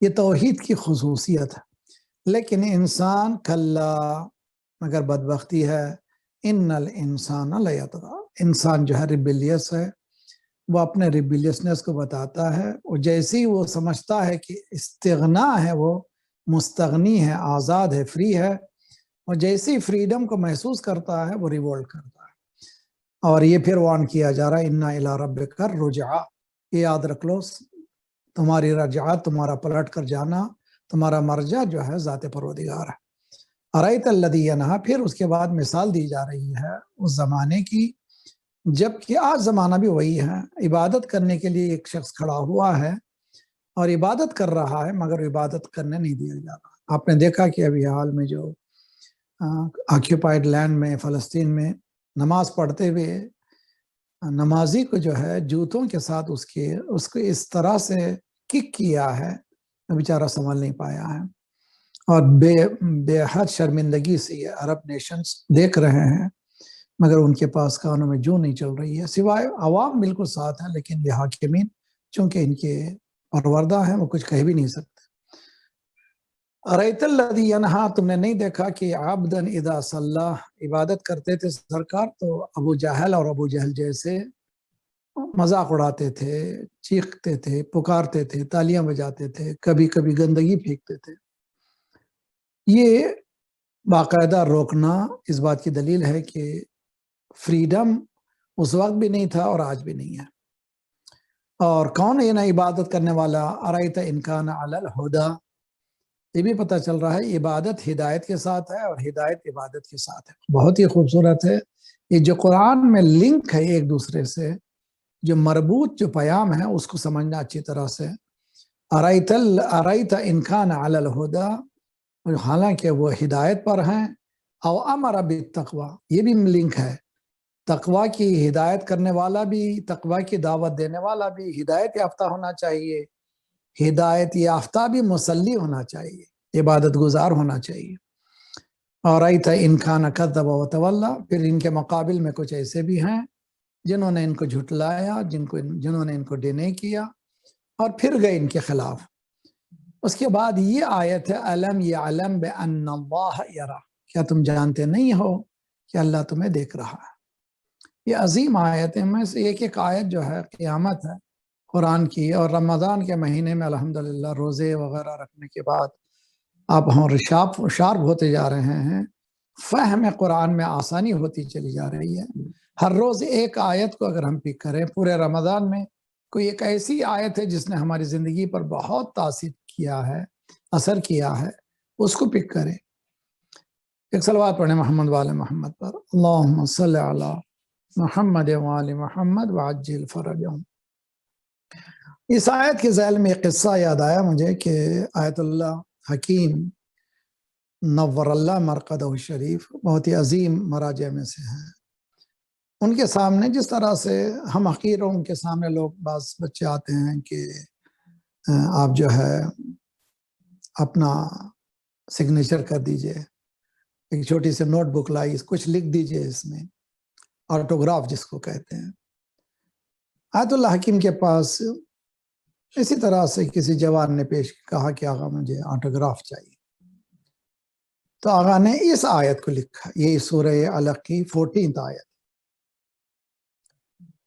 یہ توحید کی خصوصیت ہے۔ لیکن انسان کلا، مگر بدبختی ہے، ان الانسان لیطغی، انسان جو ہے ریبیلیس ہے، وہ اپنے ریبیلیسنس کو بتاتا ہے، اور جیسے ہی وہ سمجھتا ہے کہ استغنا ہے، وہ مستغنی ہے، آزاد ہے، فری ہے، اور جیسے ہی فریڈم کو محسوس کرتا ہے وہ ریوولٹ کرتا ہے۔ اور یہ پھر وارن کیا جا رہا ہے، اِنَّ إِلَىٰ رَبِّكَ الرُّجْعَىٰ، یہ یاد رکھ لو، تمہاری رجعہ، تمہارا پلٹ کر جانا، تمہارا مرجع جو ہے ذات پروردگار ہے۔ ارایت الذی ینہا، پھر اس کے بعد مثال دی جا رہی ہے اس زمانے کی جب کہ آج زمانہ بھی وہی ہے، عبادت کرنے کے لیے ایک شخص کھڑا ہوا ہے اور عبادت کر رہا ہے مگر عبادت کرنے نہیں دیا جا رہا۔ آپ نے دیکھا کہ ابھی حال میں جو آکیوپائڈ لینڈ میں فلسطین میں نماز پڑھتے ہوئے نمازی کو جو ہے جوتوں کے ساتھ اس کو اس طرح سے کک کیا ہے، بیچارہ سنبھل نہیں پایا ہے، اور بے حد شرمندگی سے یہ عرب نیشنز دیکھ رہے ہیں مگر ان کے پاس کانوں میں جو نہیں چل رہی ہے، سوائے عوام بالکل ساتھ ہیں، لیکن یہ حاکمین چونکہ ان کے پروردہ ہیں وہ کچھ کہہ بھی نہیں سکتے۔ ارایت الذی ینہا، تم نے نہیں دیکھا کہ عبدا اذا صلی، عبادت کرتے تھے سرکار تو ابو جہل اور ابو جہل جیسے مذاق اڑاتے تھے، چیختے تھے، پکارتے تھے، تالیاں بجاتے تھے، کبھی کبھی گندگی پھینکتے تھے۔ یہ باقاعدہ روکنا اس بات کی دلیل ہے کہ فریڈم اس وقت بھی نہیں تھا اور آج بھی نہیں ہے۔ اور کون ہے نا عبادت کرنے والا؟ ارایت ان کان علی الہدی، یہ بھی پتہ چل رہا ہے عبادت ہدایت کے ساتھ ہے اور ہدایت عبادت کے ساتھ ہے۔ بہت ہی خوبصورت ہے یہ جو قرآن میں لنک ہے ایک دوسرے سے، جو مربوط جو پیام ہے اس کو سمجھنا اچھی طرح سے۔ ارایت ان کان علی الہدی، حالانکہ وہ ہدایت پر ہیں، او امر بالتقوی، یہ بھی لنک ہے، تقوی کی ہدایت کرنے والا بھی، تقوی کی دعوت دینے والا بھی ہدایت یافتہ ہونا چاہیے، ہدایت یافتہ بھی مصلی ہونا چاہیے، عبادت گزار ہونا چاہیے۔ اور ارایت ان کان کذب وتولی، پھر ان کے مقابل میں کچھ ایسے بھی ہیں جنہوں نے ان کو جھٹلایا، جنہوں نے ان کو ڈینی کیا اور پھر گئے ان کے خلاف۔ اس کے بعد یہ آیت ہے الم یعلم بان اللہ یری، کیا تم جانتے نہیں ہو کہ اللہ تمہیں دیکھ رہا ہے۔ یہ عظیم آیت ہے، میں سے ایک آیت جو ہے قیامت ہے قرآن کی، اور رمضان کے مہینے میں الحمدللہ روزے وغیرہ رکھنے کے بعد آپ شارپ ہوتے جا رہے ہیں، فہم قرآن میں آسانی ہوتی چلی جا رہی ہے۔ ہر روز ایک آیت کو اگر ہم پک کریں پورے رمضان میں، کوئی ایک ایسی آیت ہے جس نے ہماری زندگی پر بہت تاثیر کیا ہے، اثر کیا ہے، اس کو پک کریں۔ ایک صلوات پڑھیں محمد وآل محمد پر، اللہم صلی علی محمد وآل محمد وعجل فرجہم۔ اس آیت کے ذیل میں ایک قصہ یاد آیا مجھے کہ آیت اللہ حکیم نور اللہ مرقدہ الشریف بہت ہی عظیم مراجع میں سے ہیں، ان کے سامنے جس طرح سے ہم حقیروں کے سامنے لوگ بعض بچے آتے ہیں کہ آپ جو ہے اپنا سگنیچر کر دیجئے، ایک چھوٹی سی نوٹ بک لائی، کچھ لکھ دیجئے اس میں، آٹوگراف جس کو کہتے ہیں۔ آیت اللہ حکیم کے پاس اسی طرح سے کسی جوان نے کہا کہ آقا مجھے آٹوگراف چاہیے، تو آقا نے اس آیت کو لکھا، یہ سورہ علق کی 14 آیت،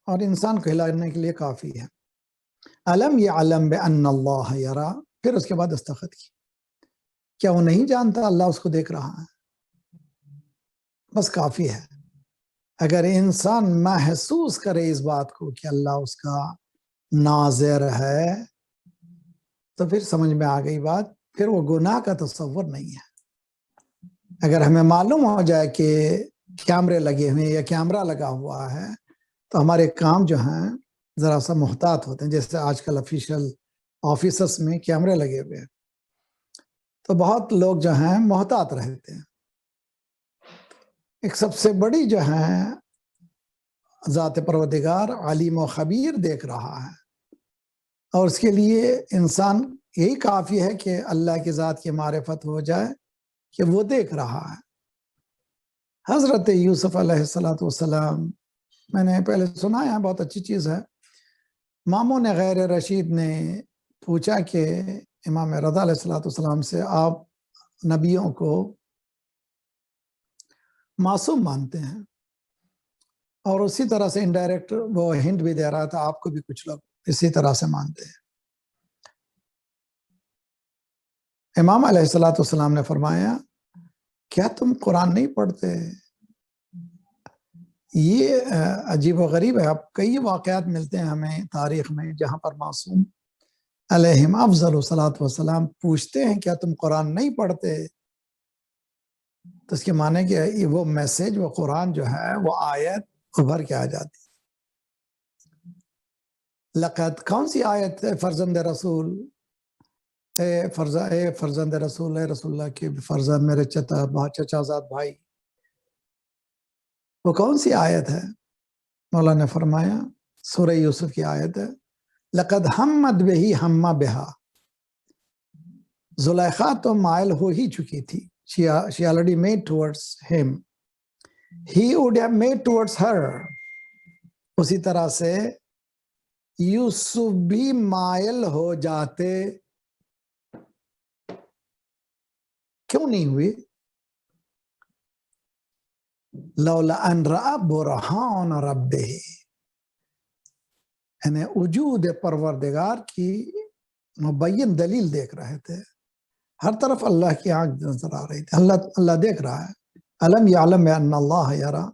اور انسان کو ہلانے کے لیے کافی ہے۔ الم یعلم بان اللہ یری، پھر اس کے بعد دستخط کی، کیا وہ نہیں جانتا اللہ اس کو دیکھ رہا ہے؟ بس کافی ہے۔ اگر انسان محسوس کرے اس بات کو کہ اللہ اس کا ناظر ہے تو پھر سمجھ میں آ گئی بات، پھر وہ گناہ کا تصور نہیں ہے۔ اگر ہمیں معلوم ہو جائے کہ کیمرے لگے ہوئے یا کیمرہ لگا ہوا ہے تو ہمارے کام جو ہیں ذرا سا محتاط ہوتے ہیں، جیسے آج کل آفیشل آفیسز میں کیمرے لگے ہوئے ہیں تو بہت لوگ جو ہیں محتاط رہتے ہیں۔ ایک سب سے بڑی جو ہے ذات پروردگار علیم و خبیر دیکھ رہا ہے، اور اس کے لیے انسان یہی کافی ہے کہ اللہ کی ذات کی معرفت ہو جائے کہ وہ دیکھ رہا ہے۔ حضرت یوسف علیہ السلام، میں نے پہلے سنا ہے، بہت اچھی چیز ہے، ماموں نے غیر رشید نے پوچھا کہ امام رضا علیہ السلام سے آپ نبیوں کو معصوم مانتے ہیں، اور اسی طرح سے انڈائریکٹ وہ ہنٹ بھی دے رہا تھا آپ کو بھی کچھ لوگ اسی طرح سے مانتے ہیں۔ امام علیہ السلام نے فرمایا کیا تم قرآن نہیں پڑھتے؟ یہ عجیب و غریب ہے، اب کئی واقعات ملتے ہیں ہمیں تاریخ میں جہاں پر معصوم علیہم افضل الصلاۃ والسلام پوچھتے ہیں کیا تم قرآن نہیں پڑھتے؟ تو اس کے معنی کہ یہ وہ میسج، وہ قرآن جو ہے وہ آیت ابھر کے آ جاتی. لقد کون سی آیت ہے؟ فرزند رسول، اے فرزند رسول، اے رسول اللہ کے فرزند، میرے چچا زاد بھائی. وہ کون سی آیت ہے؟ مولانا نے فرمایا سورہ یوسف کی آیت ہے. لقد ہمت بہی ہما بہا. زلیخا تو مائل ہو ہی چکی تھی. She already made towards him. He would have made towards her. اسی طرح سے یوسف بھی مائل ہو جاتے. کیوں نہیں ہوئے؟ لولا ان رأى برہان ربہ، یعنی وجود پروردگار کی مبین دلیل دیکھ رہے تھے. ہر طرف اللہ کی آنکھ نظر آ رہی تھی. اللہ دیکھ رہا ہے. الم یعلم بان اللہ یرا.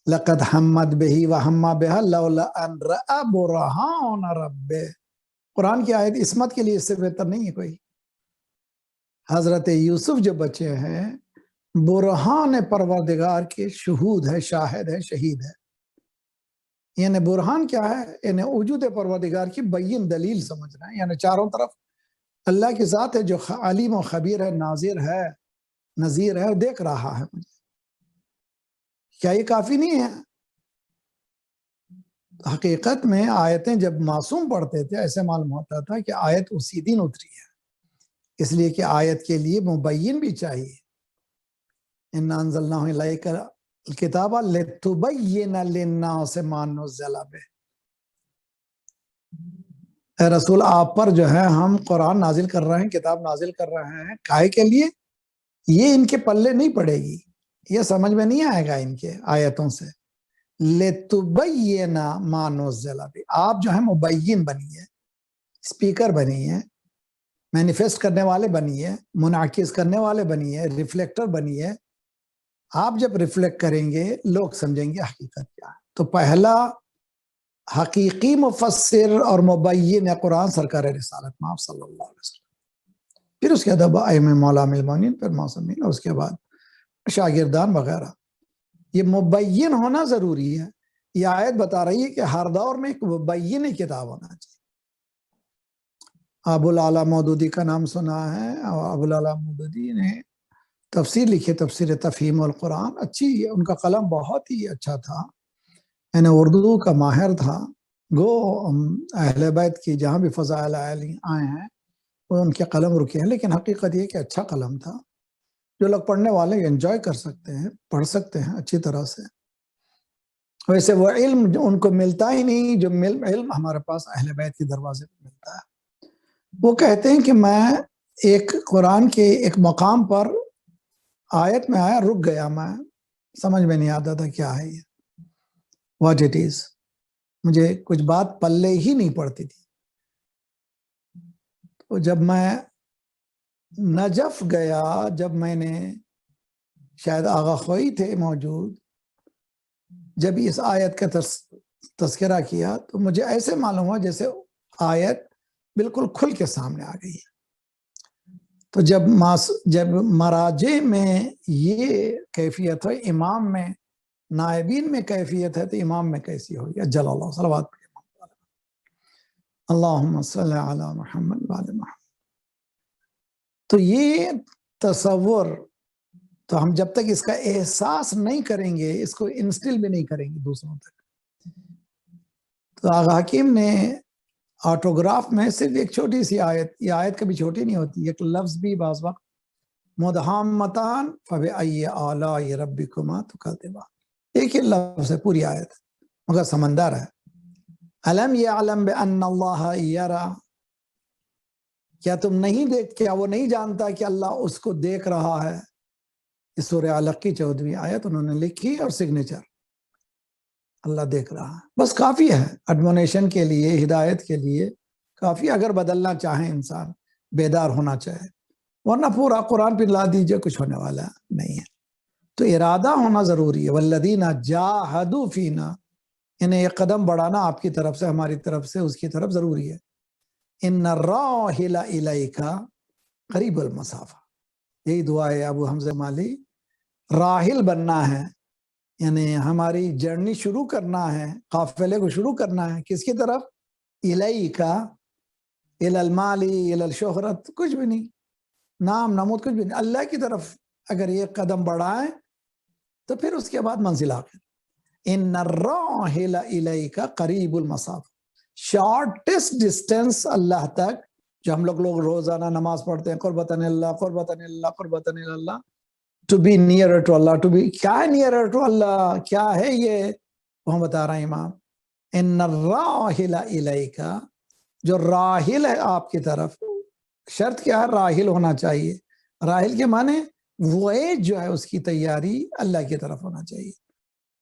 لقد حمد بہی وہم بہا لولا ان رأى برہان ربہ. قرآن کی آیت عصمت کے لیے اس سے بہتر نہیں ہے کوئی. حضرت یوسف جو بچے ہیں برہان پروردگار کے شہود ہے، شاہد ہے، شہید ہے. یعنی برہان کیا ہے؟ یعنی وجود پروردگار کی بین دلیل سمجھنا ہے. یعنی چاروں طرف اللہ کی ذات ہے جو علیم و خبیر ہے، ناظر ہے، نذیر ہے، دیکھ رہا ہے مجھے. کیا یہ کافی نہیں ہے؟ حقیقت میں آیتیں جب معصوم پڑھتے تھے ایسے معلوم ہوتا تھا کہ آیت اسی دن اتری ہے، اس لیے کہ آیت کے لیے مبین بھی چاہیے. اِنَّا أَنزَلْنَاهُ إِلَيْكَ الْكِتَابَ لِتُبَيِّنَ لِلنَّاسِ مَا نُزِّلَ بِهِ. اے رسول آپ پر جو ہے ہم قرآن نازل کر رہے ہیں، کتاب نازل کر رہے ہیں، کائے کے لیے؟ یہ ان کے پلے نہیں پڑے گی، یہ سمجھ میں نہیں آئے گا ان کے آیتوں سے. لِتُبَيِّنَ مَا نُزِّلَ بِهِ. آپ جو ہے مبین بنیے، اسپیکر بنیے، مینیفیسٹ کرنے والے بنیے، منعکس کرنے والے بنیے، ریفلیکٹر بنیے. آپ جب ریفلیکٹ کریں گے لوگ سمجھیں گے حقیقت کیا ہے. تو پہلا حقیقی مفسر اور مبین قرآن سرکار رسالت مآب صلی اللہ علیہ وسلم. پھر اس کے بعد ائمہ مولانا المومنین، پھر معصومین، اور اس کے بعد شاگردان وغیرہ. یہ مبین ہونا ضروری ہے. یہ آیت بتا رہی ہے کہ ہر دور میں ایک مبین کتاب ہونا چاہیے. ابو العلا مودودی کا نام سنا ہے، اور ابو العلا مودودی نے تفسیر لکھی، تفسیر تفہیم القرآن. اچھی، ان کا قلم بہت ہی اچھا تھا، یعنی اردو کا ماہر تھا. گو اہل بیت کی جہاں بھی فضائل آئے ہیں وہ ان کے قلم رکے ہیں، لیکن حقیقت یہ کہ اچھا قلم تھا. جو لوگ پڑھنے والے انجوائے کر سکتے ہیں، پڑھ سکتے ہیں اچھی طرح سے. ویسے وہ علم ان کو ملتا ہی نہیں جو علم ہمارے پاس اہل بیت کے دروازے پہ ملتا ہے. وہ کہتے ہیں کہ میں ایک قرآن کے ایک مقام پر آیت میں آیا، رک گیا، میں سمجھ میں نہیں آتا تھا کیا ہے یہ، واٹ اٹ از. مجھے کچھ بات پلے ہی نہیں پڑتی تھی. تو جب میں نجف گیا، جب میں نے، شاید آغا خوئی تھے موجود، جب اس آیت کا تذکرہ کیا تو مجھے ایسے معلوم ہوا جیسے آیت بالکل کھل کے سامنے آ گئی ہے. تو جب مراجع میں یہ کیفیت ہے، امام میں، نائبین میں کیفیت ہے، تو امام میں کیسی ہوگی؟ جل اللہ صلوات اللہم صلی علی محمد وعلی محمد. تو یہ تصور، تو ہم جب تک اس کا احساس نہیں کریں گے، اس کو انسٹل بھی نہیں کریں گے دوسروں تک. تو آغا حکیم نے آٹوگراف میں صرف ایک چھوٹی سی آیت، یہ آیت کبھی چھوٹی نہیں ہوتی، ایک لفظ بھی بعض وقت مدہامتان فبأی آلاء ربکما تکذبان، ایک ہی لفظ ہے، پوری آیت مگر سمندر ہے. الم یعلم بان اللہ یرا. کیا تم نہیں دیکھ، کیا وہ نہیں جانتا کہ اللہ اس کو دیکھ رہا ہے؟ اس سورہ علق کی 14ویں آیت انہوں نے لکھی اور سگنیچر، اللہ دیکھ رہا ہے. بس کافی ہے ایڈمونیشن کے لیے، ہدایت کے لیے کافی. اگر بدلنا چاہیں انسان، بیدار ہونا چاہے، ورنہ پورا قرآن پہ لا دیجئے، کچھ ہونے والا نہیں ہے. تو ارادہ ہونا ضروری ہے. والذین جاہدوا فینا، انہیں ایک قدم بڑھانا آپ کی طرف سے، ہماری طرف سے، اس کی طرف ضروری ہے. ان الراحل الیک قریب المسافہ. یہی دعا ہے ابو حمزہ مالی. راحل بننا ہے یعنی ہماری جرنی شروع کرنا ہے, قافلے کو شروع کرنا ہے کس کی طرف؟ الیکا الی المال الی الشہرت, کچھ بھی نہیں, نام نمود کچھ بھی نہیں, اللہ کی طرف اگر یہ قدم بڑھائے تو پھر اس کے بعد منزل آخر. ان الراحل الیک قریب المسافہ, شارٹسٹ ڈسٹینس اللہ تک, جو ہم لوگ روزانہ نماز پڑھتے ہیں قربتاً اللہ قربتاً اللہ قربتاً اللہ, ٹو بی نیئر ٹو اللہ, ٹو بی, کیا ہے نیئر ٹو اللہ, کیا ہے یہ, وہ بتا رہا ہے امام. ان الراحل الیک, جو راحل ہے آپ کی طرف, شرط کیا ہے؟ راحل ہونا چاہیے. راحل کے معنی وائج جو ہے اس کی تیاری اللہ کی طرف ہونا چاہیے.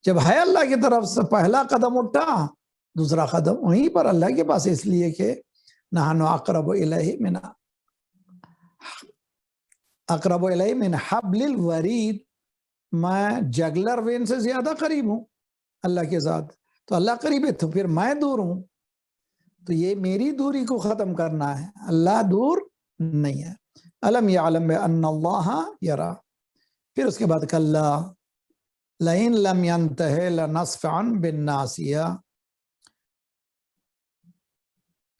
جب ہے اللہ کی طرف سے پہلا قدم اٹھا, دوسرا قدم وہیں پر اللہ کے پاس, اس لیے کہ نحن اقرب الیہ من حبل الورید, میں جگلر وین سے زیادہ قریب ہوں اللہ کے ذات. تو اللہ قریب ہے تو پھر میں دور ہوں, تو یہ میری دوری کو ختم کرنا ہے, اللہ دور نہیں ہے. الم یعلم بان اللہ یرا, پھر اس کے بعد کلا لئن لم ينتہ لنصفعا بالناصیہ,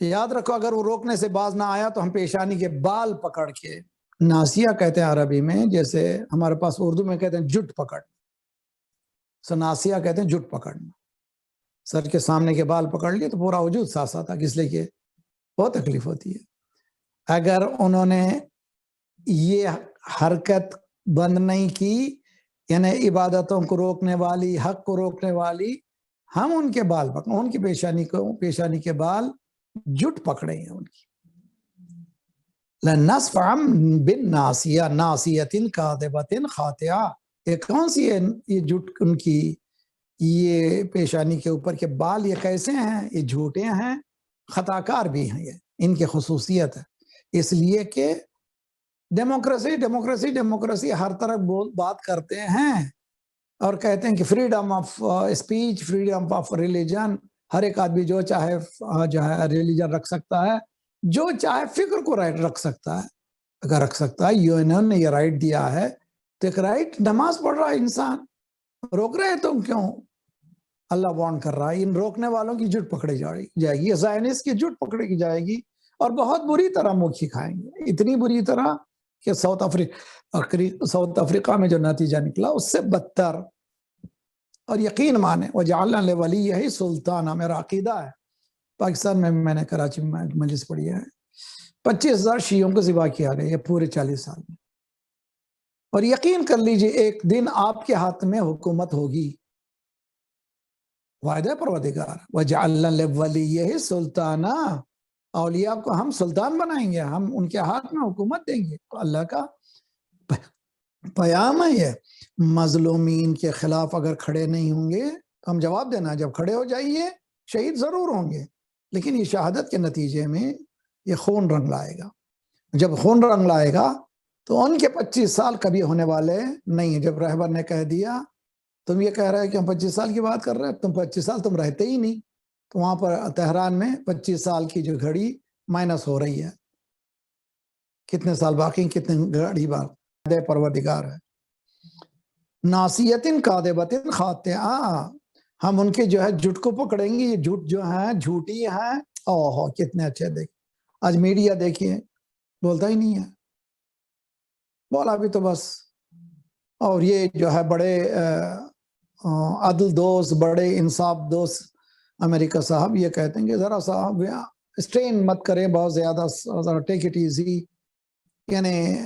یاد رکھو اگر وہ روکنے سے باز نہ آیا تو ہم پیشانی کے بال پکڑ کے, ناصیہ کہتے ہیں عربی میں, جیسے ہمارے پاس اردو میں کہتے ہیں جٹ پکڑ, سو ناصیہ کہتے ہیں جٹ پکڑنا. سر کے سامنے کے بال پکڑ لیے تو پورا وجود ساتھ ساتھ, اس لیے کہ بہت تکلیف ہوتی ہے. اگر انہوں نے یہ حرکت بند نہیں کی, یعنی عبادتوں کو روکنے والی, حق کو روکنے والی, ہم ان کے بال پکڑیں, ان کی پیشانی کے بال جٹ پکڑے ہیں ان کی. لنصفعا بالناصیہ ناصیۃ کاذبۃ خاطئہ, یہ کون سی ہے یہ جٹ ان کی, یہ پیشانی کے اوپر کے بال یہ کیسے ہیں؟ یہ جھوٹے ہیں, خطا کار بھی ہیں, یہ ان کی خصوصیت ہے. اس لیے کہ ڈیموکریسی ڈیموکریسی ڈیموکریسی ہر طرف بات کرتے ہیں اور کہتے ہیں کہ freedom of speech, freedom of religion, ہر ایک آدمی جو چاہے جو ہے ریلیجن رکھ سکتا ہے, جو چاہے فکر کو رائٹ رکھ سکتا ہے. اگر رکھ سکتا ہے, یونین نے یہ رائٹ دیا ہے, تو ایک رائٹ, نماز پڑھ رہا ہے انسان, روک رہے ہیں تم کیوں؟ اللہ وارن کر رہا ہے, ان روکنے والوں کی جٹ پکڑی جائے گی, زائنسٹ کی جٹ پکڑی جائے گی, اور بہت بری طرح مکھی کھائیں گے, اتنی بری طرح کہ ساؤتھ افریقہ میں جو نتیجہ نکلا اس سے بدتر. اور یقین مانے وجعلنا لولیہ سلطانہ, میرا عقیدہ ہے. پاکستان میں نے کراچی میں مجلس پڑھی ہے, 25,000 شیعوں کو ذبح کیا گیا یہ پورے 40 سال میں. اور یقین کر لیجئے ایک دن آپ کے ہاتھ میں حکومت ہوگی, وعدہ پروردگار. وجعلنا لولیہ سلطانہ, اولیاء کو ہم سلطان بنائیں گے, ہم ان کے ہاتھ میں حکومت دیں گے. تو اللہ کا پیام ہے یہ. مظلومین کے خلاف اگر کھڑے نہیں ہوں گے تو ہم جواب دینا, جب کھڑے ہو جائیے شہید ضرور ہوں گے, لیکن یہ شہادت کے نتیجے میں یہ خون رنگ لائے گا. جب خون رنگ لائے گا تو ان کے 25 سال کبھی ہونے والے نہیں ہیں. جب رہبر نے کہہ دیا تم یہ کہہ رہے کہ ہم 25 سال کی بات کر رہے ہیں, تم 25 سال تم رہتے ہی نہیں, تو وہاں پر تہران میں 25 سال کی جو گھڑی مائنس ہو رہی ہے, کتنے سال باقی, کتنے گھڑی باقی, پروردگار ہے. ناصیۃ کاذبۃ خاطئہ, ہم ان کے جو ہے جھوٹ کو پکڑیں گے, یہ جھوٹ جو ہیں جھوٹی ہیں. اوہ کتنے اچھے, دیکھ آج میڈیا دیکھیے بولتا ہی نہیں ہے, بولا بھی تو بس. اور یہ جو ہے بڑے عدل دوست, بڑے انصاف دوست امریکہ صاحب یہ کہتے ہیں کہ ذرا صاحب اسٹرین مت کریں بہت زیادہ, ذرا ٹیک اٹ ایزی, یعنی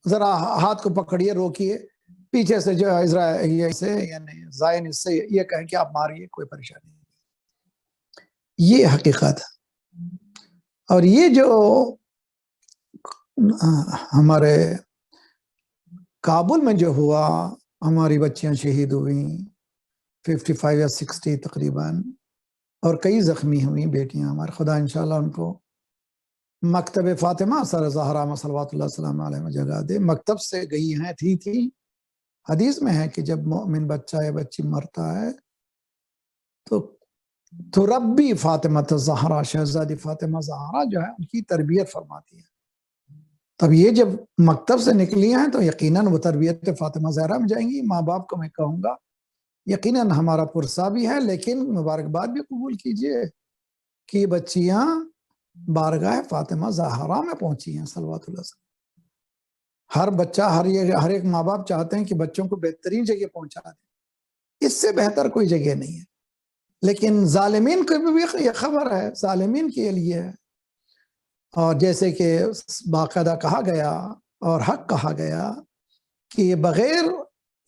ذرا ہاتھ کو پکڑیے, روکیے. پیچھے سے جو اسرائیل سے یعنی زائن اس سے یہ کہیں کہ آپ ماریے, کوئی پریشانی نہیں. یہ حقیقت ہے. اور یہ جو ہمارے کابل میں جو ہوا, ہماری بچیاں شہید ہوئیں 55 یا 60 تقریباً, اور کئی زخمی ہوئیں بیٹیاں ہمارے. خدا انشاءاللہ ان کو مکتب فاطمہ سر زہرا صلوات اللہ السلام علیہ میں جگہ دے. مکتب سے گئی ہیں, تھی حدیث میں ہے کہ جب مومن بچہ یا بچی مرتا ہے تو تربی فاطمہ زہرا, شہزادی فاطمہ زہرا جو ہے ان کی تربیت فرماتی ہے. تب یہ جب مکتب سے نکلی ہیں تو یقیناً وہ تربیت فاطمہ زہرا میں جائیں گی. ماں باپ کو میں کہوں گا یقیناً ہمارا پرسہ بھی ہے، لیکن مبارکباد بھی قبول کیجئے کہ یہ بچیاں بارگاہ فاطمہ زہرا میں پہنچی ہیں صلوات اللہ علیہ. ہر بچہ ہر ایک ماں باپ چاہتے ہیں کہ بچوں کو بہترین جگہ پہنچا دیں، اس سے بہتر کوئی جگہ نہیں ہے. لیکن ظالمین کو بھی یہ خبر ہے، ظالمین کے لیے ہے. اور جیسے کہ باقاعدہ کہا گیا اور حق کہا گیا کہ یہ بغیر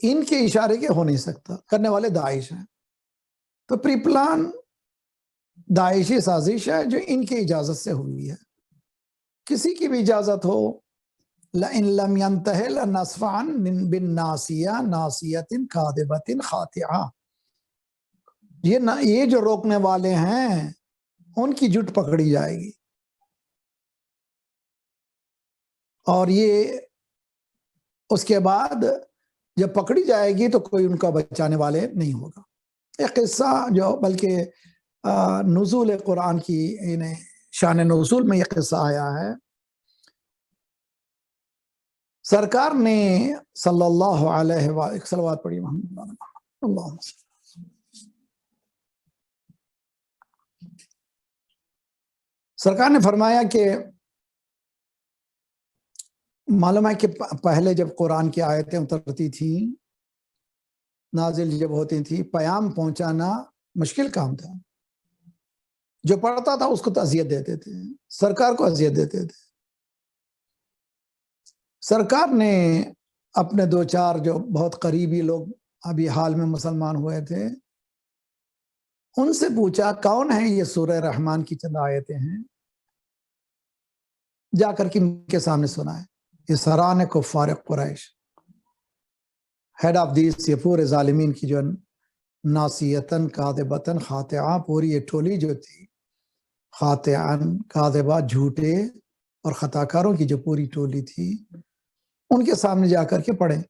ان کے اشارے کے ہو نہیں سکتا. کرنے والے داعش ہیں، تو پری پلان داعشی سازش ہے جو ان کی اجازت سے ہوئی ہے. کسی کی بھی اجازت ہو، لَإِن لَمْ يَنْتَهِ لَنَصْفَعًا بِالنَّاصِيَةِ نَاصِيَةٍ كَاذِبَةٍ خَاطِعَةٍ. یہ جو روکنے والے ہیں ان کی جٹ پکڑی جائے گی، اور یہ اس کے بعد جب پکڑی جائے گی تو کوئی ان کا بچانے والے نہیں ہوگا. ایک قصہ جو بلکہ نزول قرآن کی شان نزول میں یہ قصہ آیا ہے. سرکار نے صلی اللہ علیہ وآلہ صلوات پڑھی محمد اللہم صلی. سرکار نے فرمایا کہ معلوم ہے کہ پہلے جب قرآن کی آیتیں اترتی تھیں، نازل جب ہوتی تھی، پیام پہنچانا مشکل کام تھا. جو پڑھتا تھا اس کو تو اذیت دیتے تھے، سرکار کو اذیت دیتے تھے. سرکار نے اپنے دو چار جو بہت قریبی لوگ ابھی حال میں مسلمان ہوئے تھے ان سے پوچھا کون ہے یہ سورہ رحمان کی چند آیتیں ہیں، جا کر کے ان کے سامنے سنائے. یہ سران کفار قریش، ہیڈ آف دیس، یہ پورے ظالمین کی جو ناصیتن کاذبتن خاطعہ، پوری یہ ٹولی جو تھی، خاطعن کاذبہ، جھوٹے اور خطاکاروں کی جو پوری ٹولی تھی، ان کے سامنے جا کر کے پڑھیں.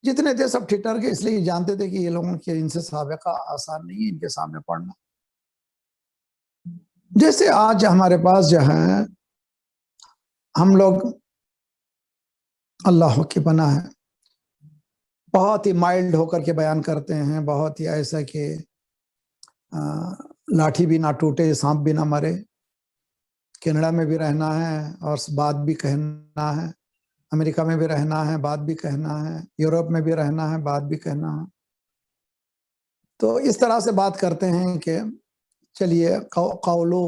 جتنے تھے سب ٹھٹر کے، اس لیے جانتے تھے کہ یہ لوگوں کے ان سے سابقہ آسان نہیں ہے ان کے سامنے پڑھنا. جیسے آج ہمارے پاس جو ہے ہم لوگ اللہ کی پناہ ہے بہت ہی مائلڈ ہو کر کے بیان کرتے ہیں، بہت ہی ایسا کہ لاٹھی بھی نہ ٹوٹے، سانپ بھی نہ مرے. کینیڈا میں بھی رہنا ہے اور بات بھی کہنا ہے، امریکہ میں بھی رہنا ہے، بات بھی کہنا ہے، یورپ میں بھی رہنا ہے، بات بھی کہنا ہے. تو اس طرح سے بات کرتے ہیں کہ چلیے قولو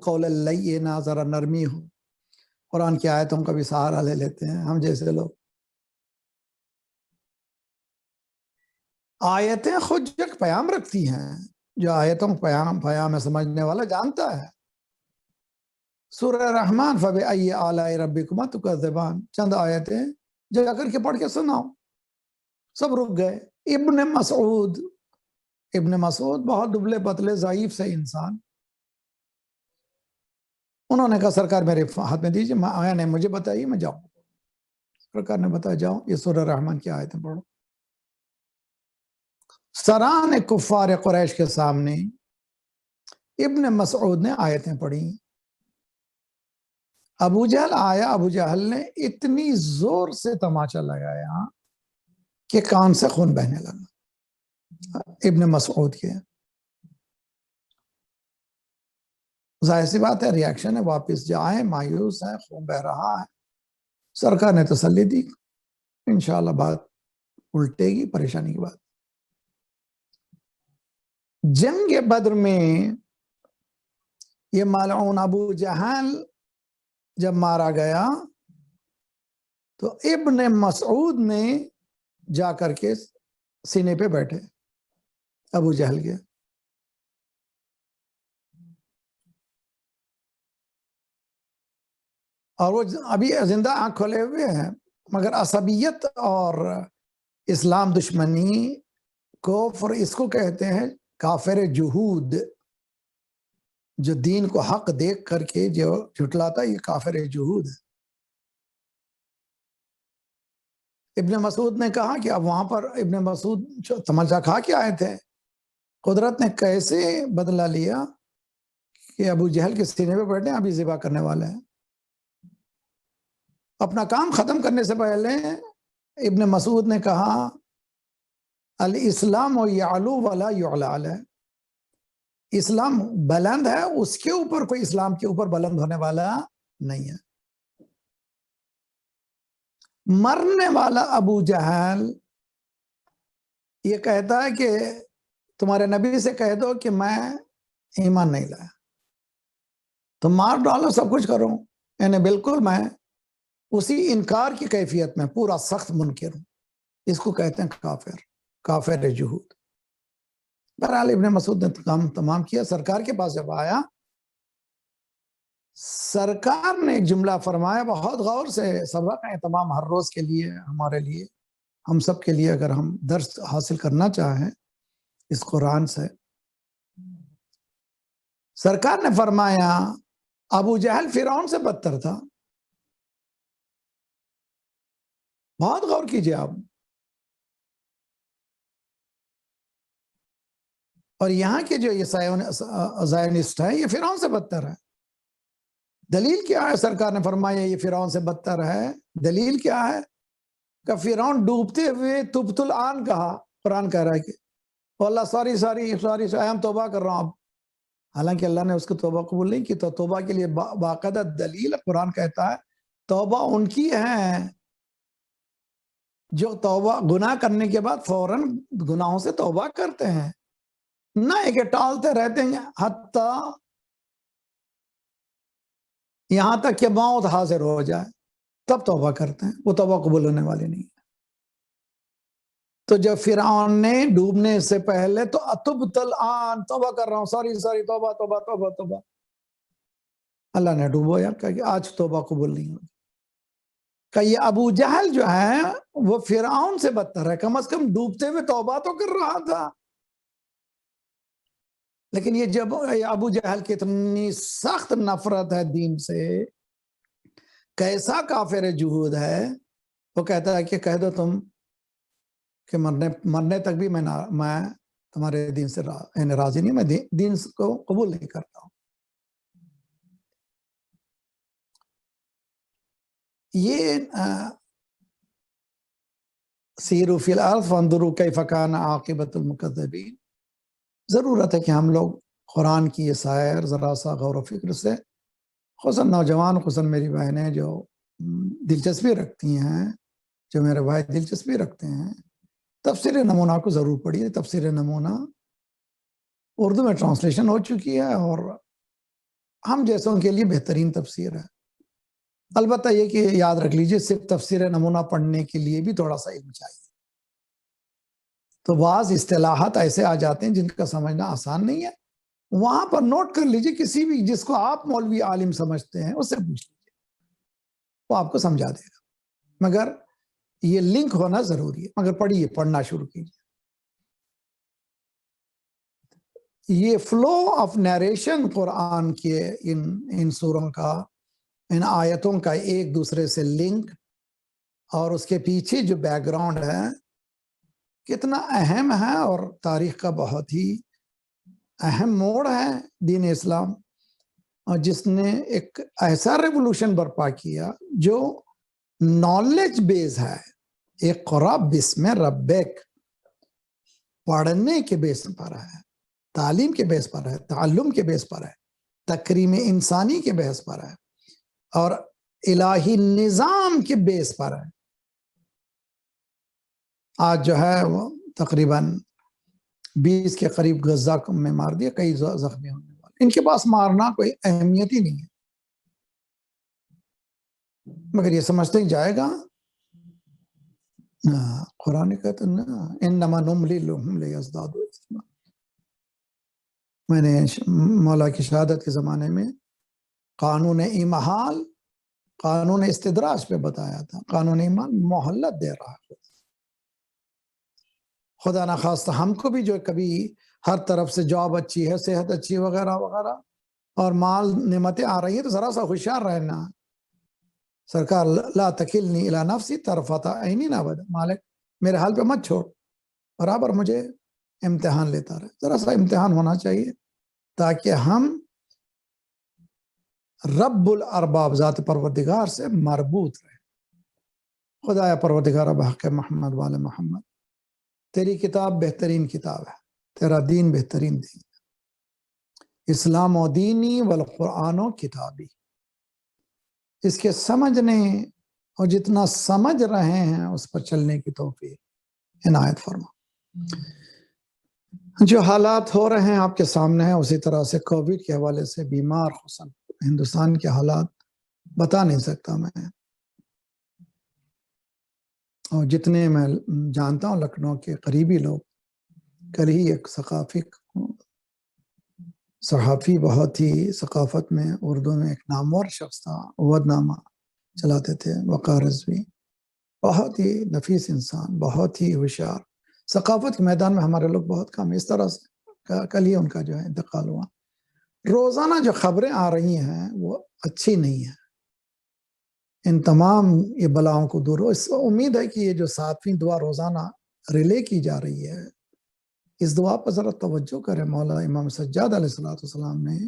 قول لینا، ذرا نرمی ہو. قرآن کی آیتوں کا بھی سہارا لے لیتے ہیں ہم جیسے لوگ. آیتیں خود ایک پیام رکھتی ہیں، جو آیتوں پیام ہے سمجھنے والا جانتا ہے. سورہ رحمان فبأي آلاء ربكما تكذبان، چند آیتیں جا کر کے پڑھ کے سناؤ. سب رک گئے. ابن مسعود بہت دبلے پتلے ضعیف سے انسان، انہوں نے کہا سرکار میرے ہاتھ میں دیجیے، آیا نہیں مجھے بتائیے میں جاؤں. سرکار نے بتایا جاؤ یہ سورہ رحمان کی آیتیں پڑھو. سران کفار قریش کے سامنے ابن مسعود نے آیتیں پڑھی. ابو جہل آیا، ابو جہل نے اتنی زور سے تماچا لگایا کہ کان سے خون بہنے لگا ابن مسعود کے. ظاہر سی بات ہے ریاکشن ہے، واپس جائیں، مایوس ہے، خون بہ رہا ہے. سرکار نے تسلی دی انشاءاللہ بات الٹے گی، پریشانی کی بات. جنگ بدر میں یہ ملعون ابو جہل جب مارا گیا تو ابن مسعود نے جا کر کے سینے پہ بیٹھے ابو جہل کے. اور وہ ابھی زندہ آنکھ کھولے ہوئے ہیں، مگر عصبیت اور اسلام دشمنی کفر، اس کو کہتے ہیں کافر جہود. جو دین کو حق دیکھ کر کے جو جھٹلاتا یہ کافر جہود ہے. ابن مسعود نے کہا کہ اب وہاں پر ابن مسعود تماچا کھا کے آئے تھے، قدرت نے کیسے بدلہ لیا کہ ابو جہل کے سینے پہ بیٹھے ابھی ذبح کرنے والے ہیں. اپنا کام ختم کرنے سے پہلے ابن مسعود نے کہا الاسلام یعلو ولا یعلی علیہ، اسلام بلند ہے، اس کے اوپر کوئی اسلام کے اوپر بلند ہونے والا نہیں ہے. مرنے والا ابو جہل یہ کہتا ہے کہ تمہارے نبی سے کہہ دو کہ میں ایمان نہیں لایا، تم مار ڈالو سب کچھ کرو، یعنی بالکل میں اسی انکار کی کیفیت میں پورا سخت منکر ہوں. اس کو کہتے ہیں کافر جہود. بہرحال ابن مسعود نے کام تمام کیا. سرکار کے پاس جب آیا، سرکار نے ایک جملہ فرمایا، بہت غور سے سبق ہے تمام ہر روز کے لیے، ہمارے لیے، ہم سب کے لیے، اگر ہم درس حاصل کرنا چاہیں اس قرآن سے. سرکار نے فرمایا ابو جہل فرعون سے بدتر تھا. بہت غور کیجئے آپ. اور یہاں کے جو یہ زائونسٹ ہیں یہ فرعون سے بدتر ہے. دلیل کیا ہے؟ سرکار نے فرمایا یہ فرعون سے بدتر ہے. دلیل کیا ہے؟ کہ فرعون ڈوبتے ہوئے تبت الآن کہا. قرآن کہہ رہا ہے کہ اللہ سوری ہم توبہ کر رہا ہوں اب. حالانکہ اللہ نے اس کو توبہ قبول نہیں کی. تو توبہ کے لیے باقاعدہ دلیل قرآن کہتا ہے توبہ ان کی ہے جو توبہ گناہ کرنے کے بعد فوراً گناہوں سے توبہ کرتے ہیں، نہ کہ ٹالتے رہتے ہیں حتیٰ یہاں تک کہ موت حاضر ہو جائے تب توبہ کرتے ہیں. وہ توبہ قبول ہونے والی نہیں ہے. تو جب فرعون نے ڈوبنے سے پہلے تو اتبت الآن توبہ کر رہا ہوں، سوری توبہ. اللہ نے ڈوبویا کہ آج توبہ قبول نہیں ہوگی. کہ یہ ابو جہل جو ہے وہ فرعون سے بدتر ہے، کم از کم ڈوبتے ہوئے توبہ تو کر رہا تھا. لیکن یہ جب ابو جہل کی اتنی سخت نفرت ہے دین سے، کیسا کافر جہود ہے، وہ کہتا ہے کہ کہہ دو تم کہ مرنے تک بھی میں تمہارے دین سے راضی نہیں، میں دین کو قبول نہیں کرتا ہوں. یہ سیروا فی الارض فانظروا کیف کان عاقبۃ المکذبین. ضرورت ہے کہ ہم لوگ قرآن کی یہ سائر ذرا سا غور و فکر سے، خصوصاً نوجوان، خصوصاً میری بہنیں جو دلچسپی رکھتی ہیں، جو میرے بھائی دلچسپی رکھتے ہیں، تفسیر نمونہ کو ضرور پڑھیے. تفسیر نمونہ اردو میں ٹرانسلیشن ہو چکی ہے اور ہم جیسوں کے لیے بہترین تفسیر ہے. البتہ یہ کہ یاد رکھ لیجئے صرف تفسیر نمونہ پڑھنے کے لیے بھی تھوڑا سا علم چاہیے. تو بعض اصطلاحات ایسے آ جاتے ہیں جن کا سمجھنا آسان نہیں ہے، وہاں پر نوٹ کر لیجئے، کسی بھی جس کو آپ مولوی عالم سمجھتے ہیں اس سے پوچھ لیجئے، وہ آپ کو سمجھا دے گا. مگر یہ لنک ہونا ضروری ہے. مگر پڑھیے، پڑھنا شروع کیجئے. یہ فلو آف نیریشن قرآن کے ان سوروں کا، ان آیتوں کا ایک دوسرے سے لنک، اور اس کے پیچھے جو بیک گراؤنڈ ہے کتنا اہم ہے، اور تاریخ کا بہت ہی اہم موڑ ہے دین اسلام، اور جس نے ایک ایسا ریولوشن برپا کیا جو نالج بیس ہے. اقرا بسم ربک، پڑھنے کے بیس پر ہے، تعلیم کے بیس پر ہے، تعلم کے بیس پر ہے، تکریم انسانی کے بیس پر ہے، اور الہی نظام کے بیس پر ہے. آج جو ہے وہ تقریباً 20 کے قریب غزہ میں مار دیا، کئی زخمی ہونے والے. ان کے پاس مارنا کوئی اہمیت ہی نہیں ہے، مگر یہ سمجھتے ہی جائے گا. قرآن کہتا ہے نا انما نملی لهم لیزدادوا اثما. میں نے مولا کی شہادت کے زمانے میں قانون امحال، قانون استدراج پہ بتایا تھا. قانون ایمان مہلت دے رہا ہے. خدا نخواستہ ہم کو بھی جو کبھی ہر طرف سے جاب اچھی ہے، صحت اچھی ہے، وغیرہ وغیرہ، اور مال نعمتیں آ رہی ہیں، تو ذرا سا ہوشیار رہنا. سرکار لا تکلنی الی نفسی طرفۃ عین ابدا، مالک میرے حال پہ مت چھوڑ، برابر مجھے امتحان لیتا رہے. ذرا سا امتحان ہونا چاہیے تاکہ ہم رب الارباب ذات پروردگار سے مربوط رہے. خدایا پروردگارہ بحق محمد وال محمد، تیری کتاب بہترین کتاب ہے، تیرا دین بہترین دین، اسلام و دینی والقرآن و کتابی. اس کے سمجھنے اور جتنا سمجھ رہے ہیں اس پر چلنے کی توفیق عنایت فرما. جو حالات ہو رہے ہیں آپ کے سامنے ہیں، اسی طرح سے کووڈ کے حوالے سے بیمار خصوصاً ہندوستان کے حالات بتا نہیں سکتا میں. اور جتنے میں جانتا ہوں لکھنؤ کے قریبی لوگ، کل ہی ایک صحافی بہت ہی ثقافت میں اردو میں ایک نامور شخص تھا، عود نامہ چلاتے تھے، وقار رضوی، بہت ہی نفیس انسان، بہت ہی ہوشیار. ثقافت کے میدان میں ہمارے لوگ بہت کم. اس طرح سے کل ہی ان کا جو ہے انتقال ہوا. روزانہ جو خبریں آ رہی ہیں وہ اچھی نہیں ہیں. ان تمام یہ بلاؤں کو دور ہو. اس امید ہے کہ یہ جو 7ویں دعا روزانہ ریلے کی جا رہی ہے، اس دعا پر ذرا توجہ کرے. مولا امام سجاد علیہ السلام نے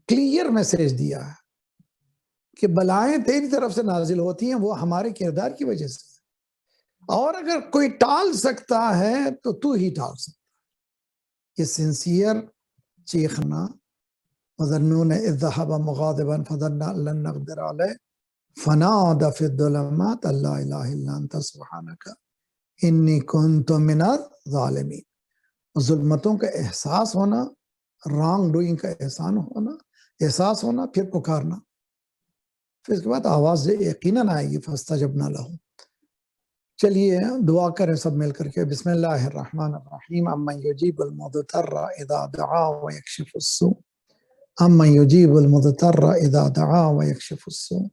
کلیئر میسیج دیا ہے کہ بلائیں تیری طرف سے نازل ہوتی ہیں، وہ ہمارے کردار کی وجہ سے، اور اگر کوئی ٹال سکتا ہے تو ہی ٹال سکتا. یہ سنسیئر چیخنا، وَظَنُّونَ إِذْ ذَهَبَ مُغَاضِبًا فَظَنَّ أَن لَّن نَّقْدِرَ عَلَيْهِ فَنَادَىٰ فِي الظُّلُمَاتِ أَن لَّا إِلَٰهَ إِلَّا أَنتَ سُبْحَانَكَ إِنِّي كُنتُ مِنَ الظَّالِمِينَ. ظلمتوں کا احساس ہونا، رانگ ڈوئنگ کا احساس ہونا، پھر پکارنا، پھر اس کے بعد آواز یقیناً آئے گی. فَاسْتَجَبْنَا لَهُ. چلیے دعا کریں سب مل کر کے. بسم اللہ الرحمن الرحیم. امن یجیب المضطر اذا دعا ویکشف السوء، امن یجیب المضطر اذا دعا ویکشف السوء،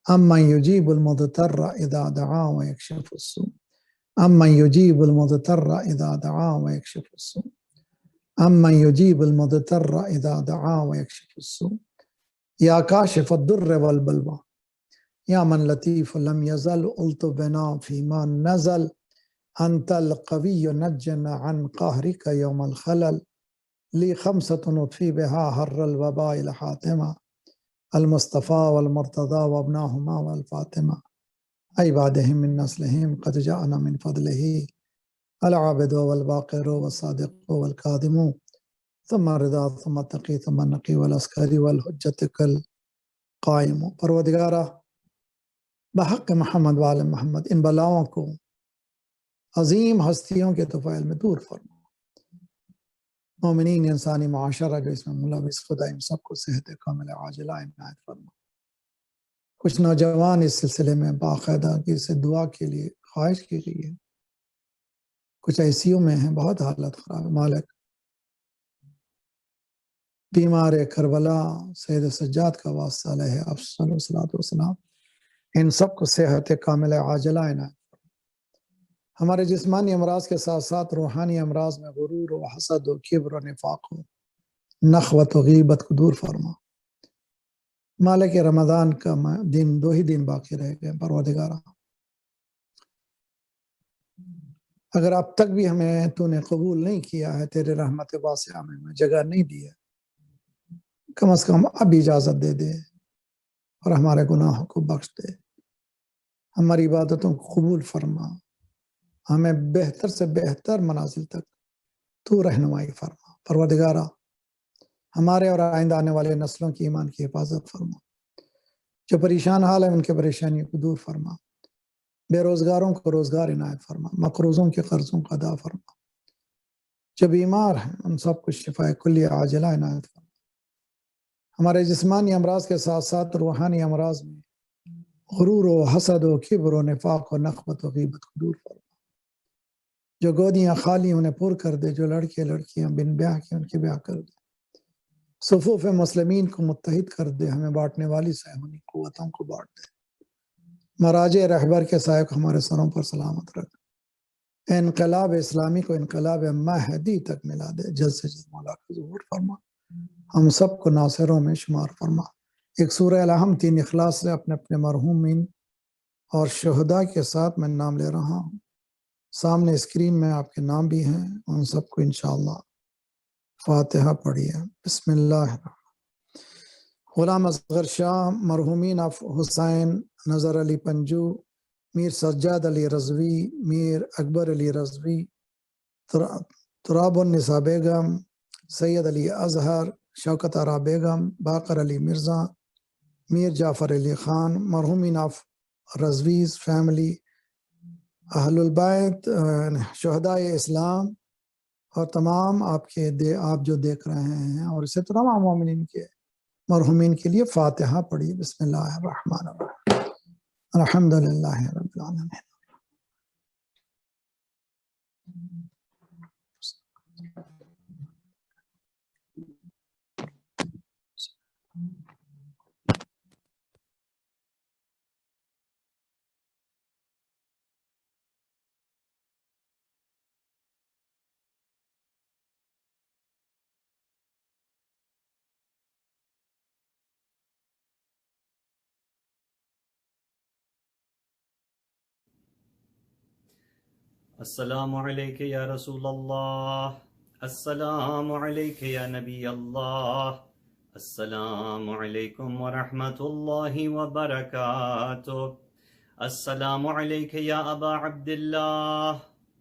امن یجیب المضطر اذا دعا ویکشف السوء، امن یجیب المضطر اذا دعا ویکشف السوء، امن یجیب المضطر اذا دعا ویکشف السوء. یا کاشف الضر والبلوى، یا من لطیف لم یزل قلت بنا فیما نزل، انت القوی نجنا عن قہرک یوم الخلل، لی خمسۃ اطفی بہا حر الوباء الحاتمہ، المصطفى والمرتضى وابناہما والفاطمہ، عبادہم من نسلہم قد جاءنا من فضلہ، العابد والباقر والصادق والکاظم، ثم الرضا ثم التقی ثم النقی والعسکری والحجت القائم. پروردگارہ بحق محمد وآل محمد ان بلاؤں کو عظیم ہستیوں کے طفیل میں دور فرما. مومنین انسانی معاشرہ جو اس میں ملوث، خدا ان سب کو صحت کامل عاجلہ عنایت فرما. کچھ نوجوان اس سلسلے میں باقاعدگی سے دعا کے لیے خواہش کی گئی ہے. کچھ ایسیوں میں ہیں، بہت حالت خراب ہے. مالک بیمار کربلا سید سجاد کا واسطہ علیہ افضل الصلاۃ والسلام، ان سب کو صحت کامل عاجلہ عنایت. ہمارے جسمانی امراض کے ساتھ ساتھ روحانی امراض میں غرور و حسد و کبر و نفاق و نخوت و غیبت کو دور فرما. مالک رمضان کا دن 2 ہی دن باقی رہ گئے. پروردگارہ اگر اب تک بھی ہمیں تو نے قبول نہیں کیا ہے، تیرے رحمت واسعہ میں جگہ نہیں دی ہے، کم از کم اب اجازت دے دے اور ہمارے گناہوں کو بخش دے. ہماری عبادتوں کو قبول فرما. ہمیں بہتر سے بہتر منازل تک تو رہنمائی فرما. پروردگارہ ہمارے اور آئندہ آنے والے نسلوں کی ایمان کی حفاظت فرما. جو پریشان حال ہیں ان کے پریشانیوں کو دور فرما. بے روزگاروں کو روزگار عنایت فرما. مقروضوں کے قرضوں کا ادا فرما. جو بیمار ہیں ان سب کو شفاء کلی عاجلہ عنایت فرما. ہمارے جسمانی امراض کے ساتھ ساتھ روحانی امراض میں غرور و حسد و کبر و نفاق و نخوت و غیبت کو دور فرما. جو گودیاں خالی انہیں پر کر دے. جو لڑکیاں بن بیاہ کی ان کے بیاہ کر دے. صفوف مسلمین کو متحد کر دے. ہمیں بانٹنے والی سہمانی قوتوں کو بانٹ دے. مراجع رہبر کے سائے کو ہمارے سروں پر سلامت رکھ. انقلاب اسلامی کو انقلاب مہدی تک ملا دے. جلد سے جلد مولا کا ظہور فرما. ہم سب کو ناصروں میں شمار فرما. ایک سورہ الحم 3 اخلاص سے اپنے اپنے مرحومین اور شہداء کے ساتھ میں نام لے رہا ہوں. سامنے اسکرین میں آپ کے نام بھی ہیں. ان سب کو انشاءاللہ فاتحہ پڑھیے. بسم اللہ الرحمن غلام اصغر شاہ، مرحومین آف حسین نظر علی پنجو، میر سجاد علی رضوی، میر اکبر علی رضوی، تراب النساء بیگم، سید علی اظہر، شوکت آرا بیگم، باقر علی مرزا، میر جعفر علی خان، مرحومین آف رضویز فیملی، اہل البیت، شہدائے اسلام، اور تمام آپ جو دیکھ رہے ہیں، اور اسے تمام مومنین کے مرحومین کے لیے فاتحہ پڑھی۔ بسم اللہ الرحمن الرحیم، الحمد للہ رب العالمین۔ السلام علیکہ یا رسول اللہ، السلام علیکہ یا نبی اللہ، السلام علیکم ورحمۃ اللہ وبرکاتہ، السلام علیکہ یا ابا عبد اللہ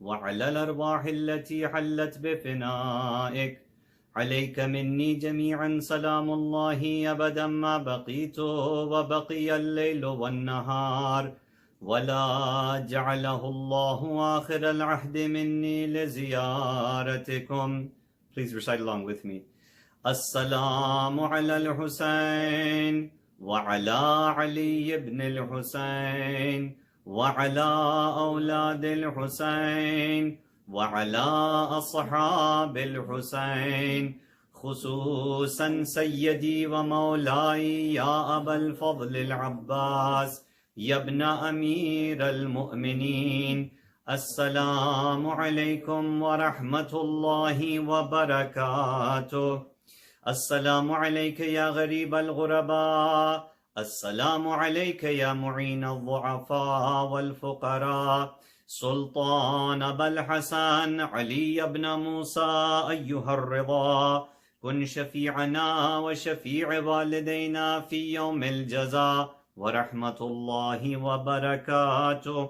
وعلی الارواح التي حلت بفنائک، علیک منی جمیعا سلام اللہ ابدا ما بقیت وبقی اللیل والنہار، ولا جعله الله آخر العهد مني لزيارتكم. Please recite along with me. السلام على الحسين وعلى علي بن الحسين وعلى أولاد الحسين وعلى أصحاب الحسين، خصوصا سيدي ومولاي يا أبا الفضل العباس یا ابن امیر المؤمنین، السلام علیکم ورحمۃ اللہ وبرکاتہ، السلام علیکہ یا غریب الغرباء، السلام علیکہ یا معین الضعفاء والفقراء، سلطان ابا الحسن علی ابن موسیٰ ایہا الرضا، کن شفیعنا وشفیع والدینا فی یوم الجزاء ورحمۃ اللہ وبرکاتہ،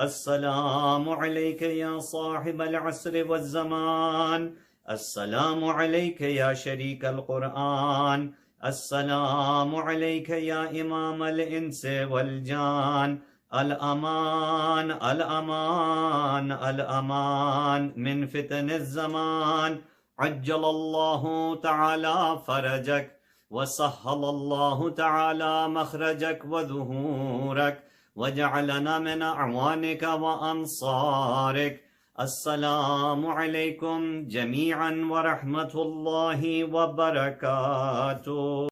السلام علیکہ یا صاحب العصر والزمان، السلام علیکہ یا شریک القرآن، السلام علیکہ یا امام الانس والجان، الامان الامان الامان من فتن الزمان، عجل اللہ تعالی فرجک وسهل الله تعالى مخرجك وظهورك وجعلنا من أعوانك وأنصارك، السلام عليكم جميعا ورحمة الله وبركاته.